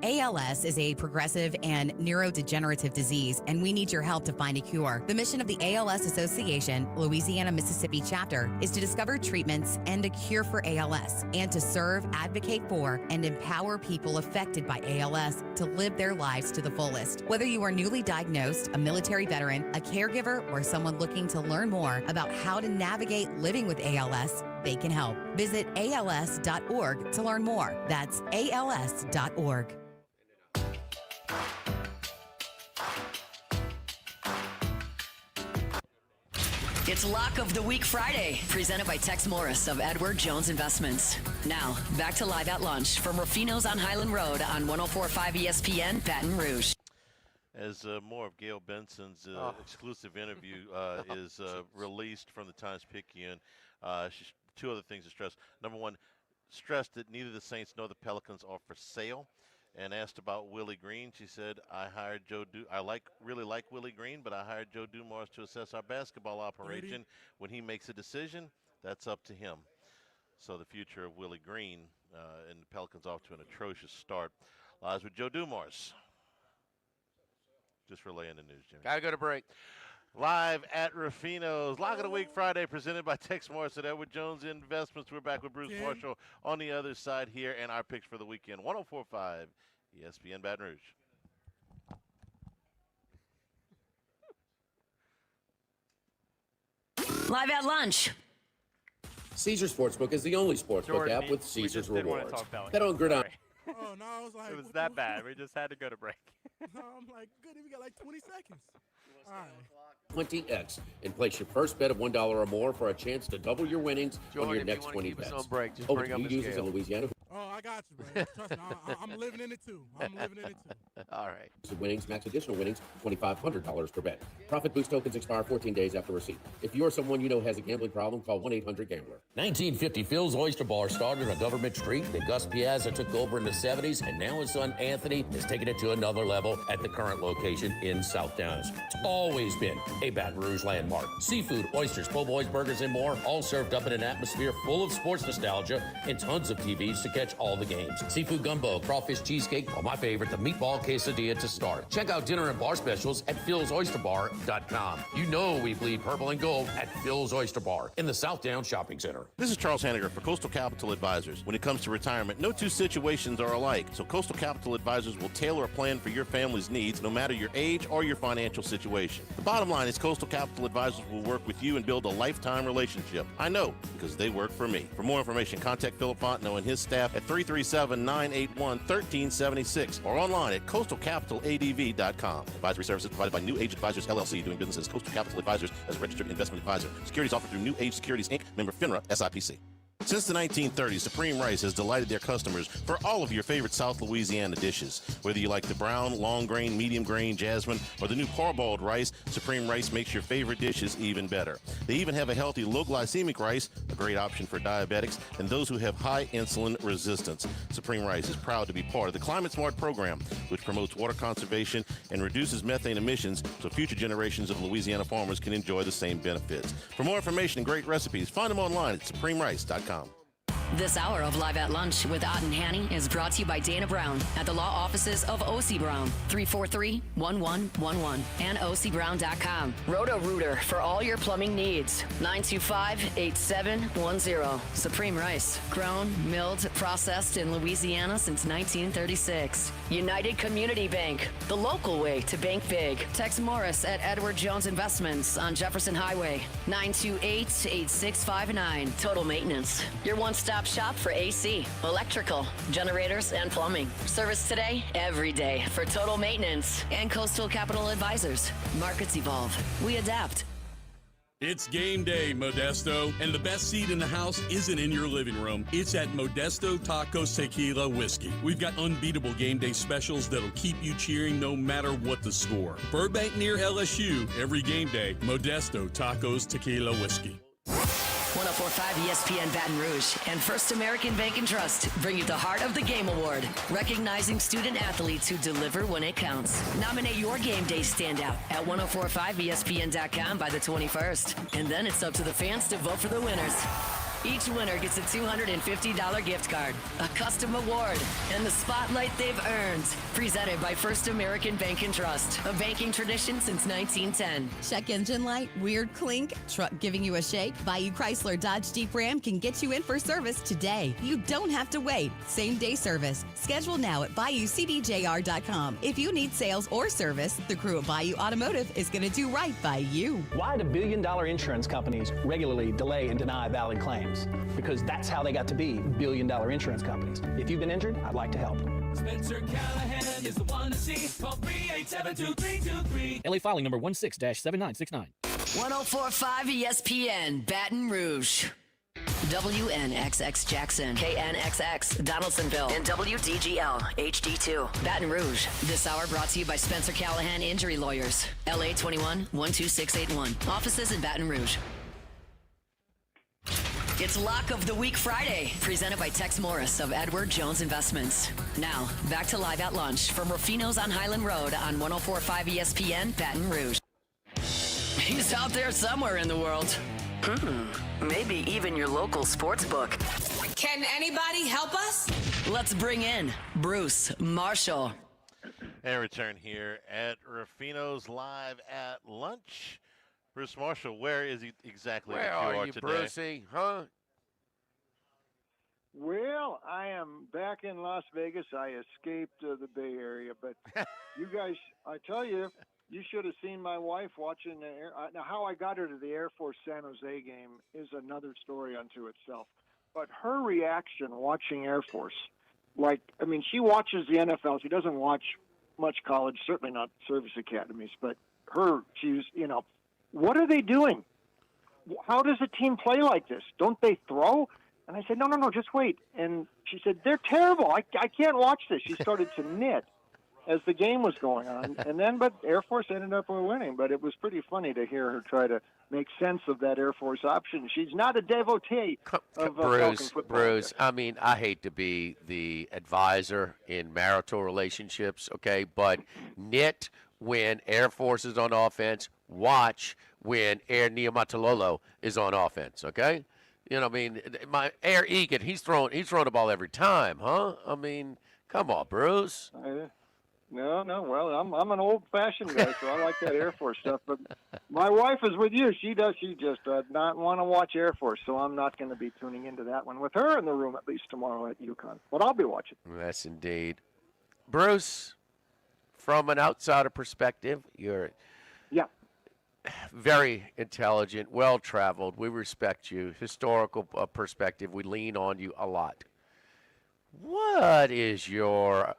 ALS is a progressive and neurodegenerative disease, and we need your help to find a cure. The mission of the ALS Association, Louisiana, Mississippi chapter, is to discover treatments and a cure for ALS, and to serve, advocate for, and empower people affected by ALS to live their lives to the fullest. Whether you are newly diagnosed, a military veteran, a caregiver, or someone looking to learn more about how to navigate living with ALS, they can help. Visit als.org to learn more. That's als.org. It's Lock of the Week Friday, presented by Tex Morris of Edward Jones Investments. Now, back to Live at Lunch from Ruffinos on Highland Road on 104.5 ESPN, Baton Rouge. As more of Gail Benson's exclusive interview is released from the Times-Picayune, she's two other things to stress. Number one, stressed that neither the Saints nor the Pelicans are for sale. And asked about Willie Green, she said, I hired Joe really like Willie Green, but I hired Joe Dumars to assess our basketball operation. When he makes a decision, that's up to him. So the future of Willie Green and the Pelicans off to an atrocious start lies with Joe Dumars. Just relaying the news, Jimmy. Gotta go to break. Live at Ruffinos, Lock of the Week Friday, presented by Tex Morris at Edward Jones Investments. We're back with Bruce Marshall on the other side here, and our picks for the weekend, 104.5 ESPN Baton Rouge. Live at Lunch. Caesar Sportsbook is the only sportsbook app with Caesar's rewards. Bet on Gridiron. Oh, no, I was like, it was that bad. We just had to go to break. No, I'm like, good, we got like 20 seconds. All right. 20x and place your first bet of $1 or more for a chance to double your winnings on your next 20 bets. On break, just Open bring up to the users scale. in Louisiana. Oh, I got you, bro. Trust me, I'm living in it too. All right. Winnings, max additional winnings, $2,500 per bet. Profit boost tokens expire 14 days after receipt. If you or someone you know has a gambling problem, call 1-800-GAMBLER. 1950, Phil's Oyster Bar started on Government Street. Then Gus Piazza took over in the 70s, and now his son Anthony is taking it to another level at the current location in South Downs. It's always been a Baton Rouge landmark. Seafood, oysters, po' boys, burgers, and more, all served up in an atmosphere full of sports nostalgia and tons of TVs to catch catch all the games. Seafood gumbo, crawfish cheesecake, or my favorite, the meatball quesadilla to start. Check out dinner and bar specials at philsoysterbar.com. You know we bleed purple and gold at Phil's Oyster Bar in the Southdown Shopping Center. This is Charles Hanniger for Coastal Capital Advisors. When it comes to retirement, no two situations are alike, so Coastal Capital Advisors will tailor a plan for your family's needs, no matter your age or your financial situation. The bottom line is Coastal Capital Advisors will work with you and build a lifetime relationship. I know, because they work for me. For more information, contact Philip Fontenot and his staff at 337-981-1376 or online at coastalcapitaladv.com. Advisory services provided by New Age Advisors, LLC, doing business as Coastal Capital Advisors as a registered investment advisor. Securities offered through New Age Securities, Inc., member FINRA, SIPC. Since the 1930s, Supreme Rice has delighted their customers for all of your favorite South Louisiana dishes. Whether you like the brown, long grain, medium grain, jasmine, or the new parboiled rice, Supreme Rice makes your favorite dishes even better. They even have a healthy low glycemic rice, a great option for diabetics and those who have high insulin resistance. Supreme Rice is proud to be part of the Climate Smart program, which promotes water conservation and reduces methane emissions so future generations of Louisiana farmers can enjoy the same benefits. For more information and great recipes, find them online at supremerice.com. This hour of Live at Lunch with Ott and Hanny is brought to you by Dana Brown at the law offices of O.C. Brown, 343-1111, and ocbrown.com. Roto-Rooter for all your plumbing needs, 925-8710. Supreme Rice, grown, milled, processed in Louisiana since 1936. United Community Bank, the local way to bank big. Tex Morris at Edward Jones Investments on Jefferson Highway, 928-8659. Total Maintenance, your one-stop shop for AC, electrical, generators, and plumbing. Service today, every day for Total Maintenance. And Coastal Capital Advisors. Markets evolve. We adapt. It's game day, Modesto, and the best seat in the house isn't in your living room. It's at Modesto Tacos Tequila Whiskey. We've got unbeatable game day specials that'll keep you cheering no matter what the score. Burbank near LSU, every game day, Modesto Tacos Tequila Whiskey. 104.5 ESPN Baton Rouge and First American Bank and Trust bring you the Heart of the Game Award, recognizing student athletes who deliver when it counts. Nominate your game day standout at 1045ESPN.com by the 21st. And then it's up to the fans to vote for the winners. Each winner gets a $250 gift card, a custom award, and the spotlight they've earned. Presented by First American Bank and Trust, a banking tradition since 1910. Check engine light, weird clink, truck giving you a shake? Bayou Chrysler Dodge Jeep Ram can get you in for service today. You don't have to wait. Same day service. Schedule now at BayouCDJR.com. If you need sales or service, the crew at Bayou Automotive is going to do right by you. Why do billion-dollar insurance companies regularly delay and deny valid claims? Because that's how they got to be billion-dollar insurance companies. If you've been injured, I'd like to help. Spencer Callahan is the one to see. Call 387-2323. LA filing number 16-7969. 1045 ESPN, Baton Rouge. WNXX Jackson, KNXX Donaldsonville, and WDGL HD2 Baton Rouge. This hour brought to you by Spencer Callahan Injury Lawyers. LA 21-12681. Offices in Baton Rouge. It's Lock of the Week Friday, presented by Tex Morris of Edward Jones Investments. Now, back to Live at Lunch from Ruffinos on Highland Road on 1045 ESPN, Baton Rouge. He's out there somewhere in the world. Maybe even your local sports book. Can anybody help us? Let's bring in Bruce Marshall. And return here at Ruffinos Live at Lunch. Bruce Marshall, where is he exactly? Where are you, today? Brucey? Huh? Well, I am back in Las Vegas. I escaped the Bay Area, but you guys, I tell you, you should have seen my wife watching the air. Now, how I got her to the Air Force San Jose game is another story unto itself. But her reaction watching Air Force, she watches the NFL. She doesn't watch much college, certainly not service academies, but she's, what are they doing? How does a team play like this? Don't they throw? And I said, no, just wait. And she said, they're terrible. I can't watch this. She started to knit as the game was going on. And then, but Air Force ended up winning. But it was pretty funny to hear her try to make sense of that Air Force option. She's not a devotee of Falcon football. Bruce, I mean, I hate to be the advisor in marital relationships, okay? But knit when Air Force is on offense, watch when Air Niumatalolo is on offense, okay? You know, I mean, my Air Egan, he's throwing the ball every time, huh? I mean, come on, Bruce. No. Well, I'm an old-fashioned guy, so I like that Air Force stuff. But my wife is with you. She just does not want to watch Air Force, so I'm not going to be tuning into that one with her in the room at least tomorrow at UConn. But I'll be watching. Yes, indeed. Bruce, from an outsider perspective, you're very intelligent, well-traveled. We respect you. Historical perspective, we lean on you a lot. What is your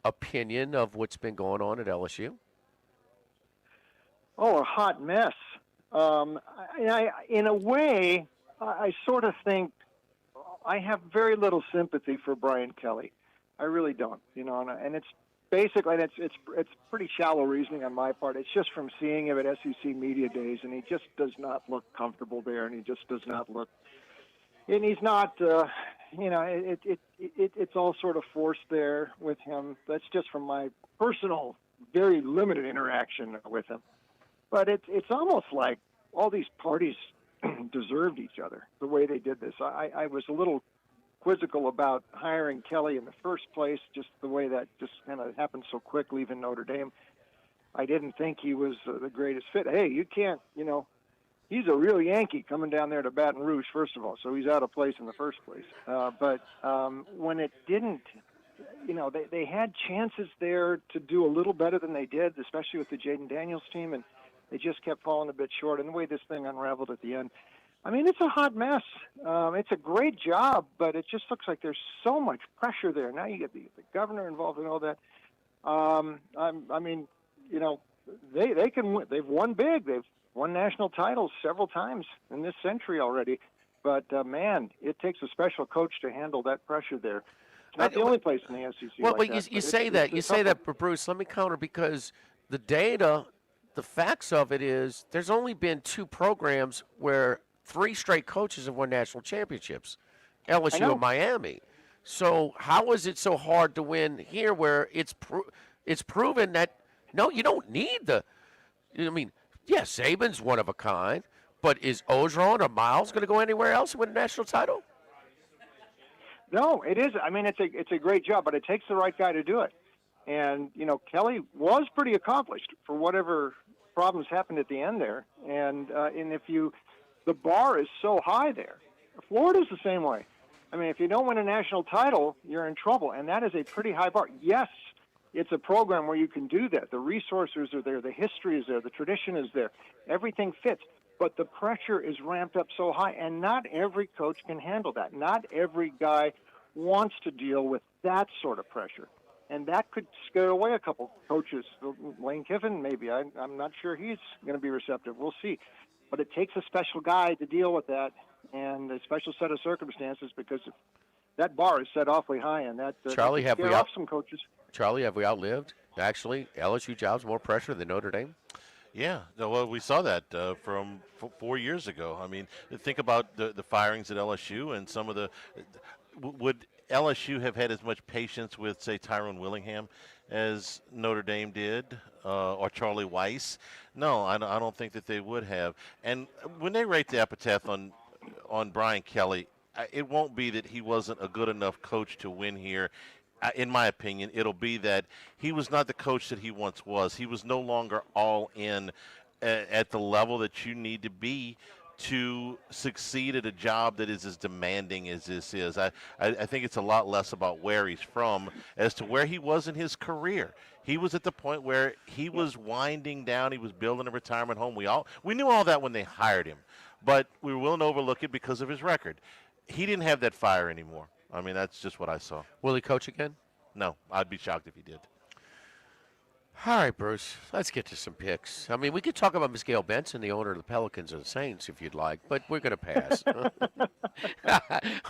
opinion of what's been going on at LSU? Oh, a hot mess. In a way, I sort of think I have very little sympathy for Brian Kelly. I really don't, and it's basically it's pretty shallow reasoning on my part. It's just from seeing him at SEC Media Days, and he just does not look comfortable there, and he just does not look. And he's not, it's all sort of forced there with him. That's just from my personal, very limited interaction with him. But it's almost like all these parties deserved each other the way they did this. I was a little quizzical about hiring Kelly in the first place, just the way that just kind of happened so quick leaving Notre Dame. I didn't think he was the greatest fit. Hey, you can't, he's a real Yankee coming down there to Baton Rouge, first of all, so he's out of place in the first place. But when it didn't, they had chances there to do a little better than they did, especially with the Jaden Daniels team, and they just kept falling a bit short. And the way this thing unraveled at the end, I mean, it's a hot mess. It's a great job, but it just looks like there's so much pressure there. Now you get the governor involved in all that. They can win. They've won big. They've won national titles several times in this century already. But, man, it takes a special coach to handle that pressure there. It's not the only place in the SEC Well, like you, that. you say that. You say that, but Bruce, let me counter because the data, the facts of it is there's only been 2 programs where 3 straight coaches have won national championships, LSU and Miami. So how is it so hard to win here where it's proven that, no, you don't need Saban's one of a kind, but is Orgeron or Miles going to go anywhere else and win a national title? No, it is. I mean, it's a great job, but it takes the right guy to do it. And, Kelly was pretty accomplished for whatever problems happened at the end there. And the bar is so high there. Florida's the same way. I mean, if you don't win a national title, you're in trouble. And that is a pretty high bar. Yes, it's a program where you can do that. The resources are there. The history is there. The tradition is there. Everything fits. But the pressure is ramped up so high, and not every coach can handle that. Not every guy wants to deal with that sort of pressure. And that could scare away a couple coaches. Lane Kiffin, maybe. I'm not sure he's going to be receptive. We'll see. But it takes a special guy to deal with that and a special set of circumstances because that bar is set awfully high, and that Charlie, have we off some coaches. Charlie, have we outlived, actually, LSU jobs more pressure than Notre Dame? Yeah, well, we saw that from 4 years ago. I mean, think about the firings at LSU and some of the would LSU have had as much patience with, say, Tyrone Willingham as Notre Dame did or Charlie Weiss? No, I don't think that they would have. And when they rate the epitaph on Brian Kelly, it won't be that he wasn't a good enough coach to win here. In my opinion, it'll be that he was not the coach that he once was. He was no longer all in at the level that you need to be to succeed at a job that is as demanding as this is. I think it's a lot less about where he's from as to where he was in his career. He was at the point where he was winding down. He was building a retirement home. We knew all that when they hired him, but we were willing to overlook it because of his record. He didn't have that fire anymore. I mean, that's just what I saw. Will he coach again? No, I'd be shocked if he did. All right, Bruce, let's get to some picks. I mean, we could talk about Miss Gail Benson, the owner of the Pelicans or the Saints, if you'd like, but we're going to pass.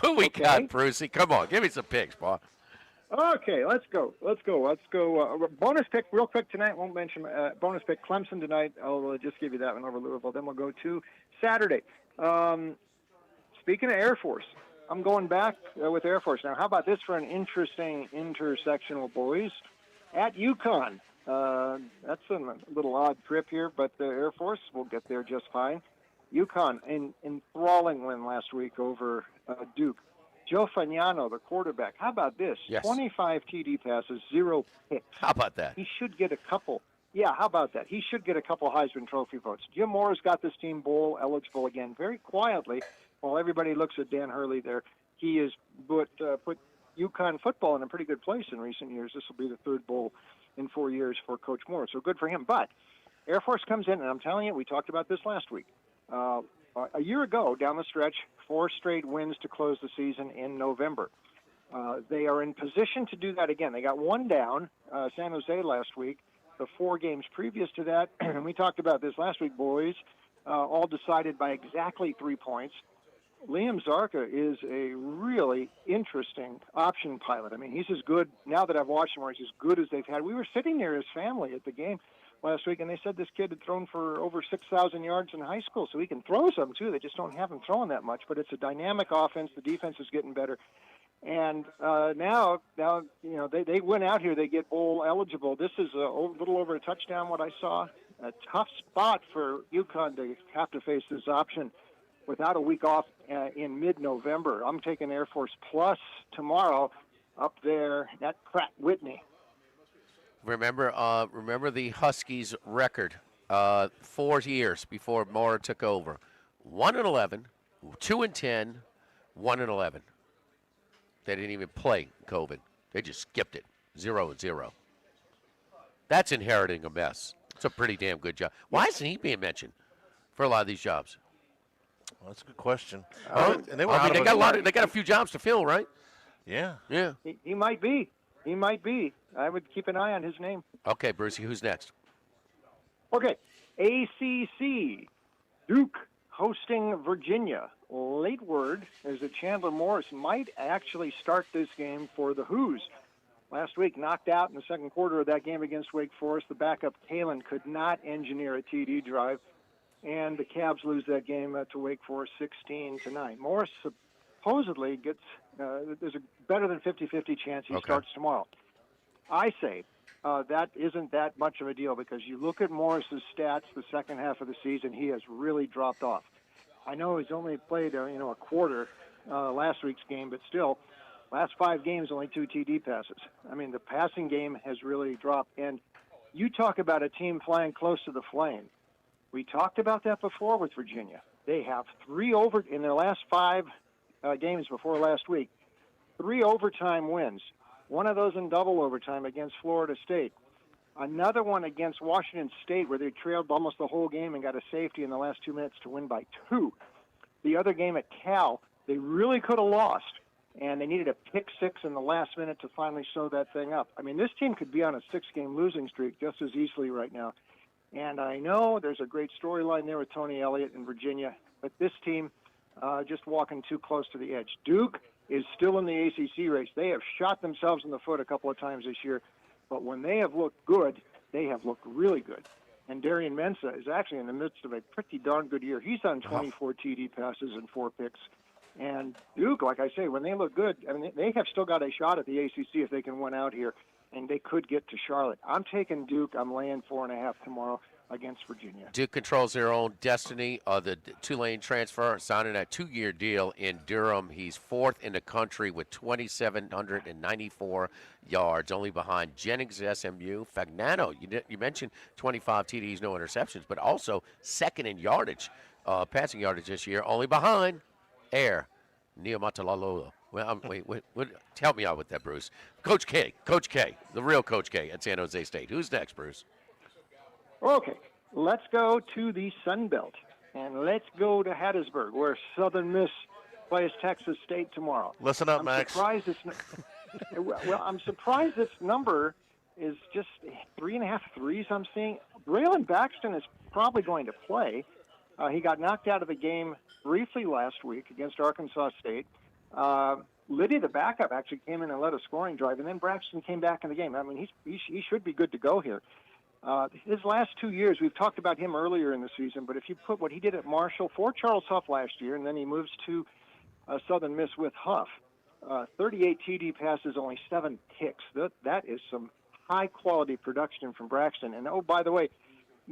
Who we got, Brucey? Come on, give me some picks, boy. Okay, let's go. Bonus pick real quick tonight. Won't mention bonus pick Clemson tonight. I'll just give you that one over Louisville. Then we'll go to Saturday. Speaking of Air Force, I'm going back with Air Force. Now, how about this for an interesting intersectional, boys? At UConn. That's a little odd trip here, but the Air Force will get there just fine. UConn, enthralling win last week over Duke. Joe Fagnano, the quarterback. How about this? Yes. 25 TD passes, 0 picks. How about that? He should get a couple. Yeah, how about that? He should get a couple Heisman Trophy votes. Jim Moore's got this team bowl eligible again, very quietly, while everybody looks at Dan Hurley there. He has put UConn football in a pretty good place in recent years. This will be the third bowl in 4 years for Coach Moore, so good for him. But Air Force comes in, and I'm telling you, we talked about this last week. A year ago, down the stretch, 4 straight wins to close the season in November. They are in position to do that again. They got one down, San Jose last week. The 4 games previous to that, and we talked about this last week, boys, all decided by exactly 3 points. Liam Zarka is a really interesting option pilot. I mean, he's as good, now that I've watched him, he's as good as they've had. We were sitting there as family at the game last week, and they said this kid had thrown for over 6,000 yards in high school, so he can throw some, too. They just don't have him throwing that much, but it's a dynamic offense. The defense is getting better. And now they went out here. They get bowl eligible. This is a little over a touchdown, what I saw. A tough spot for UConn to have to face this option without a week off in mid-November. I'm taking Air Force Plus tomorrow up there at Pratt Whitney. Remember the Huskies' record 4 years before Mora took over: 1-11, 2-10, 1-11. They didn't even play COVID. They just skipped it, 0-0. That's inheriting a mess. It's a pretty damn good job. Why isn't he being mentioned for a lot of these jobs? Well, that's a good question. And they got a few jobs to fill, right? Yeah. Yeah. He might be. He might be. I would keep an eye on his name. Okay, Brucey, who's next? Okay, ACC. Duke hosting Virginia. Late word is that Chandler Morris might actually start this game for the Hoos. Last week, knocked out in the second quarter of that game against Wake Forest. The backup, Kalen, could not engineer a TD drive, and the Cavs lose that game to Wake Forest 16-9. Morris supposedly gets, there's a better than 50-50 chance he starts tomorrow. I say that isn't that much of a deal because you look at Morris's stats the second half of the season, he has really dropped off. I know he's only played a quarter last week's game, but still, last 5 games, only 2 TD passes. I mean, the passing game has really dropped. And you talk about a team flying close to the flame. We talked about that before with Virginia. They have 3 in their last 5 games before last week, 3 overtime wins. One of those in double overtime against Florida State. Another one against Washington State where they trailed almost the whole game and got a safety in the last 2 minutes to win by 2. The other game at Cal, they really could have lost, and they needed a pick 6 in the last minute to finally sew that thing up. I mean, this team could be on a 6-game losing streak just as easily right now. And I know there's a great storyline there with Tony Elliott in Virginia, but this team just walking too close to the edge. Duke is still in the ACC race. They have shot themselves in the foot a couple of times this year, but when they have looked good, they have looked really good. And Darian Mensah is actually in the midst of a pretty darn good year. He's on 24 TD passes and 4 picks. And Duke, like I say, when they look good, I mean, they have still got a shot at the ACC if they can win out here, and they could get to Charlotte. I'm taking Duke. I'm laying 4.5 tomorrow against Virginia. Duke controls their own destiny. The Tulane transfer signing a 2-year deal in Durham. He's 4th in the country with 2,794 yards, only behind Jennings, SMU. Fagnano, you mentioned 25 TDs, no interceptions, but also 2nd in yardage, passing yardage this year, only behind Air Neomatalalola. Well, wait, help me out with that, Bruce. Coach K, the real Coach K at San Jose State. Who's next, Bruce? Okay, let's go to the Sun Belt, and let's go to Hattiesburg, where Southern Miss plays Texas State tomorrow. Listen up, Max. I'm surprised this number is just 3.5 threes I'm seeing. Braylon Baxton is probably going to play. He got knocked out of the game briefly last week against Arkansas State. Liddy, the backup, actually came in and led a scoring drive, and then Braxton came back in the game. I mean, he should be good to go here. His last 2 years, we've talked about him earlier in the season, but if you put what he did at Marshall for Charles Huff last year, and then he moves to Southern Miss with Huff, 38 TD passes, only 7 picks. That is some high-quality production from Braxton. And, oh, by the way,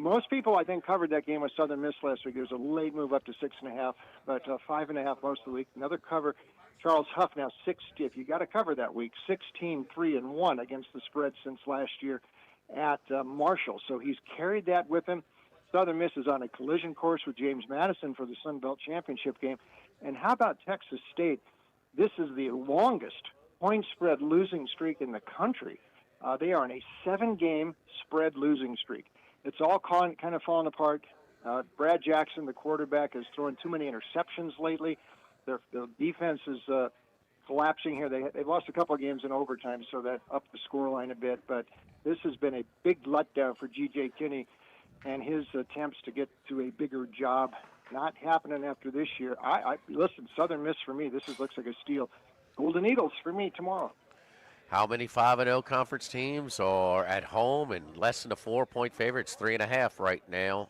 Most people, I think, covered that game with Southern Miss last week. There was a late move up to 6.5, but 5.5 most of the week. Another cover. Charles Huff now 60. If you got to cover that week, 16-3-1 against the spread since last year at Marshall. So he's carried that with him. Southern Miss is on a collision course with James Madison for the Sun Belt Championship game. And how about Texas State? This is the longest point spread losing streak in the country. They are on a 7-game spread losing streak. It's all kind of falling apart. Brad Jackson, the quarterback, has thrown too many interceptions lately. Their defense is collapsing here. They've lost a couple of games in overtime, so that upped the scoreline a bit. But this has been a big letdown for G.J. Kinney and his attempts to get to a bigger job. Not happening after this year. Listen, Southern Miss for me, looks like a steal. Golden Eagles for me tomorrow. How many 5-0 conference teams are at home and less than a 4-point favorite? It's 3.5 right now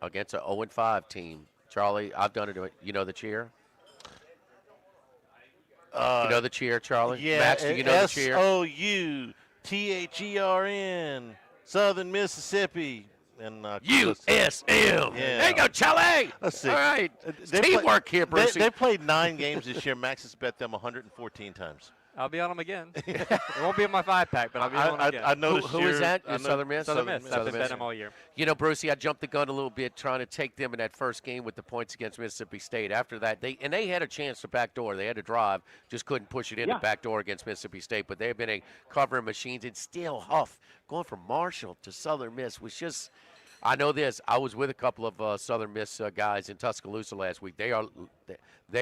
against an 0-5 team. Charlie, I've done it. You know the cheer? You know the cheer, Charlie? Yeah, Max, do you know the cheer? SOUTHERN, Southern Mississippi. And USM. Yeah. There you go, Charlie. Let's see. All right. It's teamwork here, Brucey. They played 9 games this year. Max has bet them 114 times. I'll be on them again. It won't be in my 5-pack, but I'll be on them again. I noticed who is that? Southern Miss? Southern Miss. I've been betting them all year. You know, Brucey, I jumped the gun a little bit trying to take them in that first game with the points against Mississippi State. After that, they had a chance to backdoor. They had to drive, just couldn't push it in the backdoor against Mississippi State. But they've been a covering machines. And still, Huff going from Marshall to Southern Miss was just. I know this. I was with a couple of Southern Miss guys in Tuscaloosa last week. They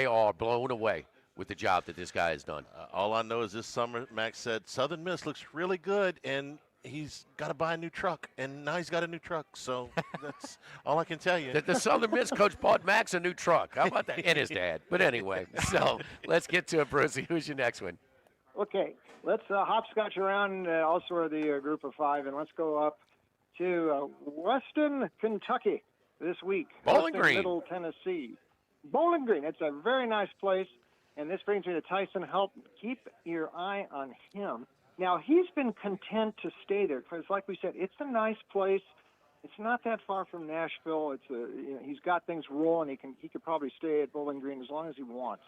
are blown away with the job that this guy has done. All I know is this summer, Max said, Southern Miss looks really good, and he's got to buy a new truck, and now he's got a new truck. So that's all I can tell you. The Southern Miss coach bought Max a new truck. How about that? And his dad. But anyway, so let's get to it, Brucey. Who's your next one? Okay, let's hopscotch around also the group of 5, and let's go up to Weston, Kentucky this week. Bowling Green. Middle Tennessee. Bowling Green. It's a very nice place. And this brings me to Tyson Helton. Keep your eye on him. Now, he's been content to stay there because, like we said, it's a nice place. It's not that far from Nashville. He's got things rolling. He could probably stay at Bowling Green as long as he wants.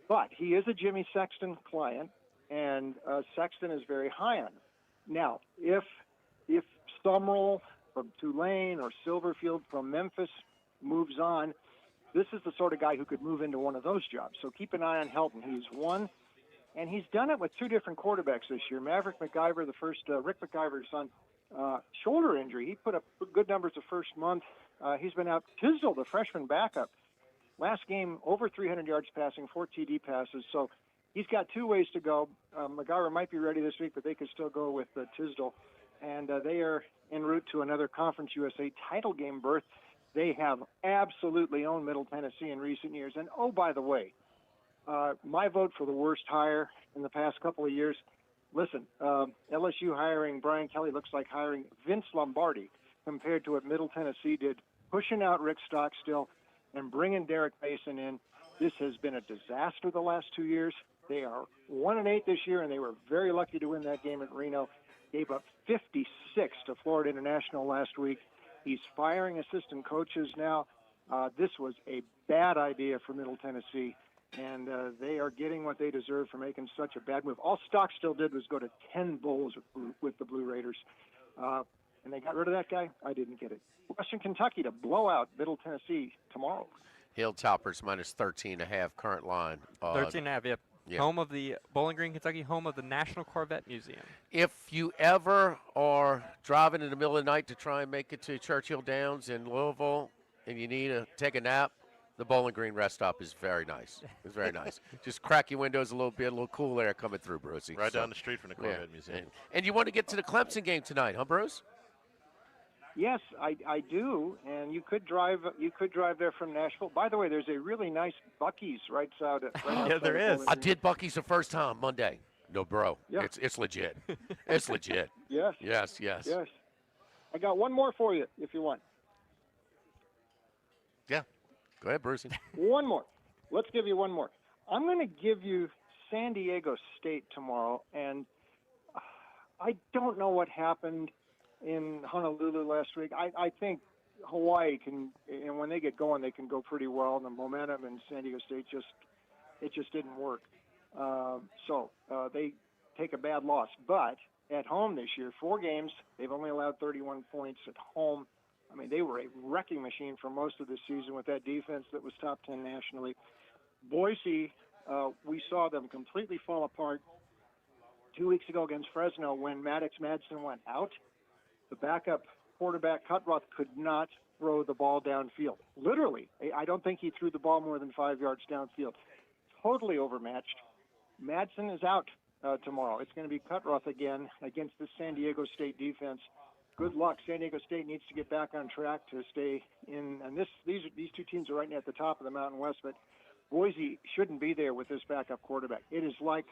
But he is a Jimmy Sexton client, and Sexton is very high on him. Now, if Summerall from Tulane or Silverfield from Memphis moves on, this is the sort of guy who could move into one of those jobs. So keep an eye on Helton. He's won, and he's done it with 2 different quarterbacks this year. Maverick McIver, the first, Rick McIver's son, shoulder injury. He put up good numbers the first month. He's been out. Tisdale, the freshman backup, last game over 300 yards passing, 4 TD passes. So he's got 2 ways to go. McIver might be ready this week, but they could still go with Tisdale. And they are en route to another Conference USA title game berth. They have absolutely owned Middle Tennessee in recent years. And, oh, by the way, my vote for the worst hire in the past couple of years, listen, LSU hiring Brian Kelly looks like hiring Vince Lombardi compared to what Middle Tennessee did, pushing out Rick Stockstill and bringing Derek Mason in. This has been a disaster the last 2 years. They are 1-8 this year, and they were very lucky to win that game at Reno. Gave up 56 to Florida International last week. He's firing assistant coaches now. This was a bad idea for Middle Tennessee, and they are getting what they deserve for making such a bad move. All Stockstill did was go to 10 bowls with the Blue Raiders, and they got rid of that guy. I didn't get it. Western Kentucky to blow out Middle Tennessee tomorrow. Hilltoppers minus 13.5 current line. 13.5, yep. Yeah. Home of the Bowling Green, Kentucky, home of the National Corvette Museum. If you ever are driving in the middle of the night to try and make it to Churchill Downs in Louisville and you need to take a nap, the Bowling Green rest stop is very nice. It's very nice. Just crack your windows a little bit, a little cool air coming through, Brucey. Right down the street from the Corvette Museum. And you want to get to the Clemson game tonight, huh, Bruce? Yes, I do, and you could drive there from Nashville. By the way, there's a really nice Buc-ee's right outside. Yeah, there is. I did Buc-ee's the first time Monday. No, bro. Yeah. It's legit. It's legit. Yes. Yes. Yes. I got one more for you if you want. Yeah. Go ahead, Brucey. One more. Let's give you one more. I'm going to give you San Diego State tomorrow, and I don't know what happened in Honolulu last week. I think Hawaii can, and when they get going, they can go pretty well. And the momentum in San Diego State just didn't work. So they take a bad loss. But at home this year, 4 games, they've only allowed 31 points at home. I mean, they were a wrecking machine for most of the season with that defense that was top 10 nationally. Boise, we saw them completely fall apart 2 weeks ago against Fresno when Maddox Madsen went out. The backup quarterback, Cutroth, could not throw the ball downfield. Literally, I don't think he threw the ball more than 5 yards downfield. Totally overmatched. Madsen is out tomorrow. It's going to be Cutroth again against the San Diego State defense. Good luck. San Diego State needs to get back on track to stay in. And these two teams are right now at the top of the Mountain West, but Boise shouldn't be there with this backup quarterback. It is like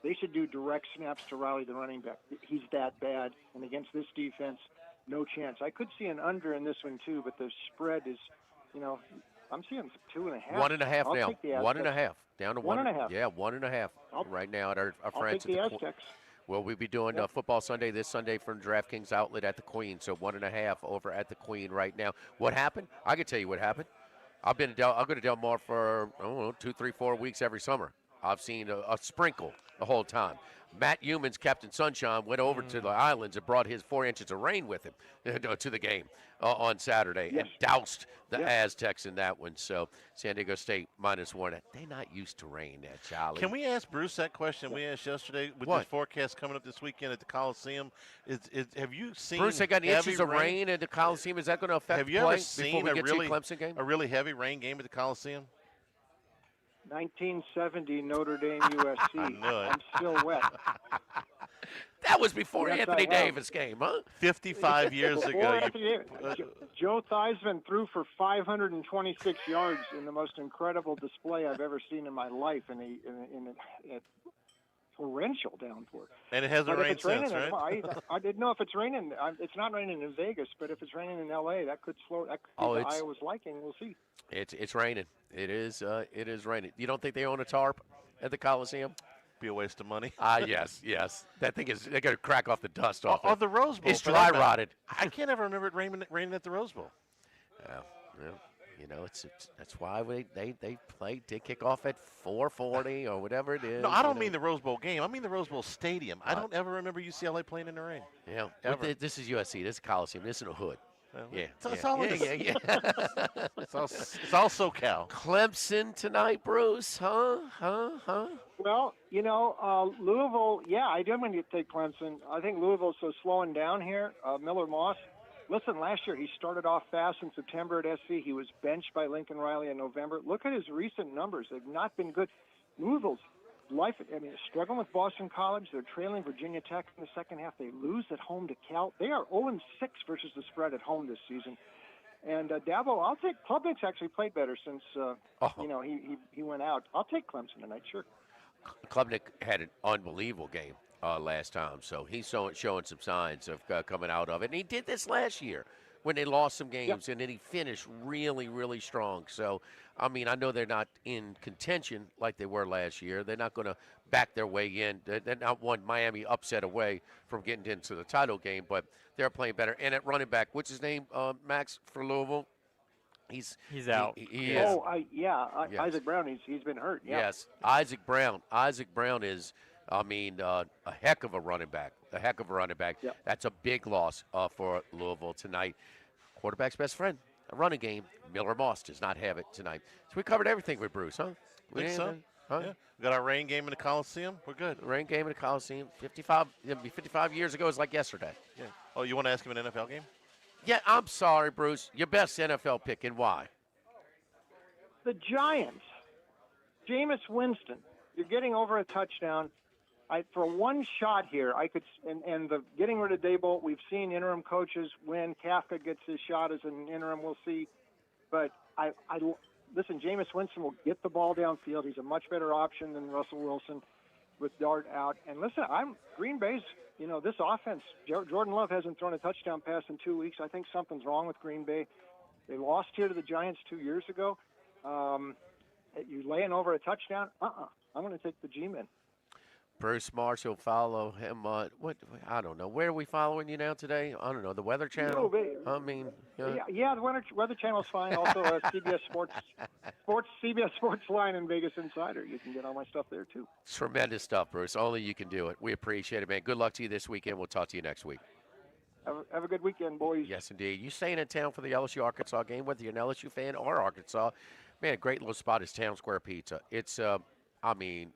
they should do direct snaps to Riley, the running back. He's that bad. And against this defense, no chance. I could see an under in this one, too, but the spread is, I'm seeing 2.5. 1.5 I'll now. take the 1.5. Down to 1.5. Yeah, 1.5 right now at our I'll friends take the at the Aztecs. Well, we'll be doing Football Sunday this Sunday from DraftKings Outlet at the Queen. So 1.5 over at the Queen right now. What happened? I can tell you what happened. I'll go to Del Mar for, 2, 3, 4 weeks every summer. I've seen a sprinkle the whole time. Matt Humans, Captain Sunshine, went over to the islands and brought his 4 inches of rain with him to the game on Saturday and doused the Aztecs in that one. So San Diego State -1. They're not used to rain there, Charlie. Can we ask Bruce that question we asked yesterday with What? this forecast coming up this weekend at the Coliseum? Have you seen Bruce, they got heavy inches of rain at the Coliseum. Is that going to affect Have the you play ever seen before we get to the Clemson game? a really heavy rain game at the Coliseum? 1970 Notre Dame USC. I knew it. I'm still wet. That was before Yes, Anthony I have. Davis game, huh? 55 years Before ago. Anthony Davis. Joe Theismann threw for 526 yards in the most incredible display I've ever seen in my life in a torrential downpour. And it hasn't But if rained it's raining, since, right? I didn't know if it's raining. It's not raining in Vegas, but if it's raining in L.A., that could slow. That could be it's- Iowa's liking. We'll see. It's raining. It is raining. You don't think they own a tarp at the Coliseum? Be a waste of money. Yes. That thing is, they're going to crack off the dust off Or it. the Rose Bowl. It's for dry that matter. rotted. I can't ever remember it raining at the Rose Bowl. That's why they kick off at 4:40 or whatever it is. No, I don't mean the Rose Bowl game. I mean the Rose Bowl stadium. I don't ever remember UCLA playing in the rain. Yeah, Ever. this is USC. This is Coliseum. This is a hood. Well, Yeah, it's all yeah. it's all SoCal. Clemson tonight, Bruce? Huh? Well, Louisville, I do want to take Clemson. I think Louisville's so slowing down here. Miller Moss, listen, last year he started off fast in September at SC. He was benched by Lincoln Riley in November. Look at his recent numbers. They've not been good. Louisville's struggling with Boston College. They're trailing Virginia Tech in the second half. They lose at home to Cal. They are 0-6 versus the spread at home this season. And Dabo, I'll take Klubnik's actually played better since he went out. I'll take Clemson tonight, sure. Klubnik had an unbelievable game last time, so he's showing some signs of coming out of it. And he did this last year when they lost some games, and then he finished really, really strong. So, I mean, I know they're not in contention like they were last year. They're not going to back their way in. They're not one Miami upset away from getting into the title game, but they're playing better. And at running back, what's his name, Max, for Louisville? He's out. He is. Yes. Isaac Brown. He's been hurt. Yeah. Yes, Isaac Brown. Isaac Brown is, a heck of a running back. Yep. That's a big loss for Louisville tonight. Quarterback's best friend, a running game. Miller Moss does not have it tonight. So we covered everything with Bruce, huh? Think so? Huh? Yeah. We got our rain game in the Coliseum. We're good. Rain game in the Coliseum. 55 years ago is like yesterday. Yeah. Oh, you want to ask him an NFL game? Yeah, I'm sorry, Bruce. Your best NFL pick and why? The Giants. Jameis Winston. You're getting over a touchdown. For one shot here, I could, and the getting rid of Dable, we've seen interim coaches when Kafka gets his shot as an interim, we'll see. But listen, Jameis Winston will get the ball downfield. He's a much better option than Russell Wilson with Dart out. And listen, Green Bay's, this offense, Jordan Love hasn't thrown a touchdown pass in 2 weeks. I think something's wrong with Green Bay. They lost here to the Giants 2 years ago. You're laying over a touchdown? I'm going to take the G-men. Bruce Marshall, follow him on what? I don't know. Where are we following you now today? I don't know. The Weather Channel. I mean, yeah, the Weather Channel's fine. Also, CBS Sports Line and Vegas Insider. You can get all my stuff there too. Tremendous stuff, Bruce. Only you can do it. We appreciate it, man. Good luck to you this weekend. We'll talk to you next week. Have a good weekend, boys. Yes, indeed. You staying in town for the LSU-Arkansas game, whether you're an LSU fan or Arkansas, man, a great little spot is Town Square Pizza. It's,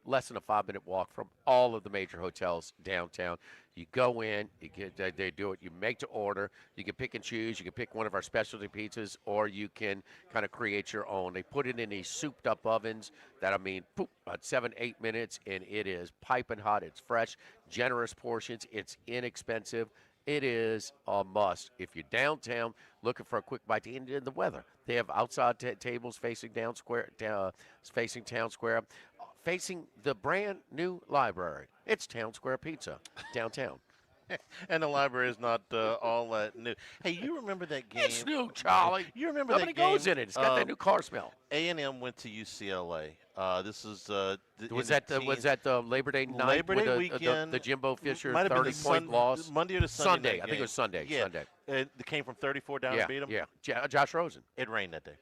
less than a 5-minute walk from all of the major hotels downtown. You go in, they do it. You make to order. You can pick and choose. You can pick one of our specialty pizzas, or you can kind of create your own. They put it in these souped-up ovens that, about 7-8 minutes, and it is piping hot. It's fresh, generous portions. It's inexpensive. It is a must. If you're downtown looking for a quick bite to end in the weather, they have outside tables facing Town Square, facing the brand new library. It's Town Square Pizza downtown. And the library is not all that new. Hey, you remember that game? It's new, Charlie. You remember Nobody that game? goes in it. It's got that new car smell. A&M went to UCLA. This is was that the Labor Day night? Labor Day with weekend. The Jimbo Fisher Might have been the 30-point loss. Monday or the Sunday. I think it was Sunday. Yeah. Sunday. It came from 34 down to beat them. Yeah. Josh Rosen. It rained that day.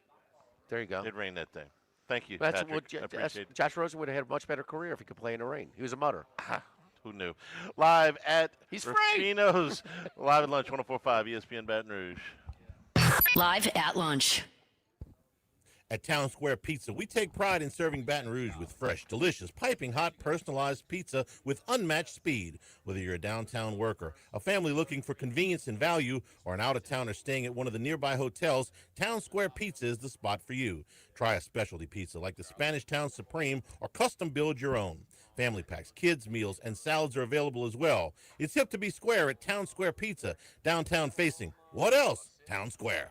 There you go. It rained that day. Thank you, That's Patrick. I appreciate it. Josh Rosen would have had a much better career if he could play in the rain. He was a mutter. Who knew? Live at He's free. Ruffinos. Live at lunch, 104.5 ESPN Baton Rouge. Live at lunch. At Town Square Pizza, we take pride in serving Baton Rouge with fresh, delicious, piping hot, personalized pizza with unmatched speed. Whether you're a downtown worker, a family looking for convenience and value, or an out-of-towner staying at one of the nearby hotels, Town Square Pizza is the spot for you. Try a specialty pizza like the Spanish Town Supreme or custom build your own. Family packs, kids' meals, and salads are available as well. It's hip to be square at Town Square Pizza, downtown facing. What else? Town Square.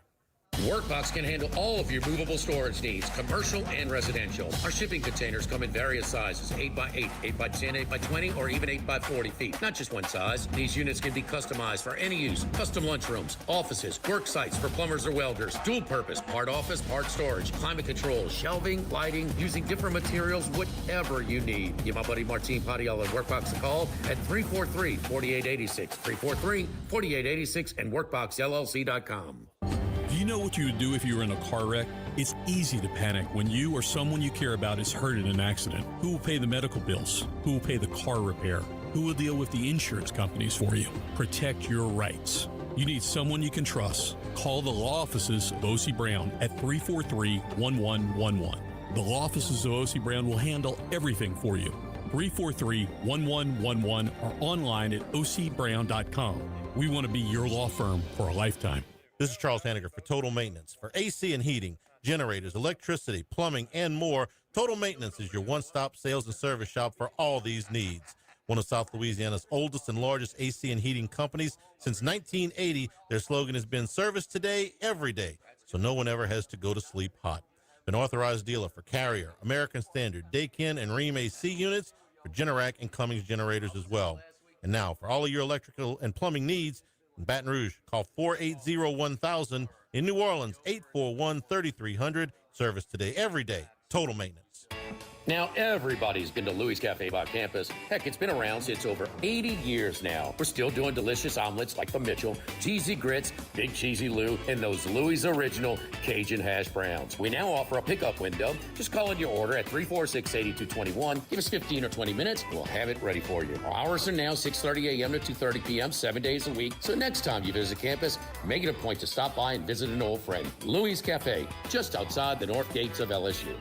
Workbox can handle all of your movable storage needs, commercial and residential. Our shipping containers come in various sizes, 8x8, 8x10, 8x20, or even 8x40 feet. Not just one size. These units can be customized for any use. Custom lunchrooms, offices, work sites for plumbers or welders, dual purpose, part office, part storage, climate control, shelving, lighting, using different materials, whatever you need. Give my buddy Martin Padiella at Workbox a call at 343-4886, 343-4886, and workboxllc.com. Do you know what you would do if you were in a car wreck? It's easy to panic when you or someone you care about is hurt in an accident. Who will pay the medical bills? Who will pay the car repair? Who will deal with the insurance companies for you? Protect your rights. You need someone you can trust. Call the law offices of O.C. Brown at 343-1111. The law offices of O.C. Brown will handle everything for you. 343-1111 or online at ocbrown.com. We want to be your law firm for a lifetime. This is Charles Hanniger for Total Maintenance. For AC and heating, generators, electricity, plumbing, and more, Total Maintenance is your one-stop sales and service shop for all these needs. One of South Louisiana's oldest and largest AC and heating companies. Since 1980, their slogan has been service today, every day, so no one ever has to go to sleep hot. An authorized dealer for Carrier, American Standard, Daikin, and Rheem AC units, for Generac and Cummins generators as well. And now, for all of your electrical and plumbing needs, in Baton Rouge, call 480-1000. In New Orleans, 841-3300. Service today, every day. Total Maintenance. Now, everybody's been to Louis Cafe by campus. Heck, it's been around since over 80 years now. We're still doing delicious omelets like the Mitchell, cheesy grits, Big Cheesy Lou, and those Louis' original Cajun hash browns. We now offer a pickup window. Just call in your order at 346-8221. Give us 15 or 20 minutes, and we'll have it ready for you. Our hours are now 6:30 a.m. to 2:30 p.m., 7 days a week. So next time you visit campus, make it a point to stop by and visit an old friend. Louis Cafe, just outside the north gates of LSU.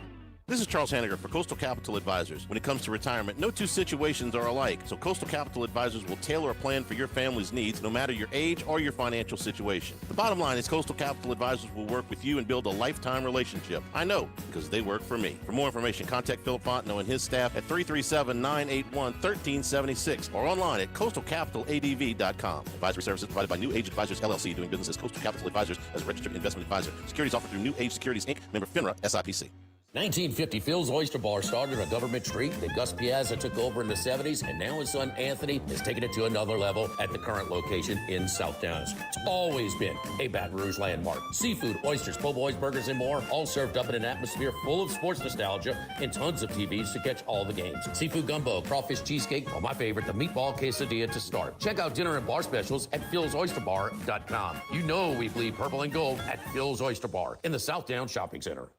This is Charles Hanniger for Coastal Capital Advisors. When it comes to retirement, no two situations are alike, so Coastal Capital Advisors will tailor a plan for your family's needs, no matter your age or your financial situation. The bottom line is Coastal Capital Advisors will work with you and build a lifetime relationship. I know, because they work for me. For more information, contact Philip Fontenot and his staff at 337-981-1376 or online at coastalcapitaladv.com. Advisory services provided by New Age Advisors, LLC, doing business as Coastal Capital Advisors as a registered investment advisor. Securities offered through New Age Securities, Inc., member FINRA, SIPC. 1950 Phil's Oyster Bar started on Government Street. Then Gus Piazza took over in the 70s, and now his son Anthony has taken it to another level at the current location in South Downs. It's always been a Baton Rouge landmark. Seafood, oysters, po' boys, burgers, and more, all served up in an atmosphere full of sports nostalgia and tons of TVs to catch all the games. Seafood gumbo, crawfish cheesecake, or my favorite, the meatball quesadilla to start. Check out dinner and bar specials at philsoysterbar.com. You know we bleed purple and gold at Phil's Oyster Bar in the South Downs Shopping Center.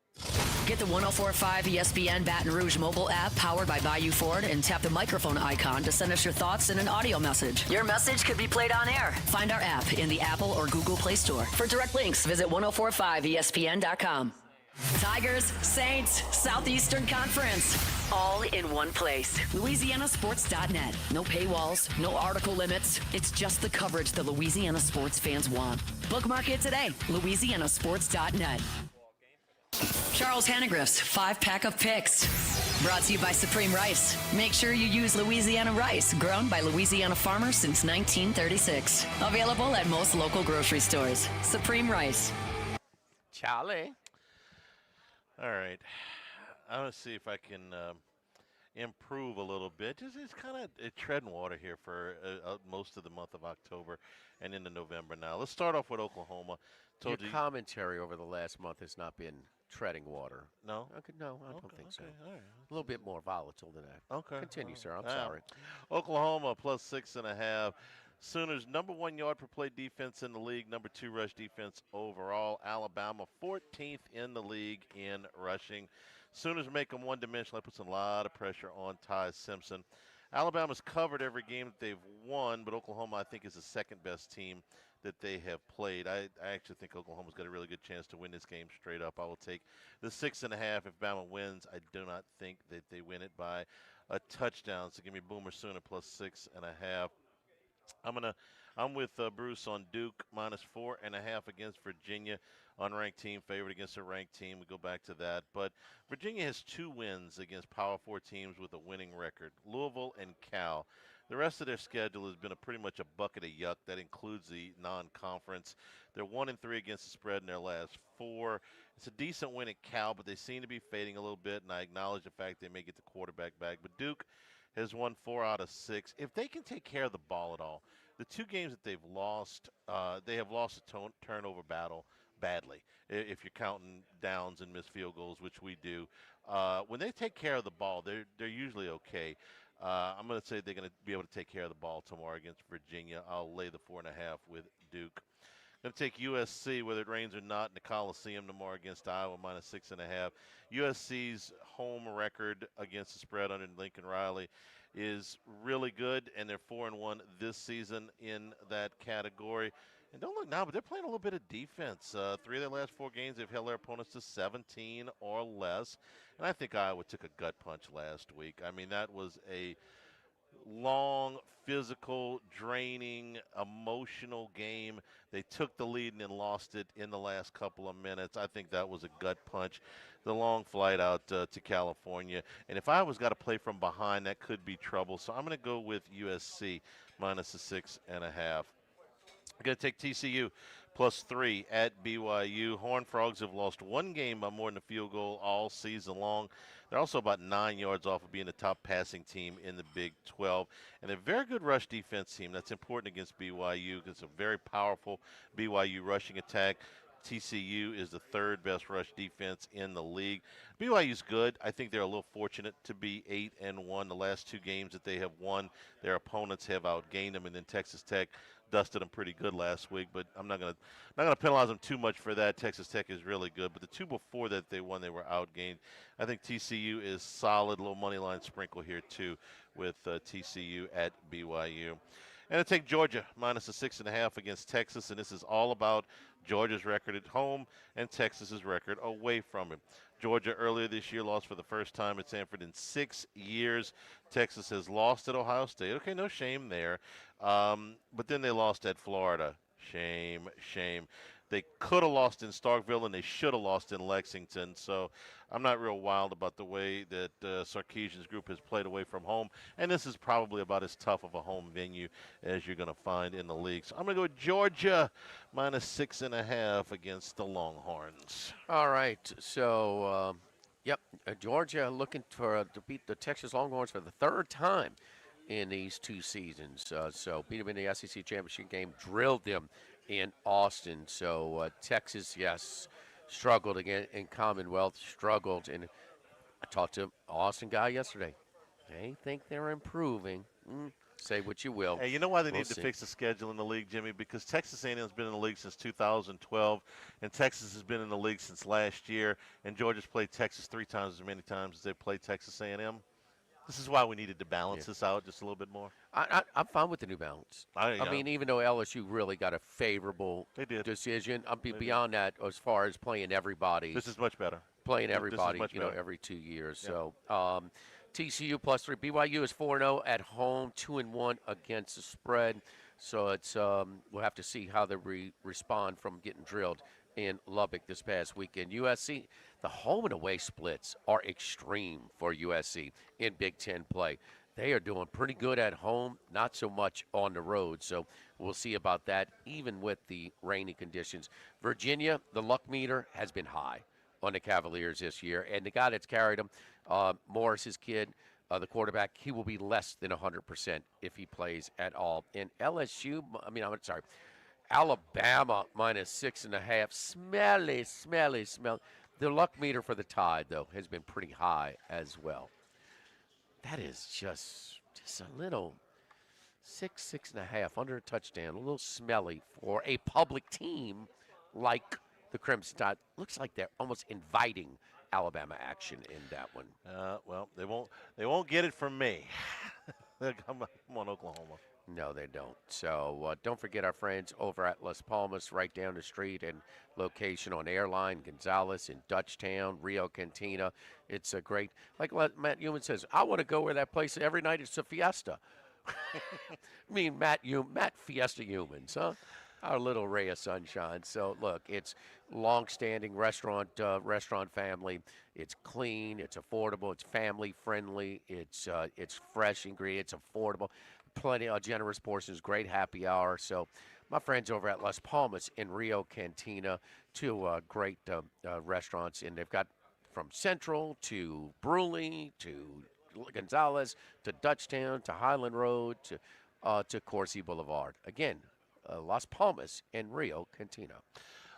Get the 1045 ESPN Baton Rouge mobile app powered by Bayou Ford and tap the microphone icon to send us your thoughts in an audio message. Your message could be played on air. Find our app in the Apple or Google Play Store. For direct links, visit 1045ESPN.com. Tigers, Saints, Southeastern Conference. All in one place. LouisianaSports.net. No paywalls, no article limits. It's just the coverage the Louisiana sports fans want. Bookmark it today. LouisianaSports.net. Charles Hannegriff's 5-pack of picks. Brought to you by Supreme Rice. Make sure you use Louisiana rice, grown by Louisiana farmers since 1936. Available at most local grocery stores. Supreme Rice. Charlie. All right. I'm going to see if I can improve a little bit. It's kind of treading water here for most of the month of October and into November now. Let's start off with Oklahoma. Your commentary over the last month has not been treading water. No? No, I don't think so. All right. A little bit more volatile than that. Okay. Continue, sir. I'm sorry. Oklahoma plus 6.5. Sooners number 1 yard per play defense in the league, number 2 rush defense overall. Alabama 14th in the league in rushing. Sooners make them one-dimensional. That puts a lot of pressure on Ty Simpson. Alabama's covered every game that they've won, but Oklahoma, I think, is the second-best team that they have played. I actually think Oklahoma's got a really good chance to win this game straight up. I will take the 6.5 if Bama wins. I do not think that they win it by a touchdown. So give me Boomer Sooner plus 6.5. I'm with Bruce on Duke minus 4.5 against Virginia. Unranked team favored against a ranked team. We go back to that. But Virginia has 2 wins against Power 4 teams with a winning record, Louisville and Cal. The rest of their schedule has been pretty much a bucket of yuck. That includes the non-conference. They're 1-3 against the spread in their last 4. It's a decent win at Cal, but they seem to be fading a little bit, and I acknowledge the fact they may get the quarterback back. But Duke has won 4 out of 6. If they can take care of the ball at all, the 2 games that they've lost, they have lost a turnover battle badly, if you're counting downs and missed field goals, which we do. When they take care of the ball, they're usually okay. I'm going to say they're going to be able to take care of the ball tomorrow against Virginia. I'll lay the 4.5 with Duke. Going to take USC, whether it rains or not, in the Coliseum tomorrow against Iowa, minus 6.5. USC's home record against the spread under Lincoln Riley is really good, and they're 4-1 this season in that category. And don't look now, but they're playing a little bit of defense. 3 of their last 4 games, they've held their opponents to 17 or less. And I think Iowa took a gut punch last week. I mean, that was a long, physical, draining, emotional game. They took the lead and then lost it in the last couple of minutes. I think that was a gut punch. The long flight out to California. And if Iowa's got to play from behind, that could be trouble. So I'm going to go with USC minus the 6.5. I'm going to take TCU plus 3 at BYU. Horned Frogs have lost 1 game by more than a field goal all season long. They're also about 9 yards off of being the top passing team in the Big 12. And they're a very good rush defense team. That's important against BYU because it's a very powerful BYU rushing attack. TCU is the 3rd best rush defense in the league. BYU's good. I think they're a little fortunate to be 8-1. The last 2 games that they have won, their opponents have outgained them, and then Texas Tech dusted them pretty good last week. But I'm not gonna penalize them too much for that. Texas Tech is really good, but the 2 before that they won, they were outgained. I think TCU is solid. Little money line sprinkle here too with TCU at BYU. And I take Georgia minus the 6.5 against Texas, and this is all about Georgia's record at home and Texas's record away from him. Georgia earlier this year lost for the first time at Sanford in 6 years. Texas has lost at Ohio State. Okay, no shame there. But then they lost at Florida. Shame, shame. They could have lost in Starkville, and they should have lost in Lexington. So I'm not real wild about the way that Sarkisian's group has played away from home. And this is probably about as tough of a home venue as you're going to find in the league. So I'm going to go with Georgia minus 6.5 against the Longhorns. All right. So Yep, Georgia looking to beat the Texas Longhorns for the third time in these 2 seasons. So beat them in the SEC championship game, drilled them in Austin. So Texas, yes, struggled again in Commonwealth, struggled. And I talked to an Austin guy yesterday. They think they're improving. Say what you will. Hey, you know why they We'll need to see. fix the schedule in the league, Jimmy? Because Texas A&M's been in the league since 2012, and Texas has been in the league since last year, and Georgia's played Texas 3 times as many times as they played Texas A&M. This is why we needed to balance this out just a little bit more. I'm fine with the New Balance. I yeah. mean, even though LSU really got a favorable decision, beyond that, as far as playing everybody. This is much better. Playing This is everybody, much better. every 2 years. Yeah. So TCU +3. BYU is 4-0 at home, 2-1 against the spread. So it's we'll have to see how they respond from getting drilled in Lubbock this past weekend. USC, the home and away splits are extreme for USC in Big Ten play. They are doing pretty good at home, not so much on the road. So we'll see about that, even with the rainy conditions. Virginia, the luck meter has been high on the Cavaliers this year. And the guy that's carried them, Morris's kid, the quarterback, he will be less than 100% if he plays at all. And LSU, Alabama -6.5. Smelly. The luck meter for the Tide, though, has been pretty high as well. That is just a little 6.5 under a touchdown, a little smelly for a public team like the Crimson Tide. Looks like they're almost inviting Alabama action in that one. Well, they won't get it from me. Come on, Oklahoma. No, they don't. So don't forget our friends over at Las Palmas, right down the street, and location on Airline, Gonzales, in Dutchtown, Rio Cantina. It's a great, like Matt Human says, I want to go where that place every night. It's a fiesta. I mean, Matt Fiesta Humans, huh? Our little ray of sunshine. So look, it's long-standing restaurant family. It's clean, it's affordable, it's family friendly, it's fresh ingredients, affordable, plenty of generous portions, great happy hour. So my friends over at Las Palmas in Rio Cantina, 2 great restaurants, and they've got from Central to Bruley to Gonzales to Dutchtown to Highland Road to Corsi Boulevard. Again, Las Palmas and Rio Cantina.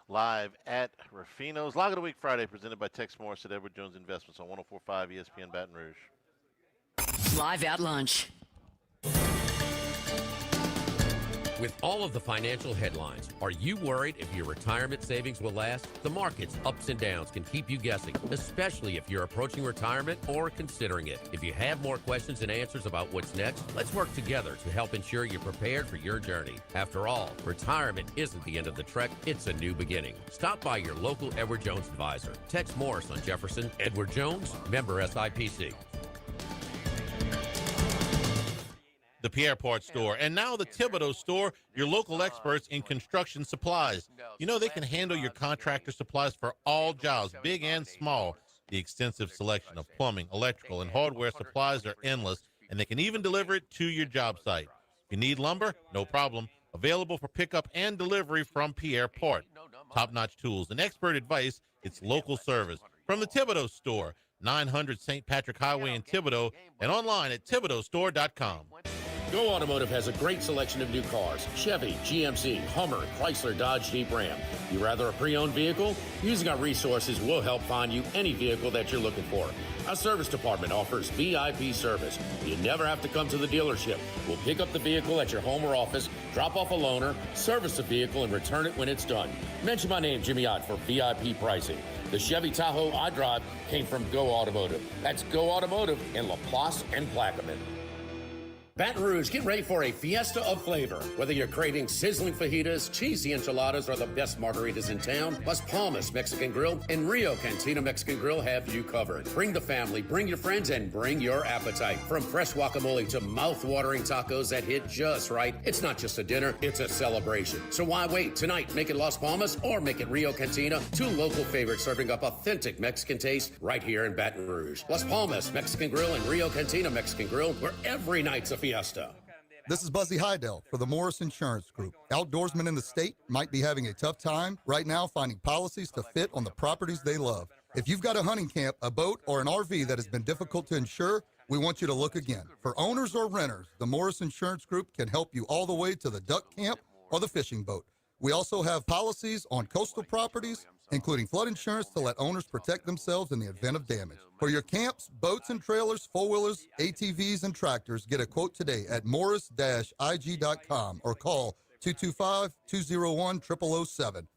Live at Ruffinos. Log of the Week Friday, presented by Tex Morris at Edward Jones Investments on 104.5 ESPN Baton Rouge. Live at lunch. With all of the financial headlines, are you worried if your retirement savings will last? The market's ups and downs can keep you guessing, especially if you're approaching retirement or considering it. If you have more questions and answers about what's next, let's work together to help ensure you're prepared for your journey. After all, retirement isn't the end of the trek, it's a new beginning. Stop by your local Edward Jones advisor. Tex Morris on Jefferson. Edward Jones, member SIPC. The Pierrepont Store, and now the Thibodeau Store, your local experts in construction supplies. You know they can handle your contractor supplies for all jobs, big and small. The extensive selection of plumbing, electrical, and hardware supplies are endless, and they can even deliver it to your job site. If you need lumber, no problem. Available for pickup and delivery from Pierrepont. Top-notch tools and expert advice, it's local service. From the Thibodeau Store, 900 St. Patrick Highway in Thibodeau, and online at thibodeaustore.com. Go Automotive has a great selection of new cars: Chevy, GMC, Hummer, Chrysler, Dodge, Jeep, Ram. You rather a pre-owned vehicle? Using our resources will help find you any vehicle that you're looking for. Our service department offers VIP service. You never have to come to the dealership. We'll pick up the vehicle at your home or office, drop off a loaner, service the vehicle, and return it when it's done. Mention my name, Jimmy Ott, for VIP pricing. The Chevy Tahoe I drive came from Go Automotive. That's Go Automotive in LaPlace and Plaquemine. Baton Rouge, get ready for a fiesta of flavor. Whether you're craving sizzling fajitas, cheesy enchiladas, or the best margaritas in town, Las Palmas Mexican Grill and Rio Cantina Mexican Grill have you covered. Bring the family, bring your friends, and bring your appetite. From fresh guacamole to mouth-watering tacos that hit just right, it's not just a dinner, it's a celebration. So why wait? Tonight, make it Las Palmas or make it Rio Cantina, 2 local favorites serving up authentic Mexican taste right here in Baton Rouge. Las Palmas Mexican Grill and Rio Cantina Mexican Grill, where every night's a fiesta. This is Buzzy Hydell for the Morris Insurance Group. Outdoorsmen in the state might be having a tough time right now finding policies to fit on the properties they love. If you've got a hunting camp, a boat, or an RV that has been difficult to insure, we want you to look again. For owners or renters, the Morris Insurance Group can help you all the way to the duck camp or the fishing boat. We also have policies on coastal properties, including flood insurance to let owners protect themselves in the event of damage. For your camps, boats and trailers, four-wheelers, ATVs, and tractors, get a quote today at morris-ig.com or call 225-201-0007.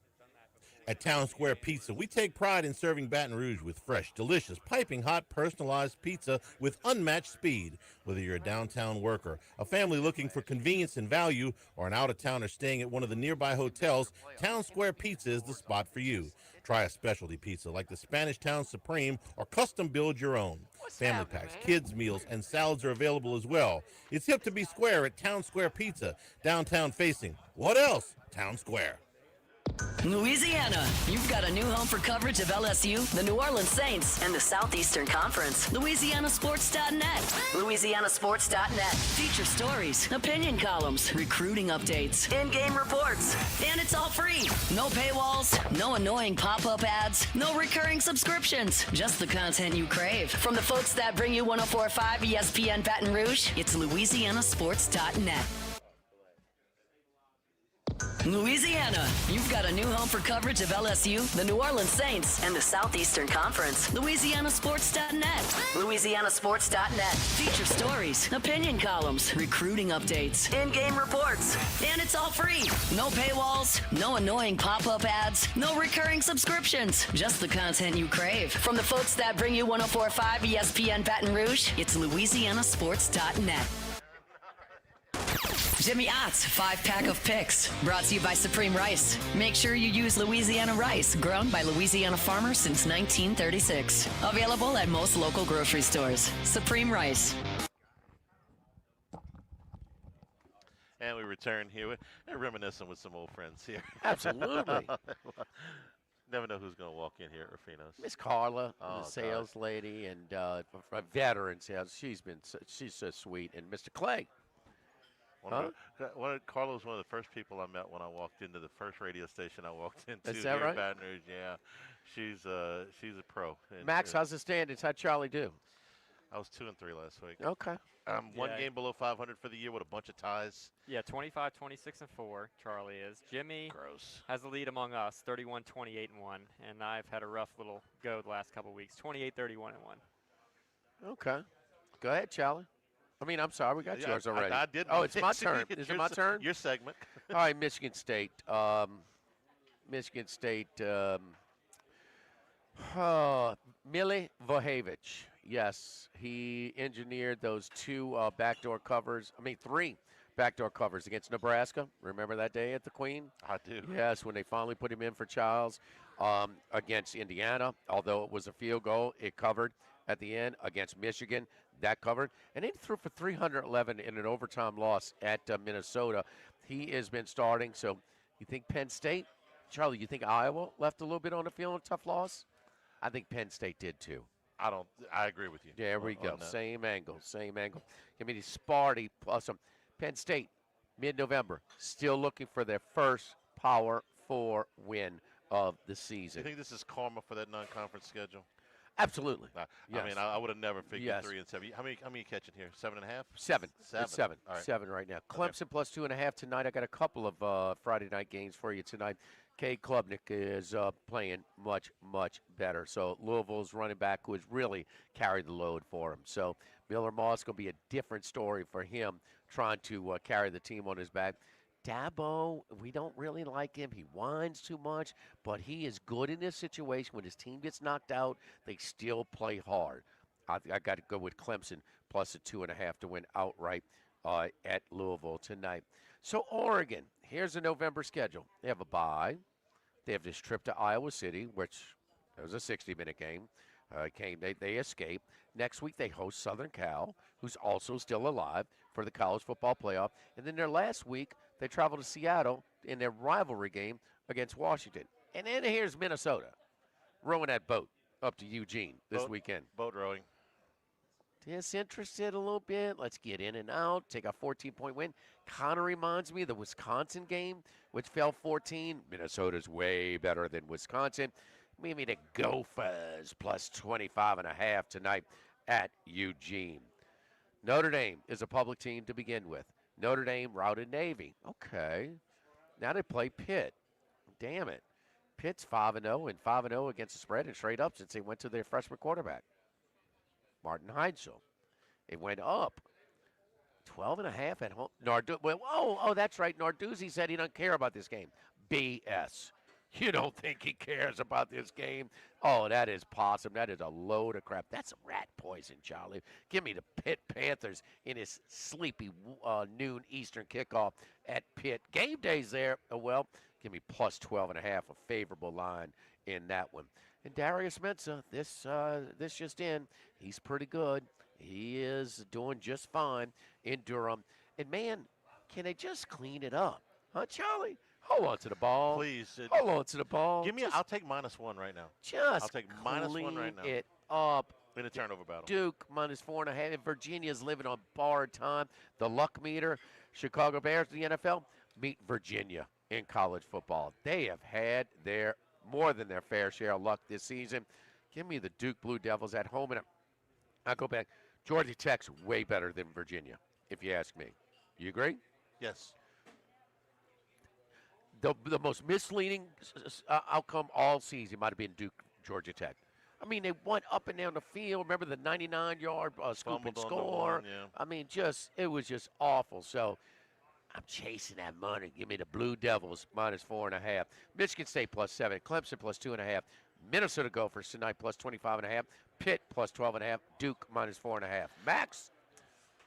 At Town Square Pizza, we take pride in serving Baton Rouge with fresh, delicious, piping hot, personalized pizza with unmatched speed. Whether you're a downtown worker, a family looking for convenience and value, or an out-of-towner staying at one of the nearby hotels, Town Square Pizza is the spot for you. Try a specialty pizza like the Spanish Town Supreme or custom build your own. Family packs, kids' meals, and salads are available as well. It's hip to be square at Town Square Pizza, downtown facing. What else? Town Square. Louisiana, you've got a new home for coverage of LSU, the New Orleans Saints, and the Southeastern Conference. LouisianaSports.net. LouisianaSports.net. Feature stories, opinion columns, recruiting updates, in-game reports. And it's all free. No paywalls, no annoying pop-up ads, no recurring subscriptions. Just the content you crave. From the folks that bring you 104.5 ESPN Baton Rouge, it's LouisianaSports.net. Louisiana, you've got a new home for coverage of LSU, the New Orleans Saints, and the Southeastern Conference. LouisianaSports.net. LouisianaSports.net. Feature stories, opinion columns, recruiting updates, in-game reports. And it's all free. No paywalls, no annoying pop-up ads, no recurring subscriptions. Just the content you crave. From the folks that bring you 104.5 ESPN Baton Rouge, it's LouisianaSports.net. Jimmy Ott's 5-pack of picks, brought to you by Supreme Rice. Make sure you use Louisiana rice, grown by Louisiana farmers since 1936. Available at most local grocery stores. Supreme Rice. And we return here. We're reminiscing with some old friends here. Absolutely. Never know who's going to walk in here at Ruffinos. Miss Carla, Oh, the sales lady, and a veteran sales. She's so sweet. And Mr. Clay. Carla's one of the first people I met when I walked into the first radio station I walked into. Is that here right? in Baton Rouge. Yeah, she's a pro. Max, how's the standings? How'd Charlie do? I was 2-3 last week. Okay. One game below 500 for the year with a bunch of ties. Yeah, 25, 26, and 4. Charlie is. Jimmy has the lead among us, 31, 28, and 1. And I've had a rough little go the last couple of weeks, 28, 31, and 1. Okay. Go ahead, Charlie. I'm sorry, we got yours already. I did. Oh, it's my turn. Is it my turn? Your segment. All right, Michigan State. Milivojevic. Yes, he engineered those three backdoor covers against Nebraska. Remember that day at the Queen? I do. Yes, when they finally put him in for Childs. Against Indiana, although it was a field goal, it covered at the end. Against Michigan, that covered. And he threw for 311 in an overtime loss at Minnesota. He has been starting. So you think Penn State? Charlie, you think Iowa left a little bit on the field, a tough loss? I think Penn State did too. I agree with you. There we go. Same angle. Give me the Sparty plus some. Penn State, mid-November, still looking for their first Power 4 win of the season. You think this is karma for that non-conference schedule? Absolutely. Yes. Yes. I would have never figured Yes. 3 and 7. How many you catching here? 7.5? Seven. It's seven. All right. 7 right now. Clemson plus 2.5 tonight. I got a couple of Friday night games for you tonight. Cade Klubnik is playing much, much better. So Louisville's running back who has really carried the load for him. So Miller Moss going to be a different story for him trying to carry the team on his back. Dabo, we don't really like him. He whines too much, but he is good in this situation. When his team gets knocked out, they still play hard. I got to go with Clemson plus a 2.5 to win outright at Louisville tonight. So Oregon, here's the November schedule. They have a bye. They have this trip to Iowa City, which was a 60-minute game. They escape. Next week they host Southern Cal, who's also still alive for the college football playoff. And then their last week, they travel to Seattle in their rivalry game against Washington. And then here's Minnesota, rowing that boat up to Eugene this weekend. Boat rowing. Disinterested a little bit. Let's get in and out. Take a 14-point win. Kind of reminds me of the Wisconsin game, which fell 14. Minnesota's way better than Wisconsin. Give me the Gophers plus 25.5 tonight at Eugene. Notre Dame is a public team to begin with. Notre Dame routed Navy. Okay. Now they play Pitt. Damn it. Pitt's 5-0 and 5-0 against the spread and straight up since they went to their freshman quarterback, Martin Heinzel. It went up 12.5 at home. That's right. Narduzzi said he doesn't care about this game. BS. You don't think he cares about this game? Oh, that is possum. That is a load of crap. That's rat poison, Charlie. Give me the Pitt Panthers in his sleepy noon Eastern kickoff at Pitt. Game day's there. Oh, well, give me plus 12.5, a favorable line in that one. And Darius Mensah, this just in, he's pretty good. He is doing just fine in Durham. And, man, can they just clean it up? Huh, Charlie? Hold on to the ball. Please. Hold on to the ball. I'll take -1 right now. Just I'll take -1 right now. it up. In a turnover battle. Duke -4.5. And Virginia's living on borrowed time. The luck meter. Chicago Bears in the NFL meet Virginia in college football. They have had more than their fair share of luck this season. Give me the Duke Blue Devils at home. And I'll go back. Georgia Tech's way better than Virginia, if you ask me. You agree? Yes. The most misleading outcome all season might have been Duke, Georgia Tech. I mean, they went up and down the field. Remember the 99-yard scoop and score? Yeah. I mean, it was just awful. So I'm chasing that money. Give me the Blue Devils -4.5. Michigan State +7. Clemson +2.5. Minnesota Gophers tonight +25.5. Pitt +12.5. Duke -4.5. Max?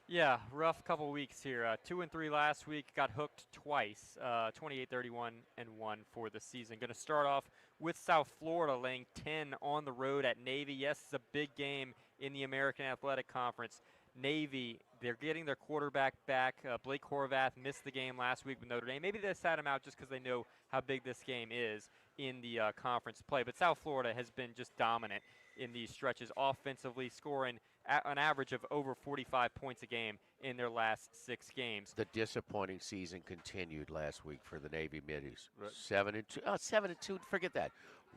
Yeah, rough couple weeks here. 2 and 3 last week. Got hooked twice. 28-31 and 1 for the season. Going to start off with South Florida laying 10 on the road at Navy. Yes, it's a big game in the American Athletic Conference. Navy, they're getting their quarterback back. Blake Horvath missed the game last week with Notre Dame. Maybe they sat him out just because they know how big this game is in the conference play. But South Florida has been just dominant in these stretches offensively, scoring an average of over 45 points a game in their last 6 games. The disappointing season continued last week for the Navy Middies. Right. 7-2. 7-2. Forget that.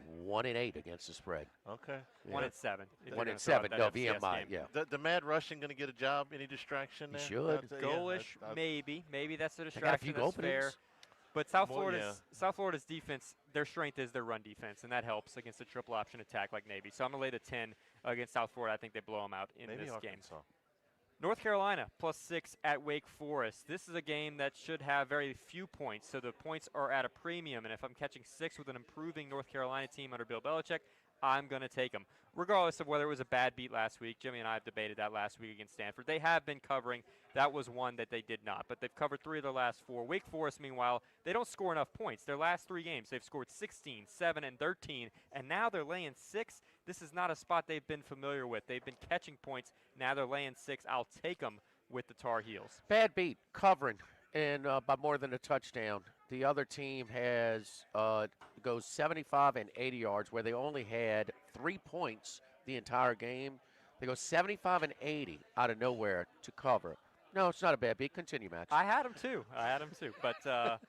1-8 against the spread. Okay. Yeah. 1-7. 1-7. No, VMI. Yeah. The Mad Russian going to get a job? Any distraction there? He should. Goalish, maybe. Maybe that's a They got a few distraction. That's fair. openings. But South Florida's defense, their strength is their run defense, and that helps against a triple option attack like Navy. So I'm going to lay the 10 against South Florida. I think they blow them out in this game. North Carolina +6 at Wake Forest. This is a game that should have very few points, so the points are at a premium. And if I'm catching 6 with an improving North Carolina team under Bill Belichick, I'm going to take them. Regardless of whether it was a bad beat last week, Jimmy and I have debated that last week against Stanford. They have been covering. That was one that they did not, but they've covered 3 of their last 4. Wake Forest, meanwhile, they don't score enough points. Their last 3 games, they've scored 16, 7, and 13, and now they're laying 6. This is not a spot they've been familiar with. They've been catching points. Now they're laying 6. I'll take them with the Tar Heels. Bad beat, covering, and by more than a touchdown. The other team goes 75 and 80 yards, where they only had 3 points the entire game. They go 75 and 80 out of nowhere to cover. No, it's not a bad beat. Continue, Max. I had them too. But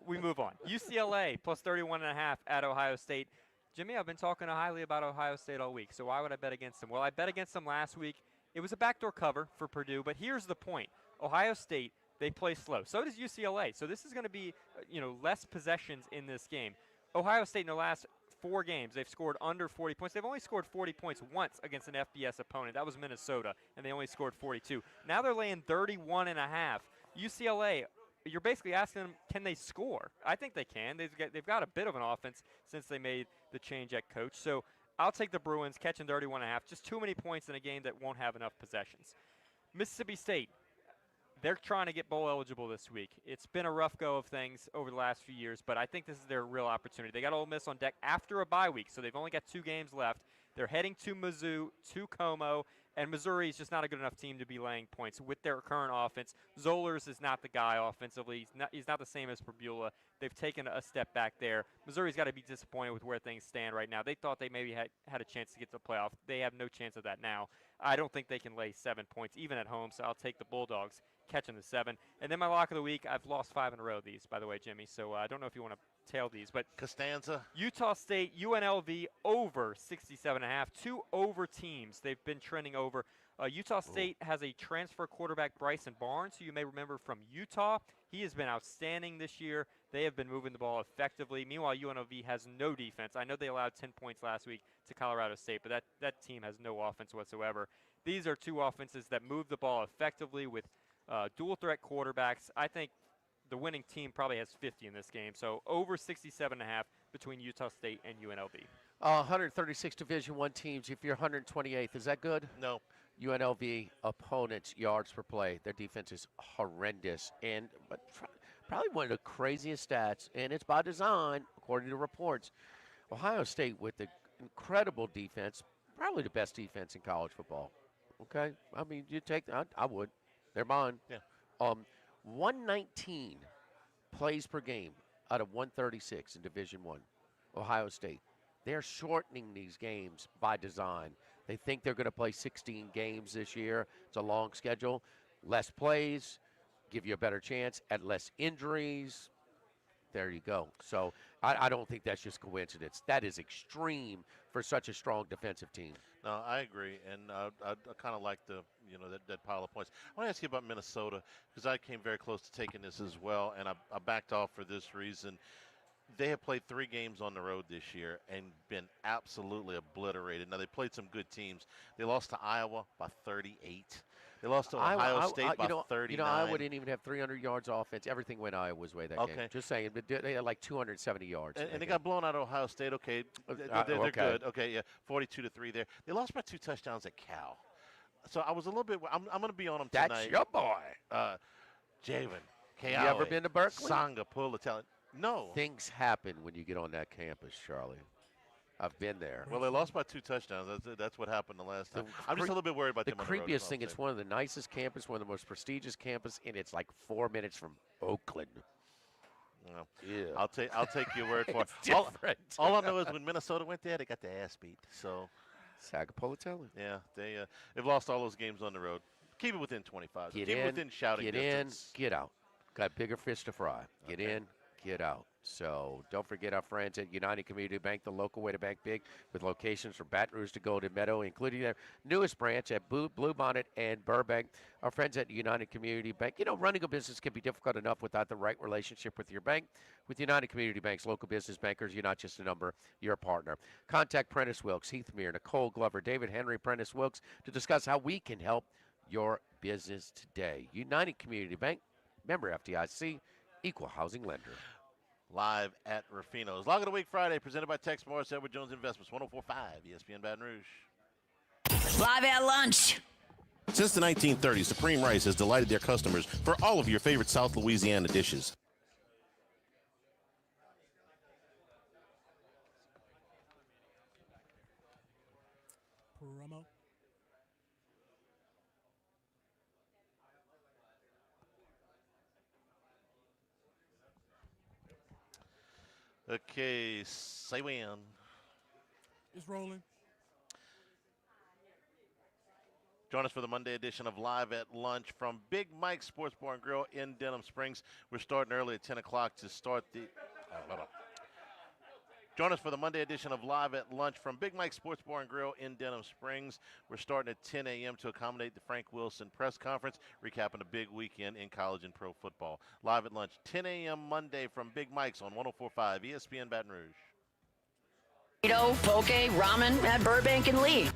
we move on. UCLA +31.5 at Ohio State. Jimmy, I've been talking highly about Ohio State all week, so why would I bet against them? Well, I bet against them last week. It was a backdoor cover for Purdue, but here's the point. Ohio State, they play slow. So does UCLA. So this is going to be, less possessions in this game. Ohio State in the last 4 games, they've scored under 40 points. They've only scored 40 points once against an FBS opponent. That was Minnesota, and they only scored 42. Now they're laying 31.5. UCLA, you're basically asking them, can they score? I think they can. They've got a bit of an offense since they made the change at coach. So I'll take the Bruins, catching 31.5. Just too many points in a game that won't have enough possessions. Mississippi State, they're trying to get bowl eligible this week. It's been a rough go of things over the last few years, but I think this is their real opportunity. They got Ole Miss on deck after a bye week, so they've only got 2 games left. They're heading to Mizzou, to Como, and Missouri is just not a good enough team to be laying points with their current offense. Zollers is not the guy offensively. He's not the same as Perbula. They've taken a step back there. Missouri's got to be disappointed with where things stand right now. They thought they maybe had a chance to get to the playoff. They have no chance of that now. I don't think they can lay 7 points, even at home, so I'll take the Bulldogs, catching the 7. And then my lock of the week, I've lost 5 in a row these, by the way, Jimmy, so I don't know if you want to tail these. But Costanza. Utah State, UNLV over 67.5. 2 over teams. They've been trending over. Utah State has a transfer quarterback, Bryson Barnes, who you may remember from Utah. He has been outstanding this year. They have been moving the ball effectively. Meanwhile, UNLV has no defense. I know they allowed 10 points last week to Colorado State, but that team has no offense whatsoever. These are two offenses that move the ball effectively with dual-threat quarterbacks. I think the winning team probably has 50 in this game. So over 67.5 between Utah State and UNLV. 136 Division I teams. If you're 128th, is that good? No. UNLV opponents' yards per play. Their defense is horrendous. But probably one of the craziest stats, and it's by design, according to reports. Ohio State with the incredible defense, probably the best defense in college football. Okay? I mean, you take that. I would. They're mine. Yeah. 119 plays per game out of 136 in Division I. Ohio State. They're shortening these games by design. They think they're going to play 16 games this year. It's a long schedule. Less plays, give you a better chance, at less injuries. There you go. So I don't think that's just coincidence. That is extreme for such a strong defensive team. No, I agree, and I kind of like that pile of points. I want to ask you about Minnesota because I came very close to taking this as well, and I backed off for this reason. They have played 3 games on the road this year and been absolutely obliterated. Now, they played some good teams. They lost to Iowa by 38. They lost to Ohio State by 39. Iowa didn't even have 300 yards offense. Everything went Iowa's way that game. Just saying, but they had like 270 yards. And they got blown out of Ohio State. Okay, they're good. Okay, yeah, 42-3 there. They lost by 2 touchdowns at Cal. So I was a little bit. I'm going to be on them tonight. That's your boy. Javen. You ever been to Berkeley? Sanga, pull the talent. No. Things happen when you get on that campus, Charlie. I've been there. Well, they lost by 2 touchdowns. That's what happened the last time. I'm just a little bit worried about them on the road. The creepiest thing, it's one of the nicest campus, one of the most prestigious campus, and it's like 4 minutes from Oakland. No. Yeah. I'll take your word for it. Different. All I know is when Minnesota went there, they got their ass beat. So, Sagapolatelli. Yeah, they've lost all those games on the road. Keep it within 25. Get Keep in, it within shouting distance. Get out. Got bigger fish to fry. Get in, get out. So don't forget our friends at United Community Bank, the local way to bank big, with locations from Baton Rouge to Golden Meadow, including their newest branch at Bluebonnet and Burbank. Our friends at United Community Bank. You know, running a business can be difficult enough without the right relationship with your bank. With United Community Bank's local business bankers, you're not just a number, you're a partner. Contact Prentice Wilkes, Heath Meir, Nicole Glover, David Henry, Prentice Wilkes to discuss how we can help your business today. United Community Bank, member FDIC, equal housing lender. Live at Ruffinos. Log of the Week Friday, presented by Tex Morris, Edward Jones Investments, 104.5 ESPN Baton Rouge. Live at lunch. Since the 1930s, Supreme Rice has delighted their customers for all of your favorite South Louisiana dishes. Promo. Okay, say when. It's rolling. Join us for the Monday edition of Live at Lunch from Big Mike's Sports Bar and Grill in Denham Springs. We're starting early at 10 o'clock to start the... Join us for the Monday edition of Live at Lunch from Big Mike's Sports Bar and Grill in Denham Springs. We're starting at 10 a.m. to accommodate the Frank Wilson press conference, recapping a big weekend in college and pro football. Live at Lunch, 10 a.m. Monday from Big Mike's on 104.5 ESPN Baton Rouge. Burrito, poke, ramen at Burbank and Lee.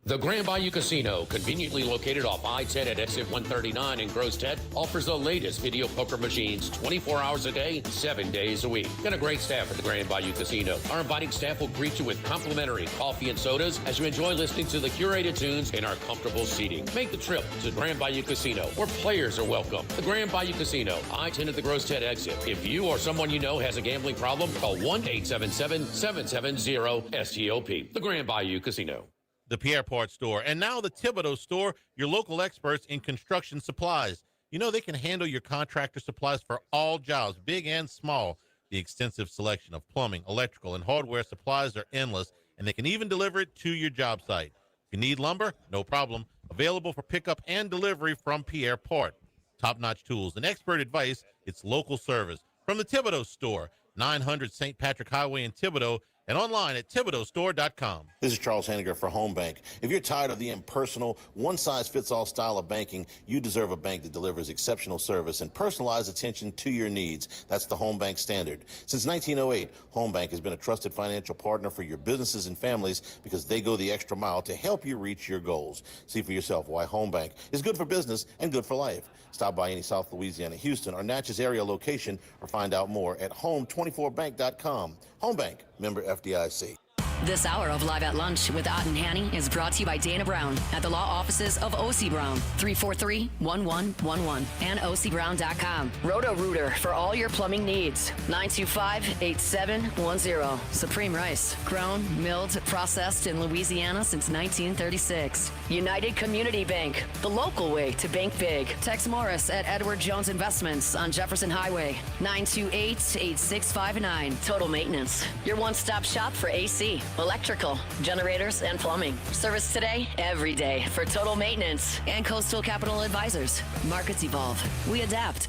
The Grand Bayou Casino, conveniently located off I-10 at exit 139 in Grostead, offers the latest video poker machines 24 hours a day, 7 days a week. Got a great staff at the Grand Bayou Casino. Our inviting staff will greet you with complimentary coffee and sodas as you enjoy listening to the curated tunes in our comfortable seating. Make the trip to Grand Bayou Casino, where players are welcome. The Grand Bayou Casino, I-10 at the Grostead exit. If you or someone you know has a gambling problem, call 1-877-770-STOP. The Grand Bayou Casino. The Pierre Part Store, and now the Thibodeau Store, your local experts in construction supplies. You know they can handle your contractor supplies for all jobs, big and small. The extensive selection of plumbing, electrical, and hardware supplies are endless, and they can even deliver it to your job site. If you need lumber, no problem. Available for pickup and delivery from Pierre Part. Top-notch tools and expert advice, it's local service. From the Thibodeau Store, 900 St. Patrick Highway in Thibodaux, and online at thibodeaustore.com. This is Charles Henniger for Home Bank. If you're tired of the impersonal, one-size-fits-all style of banking, you deserve a bank that delivers exceptional service and personalized attention to your needs. That's the Home Bank standard. Since 1908, Home Bank has been a trusted financial partner for your businesses and families because they go the extra mile to help you reach your goals. See for yourself why Home Bank is good for business and good for life. Stop by any South Louisiana, Houston, or Natchez area location or find out more at home24bank.com. Home Bank, member FDIC. This hour of Live at Lunch with Ott and Hanny is brought to you by Dana Brown at the law offices of O.C. Brown, 343-1111 and ocbrown.com. Roto-Rooter for all your plumbing needs, 925-8710. Supreme Rice, grown, milled, processed in Louisiana since 1936. United Community Bank, the local way to bank big. Tex Morris at Edward Jones Investments on Jefferson Highway, 928-8659. Total Maintenance, your one-stop shop for AC, electrical, generators, and plumbing. Service today, every day for Total Maintenance. And Coastal Capital Advisors. Markets evolve. We adapt.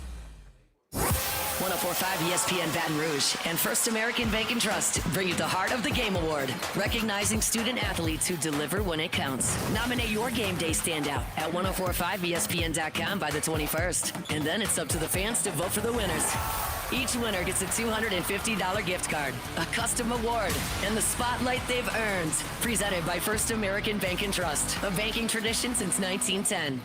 104.5 ESPN Baton Rouge and First American Bank and Trust bring you the Heart of the Game Award, recognizing student athletes who deliver when it counts. Nominate your game day standout at 1045ESPN.com by the 21st. And then it's up to the fans to vote for the winners. Each winner gets a $250 gift card, a custom award, and the spotlight they've earned. Presented by First American Bank and Trust, a banking tradition since 1910.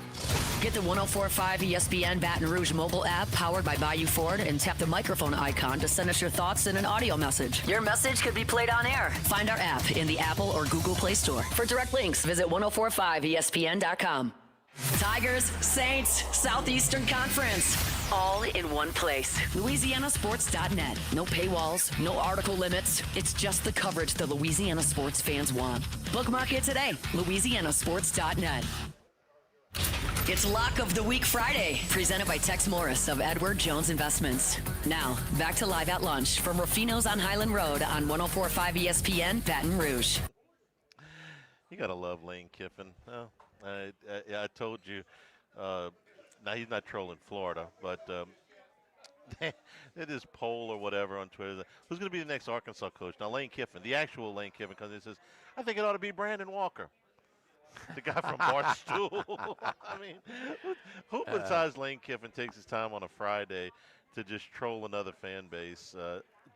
Get the 104.5 ESPN Baton Rouge mobile app powered by Bayou Ford and tap the microphone icon to send us your thoughts in an audio message. Your message could be played on air. Find our app in the Apple or Google Play Store. For direct links, visit 1045ESPN.com. Tigers, Saints, Southeastern Conference. All in one place. LouisianaSports.net. No paywalls, no article limits. It's just the coverage the Louisiana sports fans want. Bookmark it today. LouisianaSports.net. It's Lock of the Week Friday, presented by Tex Morris of Edward Jones Investments. Now, back to Live at Lunch from Ruffinos on Highland Road on 104.5 ESPN Baton Rouge. You got to love Lane Kiffin. Oh, I told you. Now, he's not trolling Florida, but it is poll or whatever on Twitter. Who's going to be the next Arkansas coach? Now, Lane Kiffin, the actual Lane Kiffin, because he says, I think it ought to be Brandon Walker. The guy from Barstool. I mean, who besides Lane Kiffin takes his time on a Friday to just troll another fan base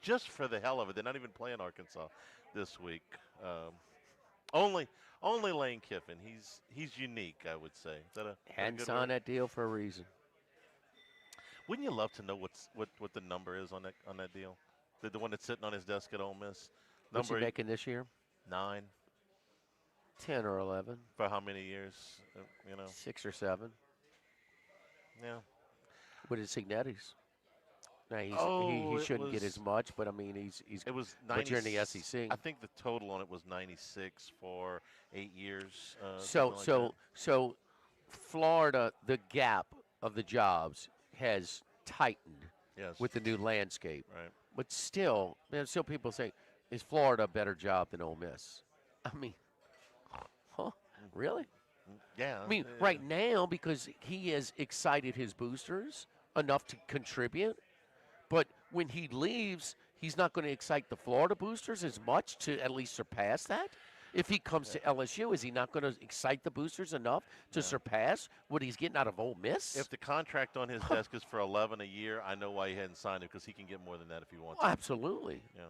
just for the hell of it? They're not even playing Arkansas this week. Only Lane Kiffin. He's unique, I would say. Is that a Hadn't good signed word? that deal for a reason. Wouldn't you love to know what the number is on that deal? The one that's sitting on his desk at Ole Miss. What's he Number making this year? 9. 10 or 11. For how many years? 6 or 7. Yeah. What is Signetti's? Now he it shouldn't get was- as much, but I mean he's. It was 90. But you're in the SEC. I think the total on it was 96 for 8 years. So Florida, the gap of the jobs has tightened Yes. with the new landscape. Right. But still, still people say, is Florida a better job than Ole Miss? I mean, huh? Really? Yeah. I mean, right now, because he has excited his boosters enough to contribute, but when he leaves, he's not going to excite the Florida boosters as much to at least surpass that. If he comes to LSU, is he not going to excite the boosters enough to surpass what he's getting out of Ole Miss? If the contract on his desk is for 11 a year, I know why he hadn't signed it, because he can get more than that if he wants. Well, absolutely. Yeah.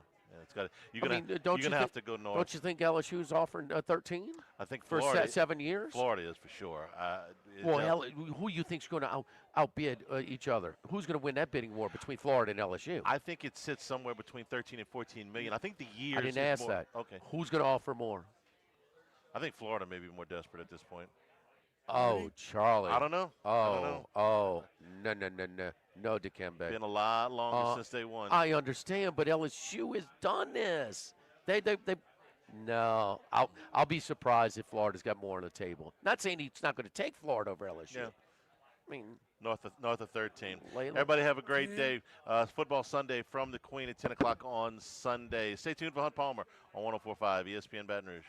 It's got. You're gonna don't you have to go north. Don't you think LSU's offering 13? I think for Florida, 7 years. Florida is for sure. Well, who you think's going to outbid each other? Who's going to win that bidding war between Florida and LSU? I think it sits somewhere between 13 and 14 million. I think the years. I didn't is ask more, that. Okay. Who's going to offer more? I think Florida may be more desperate at this point. Oh, Charlie. I don't know. No, no, Dikembe. Been a lot longer since they won. I understand, but LSU has done this. They. No, I'll be surprised if Florida's got more on the table. Not saying he's not going to take Florida over LSU. Yeah. I mean, north of 13. Layla. Everybody have a great day. Football Sunday from the Queen at 10 o'clock on Sunday. Stay tuned for Hunt Palmer on 104.5 ESPN Baton Rouge.